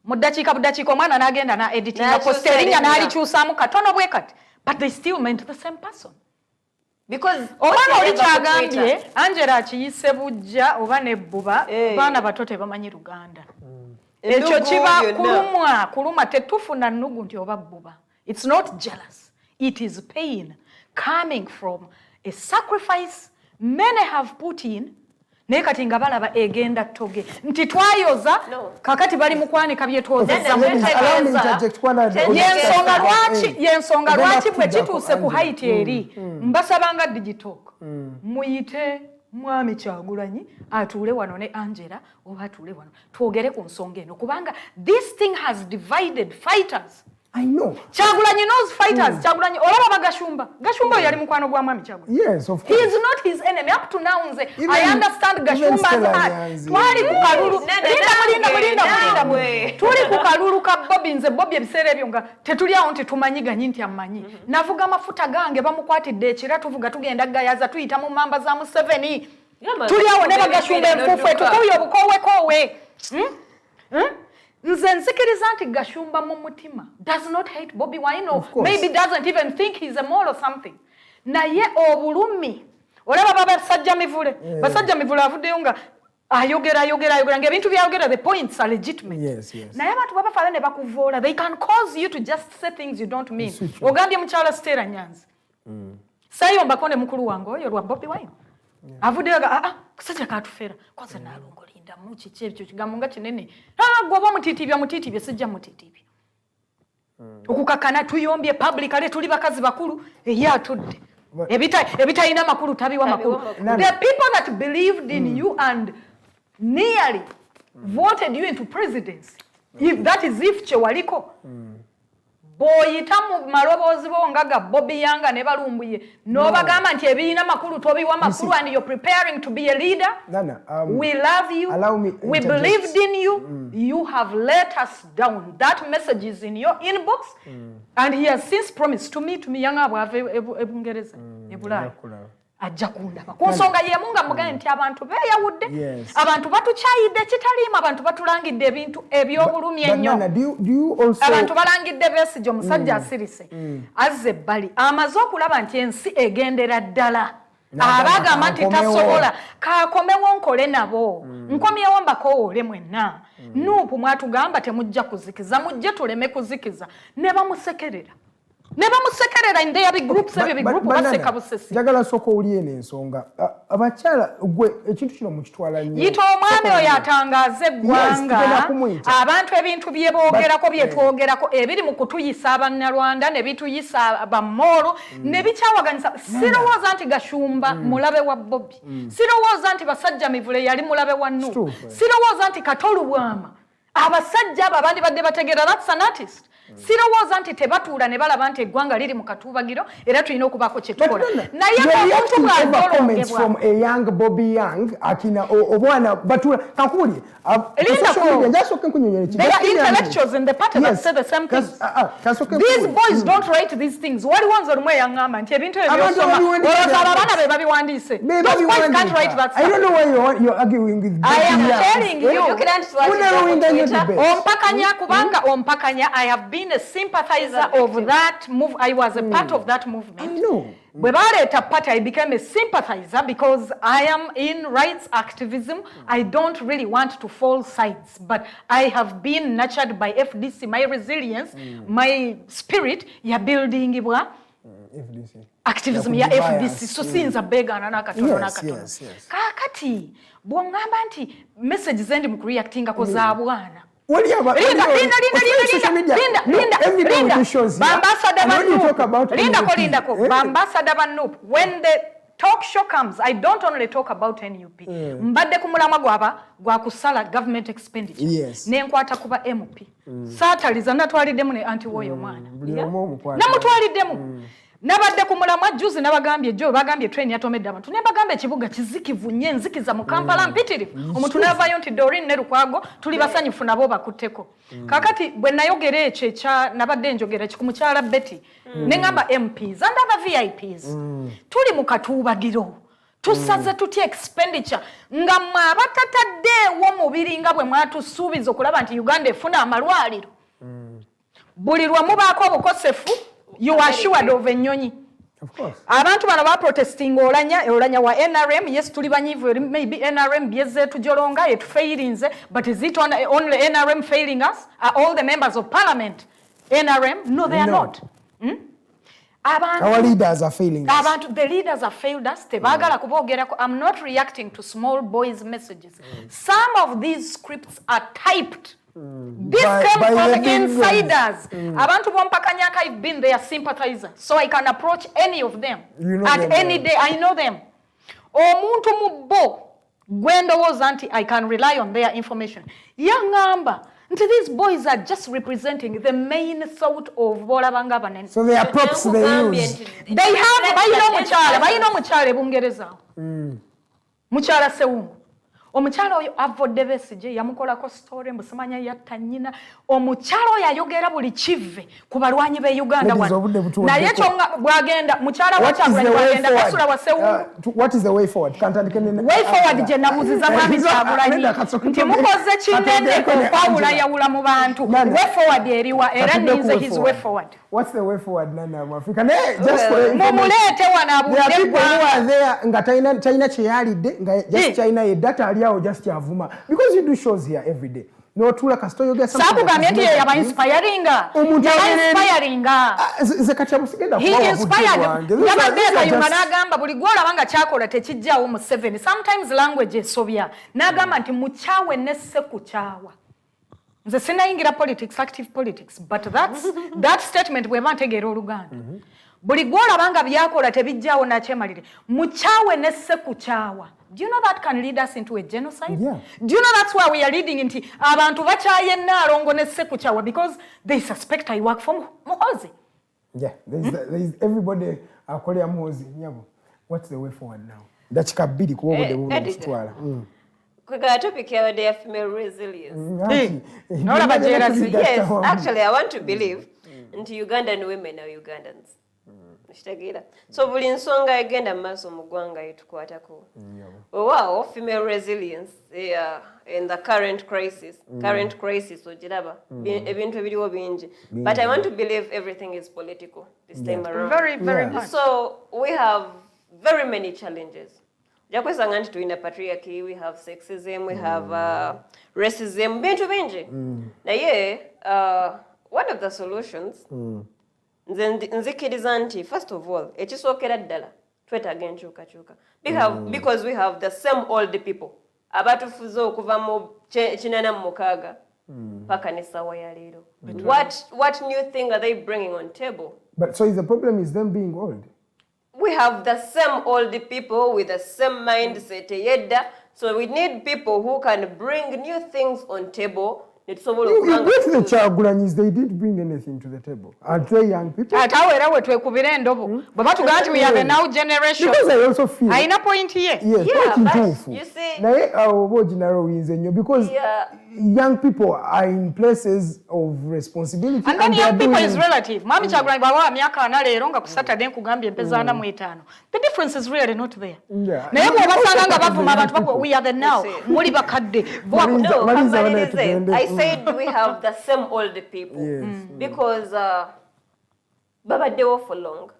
mudakiika budakiika omwana n'agenda na editing na posteringa n'alikyusaamu katono bwe kati but they still meant the same person because omwana oli kyagambye Angella akiyise bujja oba nebbuba baana bato tebamanyi Luganda ekyo kiba kuluma tetufuna nnugu nti oba bbuba it's not jealous it is pain coming from a sacrifice many have put in naye kati nga balaba egenda toge nti twayoza kakati bali mu kwanika bye twozezza yensonga lwaki bwe kituuse ku height eri mbasabanga Digitalk muyite mwami Kyagulanyi atuule wano ne Angella oba atuule wano twogere ku nsonga eno kubanga this thing has divided fighters. I know. Kyagulanyi knows fighters. Kyagulanyi olaba Gashumba. Gashumba yali mukwano gwa mwami Kyagulanyi. Yes, of course. He is not his enemy up to now. I understand Gashumba's heart. Twali ku kalulu. Linda. Tuli ku kalulu ka Bobby nze Bobby ebiseera ebyo nga tetuli awo nti tumanyiganyi nti amanyi. Navuga amafuta gange bamukwatidde ekira tuvuga tugenda gayaza tuyita mu mamba za Museveni. Tuli awo ne Gashumba enfufu etukuye obukowe. Nze nzikiriza nti Gashumba mu mutima does not hate Bobby Wine or maybe doesn't even think he's a mole or something. Naye obulumi olaba basajja mivule basajja mivule avuddeyo nga ayogera ng'ebintu byayogera the points are legitimate. Yes. Naye abantu babafaala ne bakuvoola they can cause you to just say things you don't mean. Ogambye mukyala Stella Nyanzi sayombako ne mukulu wange oyo lwa Bobby Wine avuddeyo ga kusajja katufeera kwanza nalongo linda muki kyebyo kigambo nga kinene gwoba mutitibya sijja mutitibya okukakana tuyombye publicly tuli bakazi bakulu eyatudde ebitayina makulu tabiwa makulu the people that believed in you and nearly voted you into presidency if that is if kyewaliko boyita mu maloboozi bongaga Bobby Yanga ne balumbuye n'obagamba nti ebirina makulu tobiwa makulu and you're preparing to be a leader. Nana, we love you, we believed in you, you have let us down. That message is in your inbox and he has since promised to me yanga bwave ebungereza ebulaya ajja kundaba ku nsonga y'emu nga mugane nti abantu beeyawudde abantu batukyayidde kitaliimu abantu batulangidde ebintu eby'obulumi ennyo abantu balangidde Besigye omusajja asirise azze bali amaze okulaba nti ensi egendera ddala abagamba nti tasobola kakomewo nkole nabo nkomyewo mbakowoole mwenna nuupu mwatugamba temujja kuzikiza mujje tuleme kuzikiza ne bamusekerera in their big groups ebyo big group baseka busesi jagala soko uliye n'ensonga abakyala gwe ekintu kino mukitwala nnyo yito omwami oyo atangaze eggwanga abantu ebintu byeboogerako byetwogerako ebiri mu kutuyisa abannalwanda ne bituyisa bammoro ne bikyawaganyisa sirowooza nti Gashumba mulabe wa Bobby sirowooza nti basajja mivule yali mulabe wa Nuupu sirowooza nti Katolu Bwama abasajja abo abandi badde bategeera that's an artist sirowooza nti tebatuula ne balaba nti eggwanga liri mu katuubagiro era tulina okubaako kye tukola naye omuntu bw'agolongebwa from a young Bobby Young akina obwana batuula kakuulye there are intellectuals in the party that say the same things these boys don't write these things waliwo nze olumu eyaŋŋamba nti ebintu ebyosoma olowooza abaana be babiwandiise those boys can't write that stuff. I don't know why you're arguing with I am telling you ompakanya kubanga ompakanya I have been a sympathizer of that move. I was a part of that movement. I know. Bwebaleta party, I became a sympathizer because I am in rights activism. I don't really want to fall sides, but I have been nurtured by FDC. My resilience, my spirit, ya building ibwa. FDC. Activism ya FDC. So sinza bega na nakatono nakatono. Kakati, bwongamba nti message zendi mkureactinga ko za bwana. Linda. Bambassador Banup. When the talk show comes, I don't only talk about NUP. Mbadde ku mulamwa gwa kusala government expenditure. Yes. Nenkwata kuba MP. Saataliza natwaliddemu ne anti woyo mwana. Namutwaliddemu. Nabadde ku mulamwa juzi nabagambye bagambye train yatomedde abantu. Ne bagambye ekibuga kizikivu nnyo enzikiza mu Kampala mpitirivu. Omuntu n'avaayo nti Doreen ne Lukwago tuli basanyufu nabo bakutteko. Kakati bwe nayogera ekyo ekya nabadde njogera ku mukyala Betty ne ngamba MPs and other VIPs. Tuli mu katuubagiro. Tusaze tutya expenditure nga mmwe abatataddeewo mubiri nga bwe mwatusuubiza okulaba nti Uganda efuna amalwaliro. Buli lwe mubaako obukosefu you are assured of ennyonyi. Of course. Abantu bano ba protesting olanya wa NRM. Yes, tuli banyivu, maybe NRM byeze tujolonga it failinze, but is it only NRM failing us? Are all the members of parliament NRM? No, they are not. Our leaders are failing us. The leaders have failed us. I'm not reacting to small boys' messages. Some of these scripts are typed. This came from insiders. Abantu bompakanyaka, I've been their sympathizer, so I can approach any of them at any day. I know them. Omuntu mubbo gwendowooza nti I can rely on their information. Yangamba nti these boys are just representing the main thought of bolabanga banene. So they are props they use. They have bayino mukyala Bungereza. Mukyala Sewungu. Omukyala oyo avodde Besigye yamukolako story mbusimanya yatta nnyina. Omukyala oyo ayogera buli kive ku balwanyi be Uganda wano. Naye kyonga bwagenda mukyala wa Kyagulanyi bwagenda kasula wa Sewungu. What is the way forward? Way forward gye nabuuziza mwami Kyagulanyi nti mukoze kinene okwawula yawula mu bantu. Way forward eriwa era ninze his way forward. What's the way forward, Nana Mwafrika? Just for mumuleete wana abudde there nga China kyeyalidde nga just China ye data aliawo just yavuma because you do shows here every day. No tula kastoyo gya something. Sakugambye nti yaba inspiringa. Inspiringa. Zekatya musigenda kwa. He inspired. Yabadde ayunga n'agamba buli gwolaba nga kyakola tekijjaawo mu 7. Sometimes language esobya. N'agamba nti mukyawe ne sekukyawa. Nze sinayingira politics, active politics, but that statement bwe bantegeera Oluganda. Buli gwolaba nga byakola tebijjaawo nakyemalire. Mukyawe ne sekukyawa. Do you know that can lead us into a genocide? Yeah. Do you know that's why we are leading into abantu bakyaye Naalongo ne sekukyawa because they suspect I work for Muhozi. Yeah, there is everybody akolera Muhozi. Nyabo. What's the way forward now? Dakikabiri kuba obudde bw'okutwala. Kuga topic ya day of female resilience. Yes, actually I want to believe into Ugandan women are Ugandans. So buli nsonga egenda maaso mu ggwanga yetukwatako. Wow, female resilience in the current crisis ogiraba ebintu ebiriwo bingi. But I want to believe everything is political this time around. Very much. So we have very many challenges. Jakwesanga nti tulina patriarchy, we have sexism, we have racism, bintu bingi. Naye one of the solutions nzikiriza nti first of all ekisookera ddala twetaaga enkyukakyuka because we have the same old people abatufuze okuva mu 86 paka n'essaawa ya leero. What new thing are they bringing on table? But so the problem is them being old. We have the same old people with the same mindset yedda, so we need people who can bring new things on table. With the Kyagulanyis, they did bring anything to the table. Are they young people? We have a now generation. Because I also feel I know point here. Yes, but you see, because young people are in places of responsibility. And then young people is relative. Mami Kyagulanyi bawa myaka 4 eronga ku Saturday nkugambye mpeza 4 mu 5. The difference is really not there. Yeah. Naye bwe basanga bavuma abantu we are the now. Muli bakadde. I said we have the same old people. Yes. Because babaddewo for long.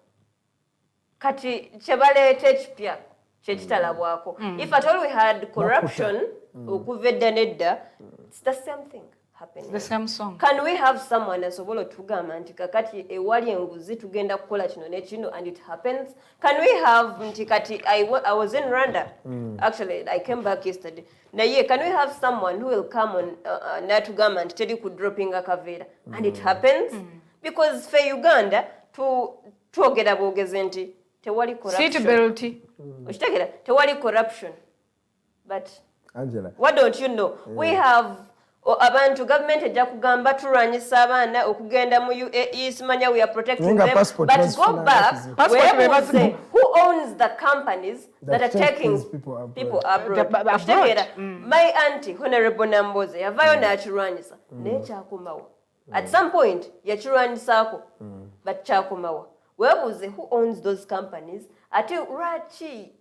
Kati kyebaleeta ekipya kyekitalabwako. If at all we had corruption, okuva edda nedda, it's the same thing happening. The same song. Can we have someone asobola otugamba nti kakati ewali enguzi tugenda kukola kino nekino and it happens? Can we have nti kati I was in Rwanda. Actually, I came back yesterday. Naye, can we have someone who will come on natugamba nti teri ku dropping akaveera and it happens? Because for Uganda twogera bwogezi nti tewali corruption. Seat belt. Okitegera tewali corruption. But Angela, what don't you know? We have abantu government ejja kugamba tulwanyisa abaana okugenda mu UAE simanya we are protecting them, but go back who owns the companies that are taking people abroad. My auntie Honorable Namboze yavayo n'akirwanyisa naye kyakomawo at some point yakirwanyisaako but kyakomawo weebuuze who owns those companies ate lwaki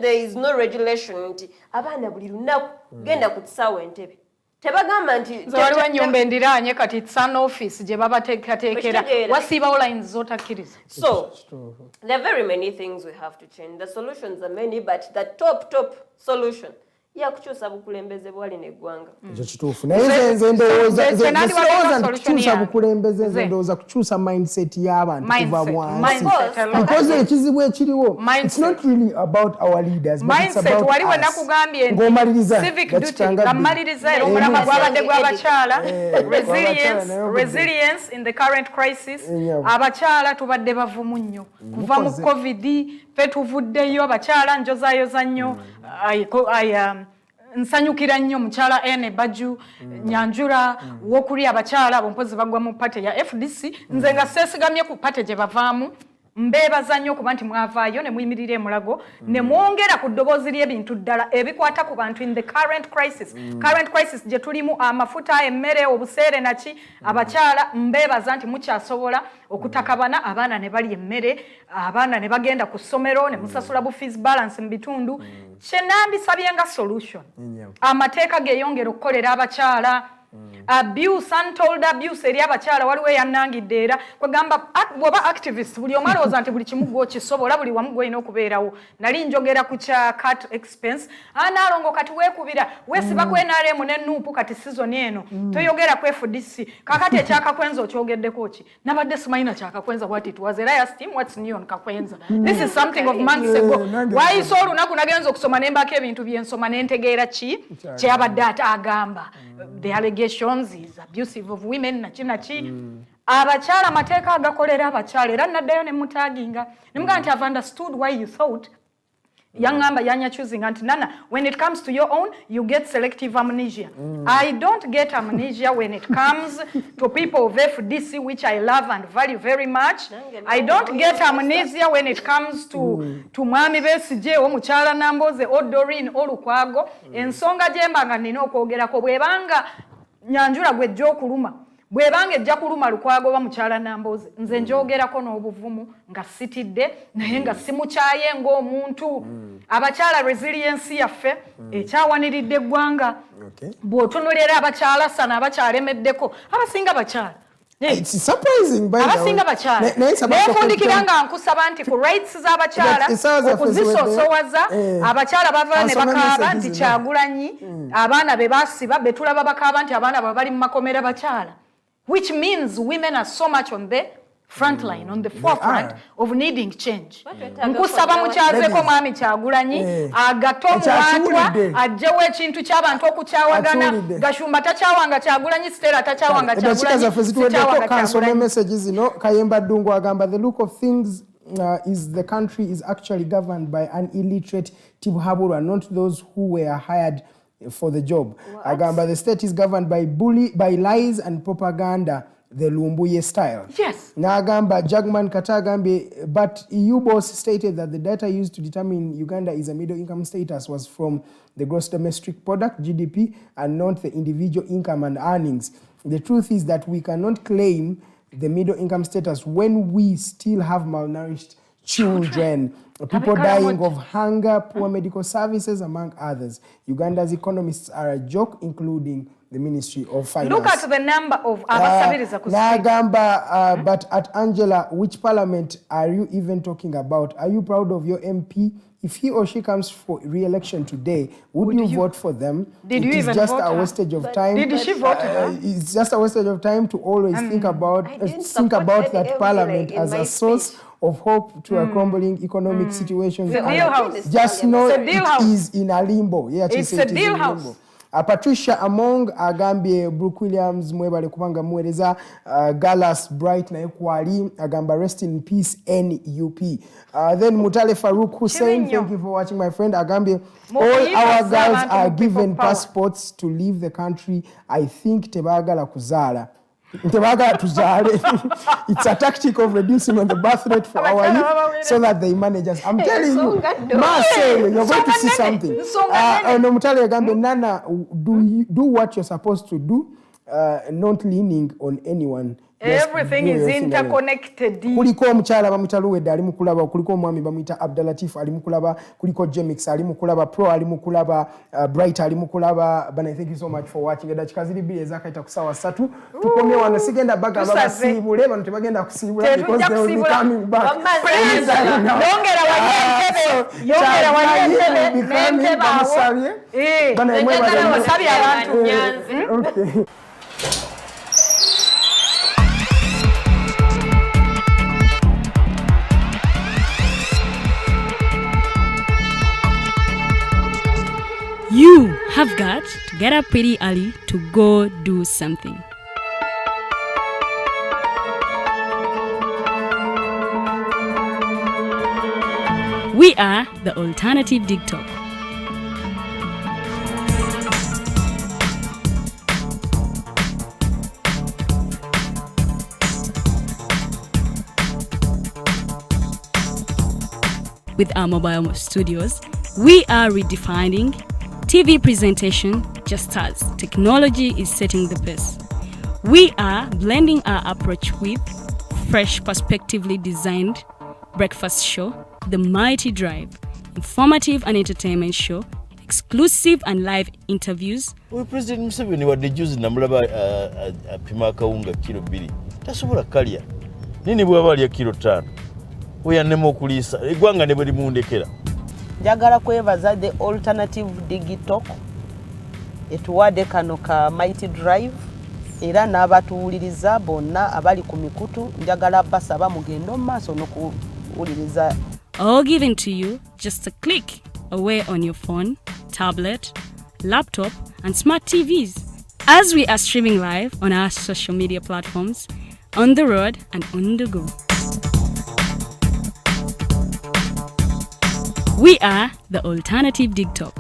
there is no regulation nti abaana buli lunaku genda ku kisaawe Entebbe tebagamba nti waliwo ennyumba endiraanye kati sun office gye babateekateekera wasiibawo lines z'otakkiriza. So there are very many things we have to change. The solutions are many, but the top solution yakukyusa bukulembeze bwali neggwanga. Ekyo kituufu. Naye nze ndowooza kukyusa bukulembeze, nze ndowooza kukyusa mindset y'abantu kuva bwansi. Because ekizibu ekiriwo, it's not really about our leaders, but it's about us. Waliwo nakugambye civic duty gamaliriza era omulama gwabadde gw'abakyala resilience in the current crisis. Abakyala tubadde bavumu nnyo kuva mu covid fe tuvuddeyo abakyala njozaayoza nnyo nsanyukira nnyo mukyala ene baju nyanjura wokuli abakyala bompozi bagwa mu pate ya FDC nze nga sesigamye ku pate gye bavaamu mbeebaza nnyo kuba nti mwavaayo ne muyimirira emulago ne mwongera ku ddoboozi ly'ebintu ddala ebikwata ku bantu in the current crisis gye tulimu amafuta emmere obuseere naki abakyala mbeebaza nti mukyasobola okutakabana abaana ne bali emmere abaana ne bagenda ku ssomero ne musasula bu fees balance mu bitundu kyenandisabye nga solution amateeka geeyongera okukolera abakyala abuse untold abuse eri abakyala waliwo eyannangidde era kwegamba bw'oba activist buli omu alowooza nti buli kimu gw'okisobola buli wamu gw'olina okubeerawo nali njogera ku kya cut expense anaalongo kati weekubira weesiba ku NRM ne nuupu kati season eno toyogera ku FDC kakati ekyakakwenza okyogeddeko ki nabadde simayina kyakakwenza what it was era yastim what's new on kakwenza this is something of months ago wayise olunaku nagenza okusoma ne mbako ebintu byensoma ne ntegeera ki kyabadde ate agamba the allegations is abusive of women nachi abakyala amateeka agakolera abakyala era naddayo ne mutaginga nimugamba nti I've understood why you thought yangamba yanya choosing anti Nana when it comes to your own you get selective amnesia. I don't get amnesia when it comes to people of FDC which I love and value very much. I don't get amnesia when it comes to Mwami Besigye omukyala Namboze Odorin Olukwago ensonga gyembanga nina okwogerako bwebanga nyanjula gwejja okuluma bwebanga ejja kuluma Lukwago oba mukyala Namboze nze njogerako n'obuvumu nga sitidde naye nga simukyaye ng'omuntu abakyala resilience yaffe ekyawaniridde eggwanga bw'otunulira abakyala sana abakyalemeddeko abasinga bakyala It's surprising by abasinga bakyala neefundikira nga nkusaba nti ku rights z'abakyala okuzisoosowaza abakyala bava ne bakaaba nti Kyagulanyi abaana be basiba be tulaba bakaaba nti abaana bwe bali mu makomera bakyala which means women are so much on the front line, on the forefront of needing change. Nkusaba mukyazeko mwami Kyagulanyi agato muwatwa ajjewo ekintu ky'abantu okukyawagana gashumba takyawanga Kyagulanyi Stella takyawanga Kyagulanyi kansome messages zino Kayemba Ddungu agamba the look of things is the country is actually governed by an illiterate Tibuhaburwa, not those who were hired for the job. Agamba the state is governed by lies and propaganda, the Lumbuye style. Yes. Nagamba Jagman Katagambe, but EU boss stated that the data used to determine Uganda is a middle income status was from the gross domestic product GDP and not the individual income and earnings. The truth is that we cannot claim the middle income status when we still have malnourished children, people dying of hunger, poor medical services, among others. Uganda's economists are a joke, including the Ministry of Finance. Look at the number of Nagamba, but at Angella, which parliament are you even talking about? Are you proud of your MP? If he or she comes for re-election today, would you vote for them? Did you even just vote a wastage of time. Did she vote? It's just a wastage of time to always think about that parliament as a source of hope to a crumbling economic situation. The deal house. Just know it is in a limbo. It's a deal house. Patricia Among agambye Brooke Williams mwebale kubanga muwereza. Galas Bright naye kwali agamba rest in peace NUP. Then Mutale Farouk Hussein, thank you for watching my friend. Agambye all our girls are given passports to leave the country. I think tebagala kuzala. It's a tactic of reducing on the birth rate for our youth so that they manage us. I'm telling you, Marcel, you're going to see something. Nana, do what you're supposed to do, not leaning on anyone. Everything is interconnected. Kuliko omukyala bamuyita Luwedde ali mukulaba, kuliko omwami bamuyita Abdalatif ali mukulaba, kuliko Jemix ali mukulaba, Pro ali mukulaba, Bright ali mukulaba. Bana, thank you so much for watching. Edakika ziri bbiri ezakaita ku ssaawa 3. Tukomye wano sigenda bagamba basiibule, bano tebagenda kusiibula because they will be coming back. Yongera wanyentebe bamusabye. Bana mwebale wasabye abantu Nyanzi. Okay. You have got to get up pretty early to go do something. We are the Alternative Digitalk. With our mobile studios, we are redefining TV presentation just as technology is setting the pace. We are blending our approach with fresh, perspectively designed breakfast show, The Mighty Drive, informative and entertainment show, exclusive and live interviews. President Museveni wadde juzi namulaba apima akawunga kilo 2 tasobola kalya nini bwaba alya kilo 5 oyannema okuliisa eggwanga ne bwe limundekera. Njagala kwebaza the Alternative Digitalk etuwadde kano ka Mighty Drive era n'abatuwuliriza bonna abali ku mikutu njagala basaba mugendo mu maaso n'okuwuliriza. All given to you just a click away on your phone, tablet, laptop and smart TVs as we are streaming live on our social media platforms, on the road and on the go. We are the Alternative Digitalk.